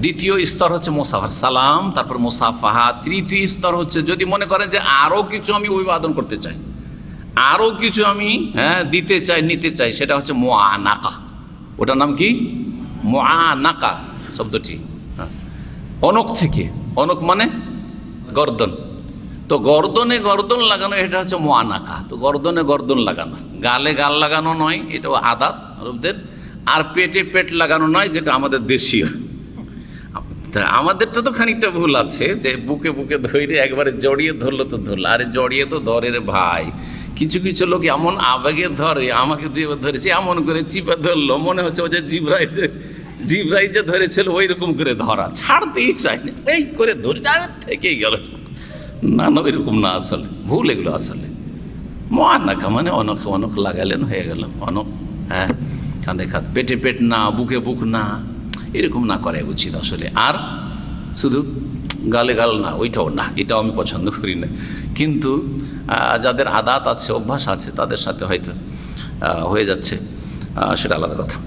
দ্বিতীয় স্তর হচ্ছে মুসাফার সালাম, তারপর মুসাফাহা। তৃতীয় স্তর হচ্ছে যদি মনে করেন যে আরও কিছু আমি অভিবাদন করতে চাই, আরও কিছু আমি দিতে চাই, নিতে চাই, সেটা হচ্ছে মুআনাকা। ওটার নাম কি? মুআনাকা শব্দটি, অনক থেকে, অনক মানে গর্দন, তো গর্দনে গর্দন লাগানো, এটা হচ্ছে মুআনাকা। তো গর্দনে গর্দন লাগানো, গালে গাল লাগানো নয়, এটা আদাত আরবদের। আর পেটে পেট লাগানো নয়, যেটা আমাদের দেশীয়। তা আমাদেরটা তো খানিকটা ভুল আছে, যে বুকে বুকে ধরে একবারে জড়িয়ে ধরলো তো ধরলো, আরে জড়িয়ে তো ধরে রে ভাই। কিছু কিছু লোক এমন আবেগে ধরে, আমাকে দিয়ে ধরেছে, এমন করে চিপে ধরলো, মনে হচ্ছে ওই যে জিব্রাইল যে ধরেছিল ওই রকম করে ধরা, ছাড়তেই চাই না, এই করে ধরে যা থেকেই গেল। না না, ওইরকম না, আসলে ভুল এগুলো। আসলে মুআনাকা মানে অনক, অনক লাগালেন, হয়ে গেল অনক, হ্যাঁ। কাঁধে কাঁধ, পেটে পেট না, বুকে বুক না, এরকম না করাই উচিত আসলে। আর শুধু গালে গাল না, ওইটাও না, এটাও আমি পছন্দ করি না। কিন্তু যাদের আদাত আছে, অভ্যাস আছে, তাদের সাথে হয়তো হয়ে যাচ্ছে, সেটা আলাদা কথা।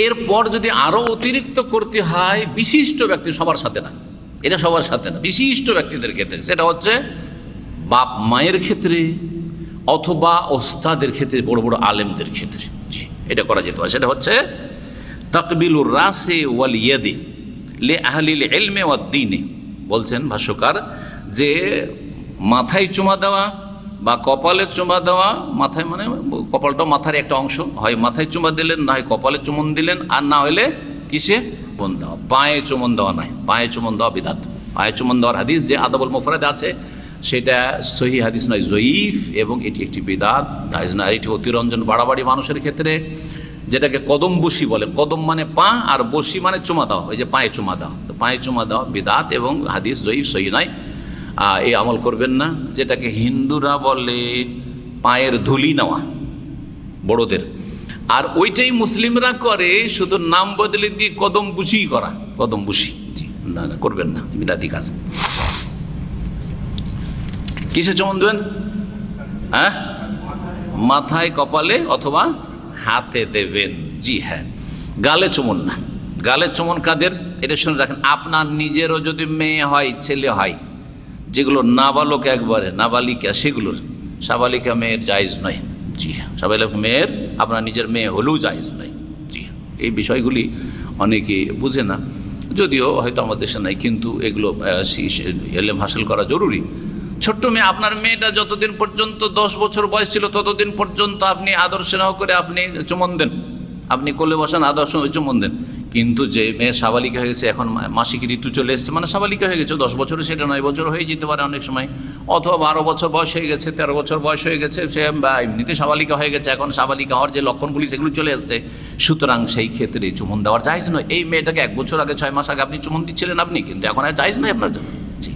এরপর যদি আরও অতিরিক্ত করতে হয়, বিশিষ্ট ব্যক্তি, সবার সাথে না, এটা সবার সাথে না, বিশিষ্ট ব্যক্তিদের ক্ষেত্রে, সেটা হচ্ছে বাপ মায়ের ক্ষেত্রে অথবা ওস্তাদের ক্ষেত্রে, বড় বড় আলেমদের ক্ষেত্রে, এটা করা যেতে পারে। সেটা হচ্ছে তাকবিলুর রাসে ওয়াল ইয়াদি লে আহলিল ইলমে ওয়াদ দ্বীনে। বলছেন ভাষ্যকার যে মাথায় চুমা দেওয়া বা কপালে চুমা দেওয়া, মাথায় মানে কপালটা মাথার একটা অংশ, হয় মাথায় চুমা দিলেন, না হয় কপালে চুমন দিলেন, আর না হলে কিসে চুমন দেওয়া, পায়ে চুমন দেওয়া নয়, পায়ে চুমন দেওয়া বিদাত। পায়ে চুমন দেওয়ার হাদিস যে আদাবুল মুফরাদ আছে, সেটা সহি হাদিস নয়, জয়ীফ, এবং এটি একটি বিদআত, জায়েজ না। এটি অতিরঞ্জন বাড়াবাড়ি মানুষের ক্ষেত্রে, যেটাকে কদম বসি বলে। কদম মানে পা, আর বসি মানে চুমা দাও, ওই যে পায়ে চুমা দাও, তো পায়ে চুমা দাও বিদআত, এবং হাদিস জয়ীফ, সহি নয়। এই আমল করবেন না। যেটাকে হিন্দুরা বলে পায়ের ধুলি নেওয়া বড়দের, আর ওইটাই মুসলিমরা করে, শুধু নাম বদলে দিয়ে কদম বুসি করা, কদম বুসি। জি, না না, করবেন না, বিদআতি কাজ। কিসে চুমন দেবেন? হ্যাঁ, মাথায়, কপালে অথবা হাতে দেবেন। জি হ্যাঁ, গালে চুমন না। গালে চুমন কাদের, এটা শুনে রাখেন। আপনার নিজেরও যদি মেয়ে হয়, ছেলে হয়, যেগুলো নাবালক, একবারে নাবালিকা, সেগুলোর, সাবালিকা মেয়ের জায়েজ নয়। জি হ্যাঁ, সাবালিকা মেয়ের, আপনার নিজের মেয়ে হলেও জায়েজ নয়। জি হ্যাঁ, এই বিষয়গুলি অনেকে বুঝে না, যদিও হয়তো আমাদের দেশে নাই, কিন্তু এগুলো এলেম হাসিল করা জরুরি। ছোট্ট মেয়ে, আপনার মেয়েটা যতদিন পর্যন্ত 10 বছর বয়স ছিল, ততদিন পর্যন্ত আপনি আদর স্নেহ করে আপনি চুমন দেন, আপনি কোলে বসান, আদর স্নেহ চুমন দেন। কিন্তু যে মেয়ে সাবালিকা হয়ে গেছে, এখন মাসিক ঋতু চলে এসেছে, মানে সাবালিকা হয়ে গেছে, 10 বছরে, সেটা 9 বছর হয়ে যেতে পারে অনেক সময়, অথবা 12 বছর বয়স হয়ে গেছে, 13 বছর বয়স হয়ে গেছে, সে এমনিতে সাবালিকা হয়ে গেছে, এখন সাবালিকা হওয়ার যে লক্ষণগুলি সেগুলো চলে আসছে, সুতরাং সেই ক্ষেত্রে চুমন দেওয়ার জায়েজ নয়। এই মেয়েটাকে 1 বছর আগে, 6 মাস আগে আপনি চুমন দিচ্ছিলেন আপনি, কিন্তু এখন আর জায়েজ নয় আপনার জন্য। জি।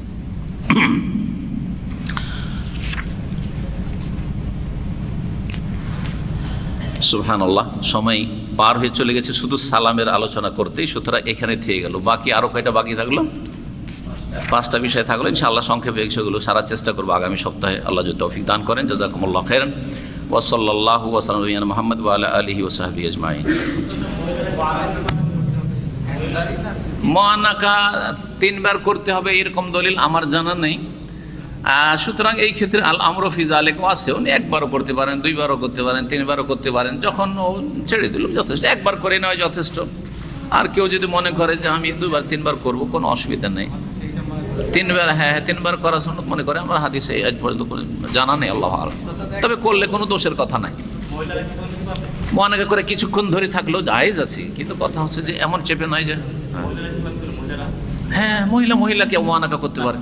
সুবহানাল্লাহ, সময় পার হয়ে চলে গেছে শুধু সালামের আলোচনা করতেই, সুতরাং এখানে থেকে গেল। বাকি আরও কয়টা বাকি থাকলো? 5টা বিষয় থাকলো। ইনশাআল্লাহ সংক্ষেপে সেগুলো সারার চেষ্টা করবো আগামী সপ্তাহে, আল্লাহ যদি তৌফিক দান করেন। জাযাকুমুল্লাহ খাইরান, ওয়া সাল্লাল্লাহু ওয়া সাল্লাম আলা মুহাম্মদ ওয়া আলা আলিহি ওয়া সাহবিহি আজমাইন। মুআনাকা 3 বার করতে হবে এরকম দলিল আমার জানা নেই। সুতরাং এই ক্ষেত্রে আল আমরু ফি যালিকা ওয়াসিউন, 1বারও করতে পারেন, 2বারও করতে পারেন, 3বারও করতে পারেন, যখন ও ছেড়ে দিল যথেষ্ট, 1বার করে নেওয়া যথেষ্ট। আর কেউ যদি মনে করে যে আমি 2বার 3বার করবো, কোনো অসুবিধা নেই। 3বার, হ্যাঁ 3বার করা সুন্নাত মনে করে, আমার হাদিসে আজ পর্যন্ত জানা নেই, আল্লাহ আ'লাম। তবে করলে কোনো দোষের কথা নাই। মুআনাকা করে কিছুক্ষণ ধরে থাকলেও জায়েজ আছে, কিন্তু কথা হচ্ছে যে এমন চেপে নয় যে, হ্যাঁ মহিলাকে মুআনাকা করতে পারে।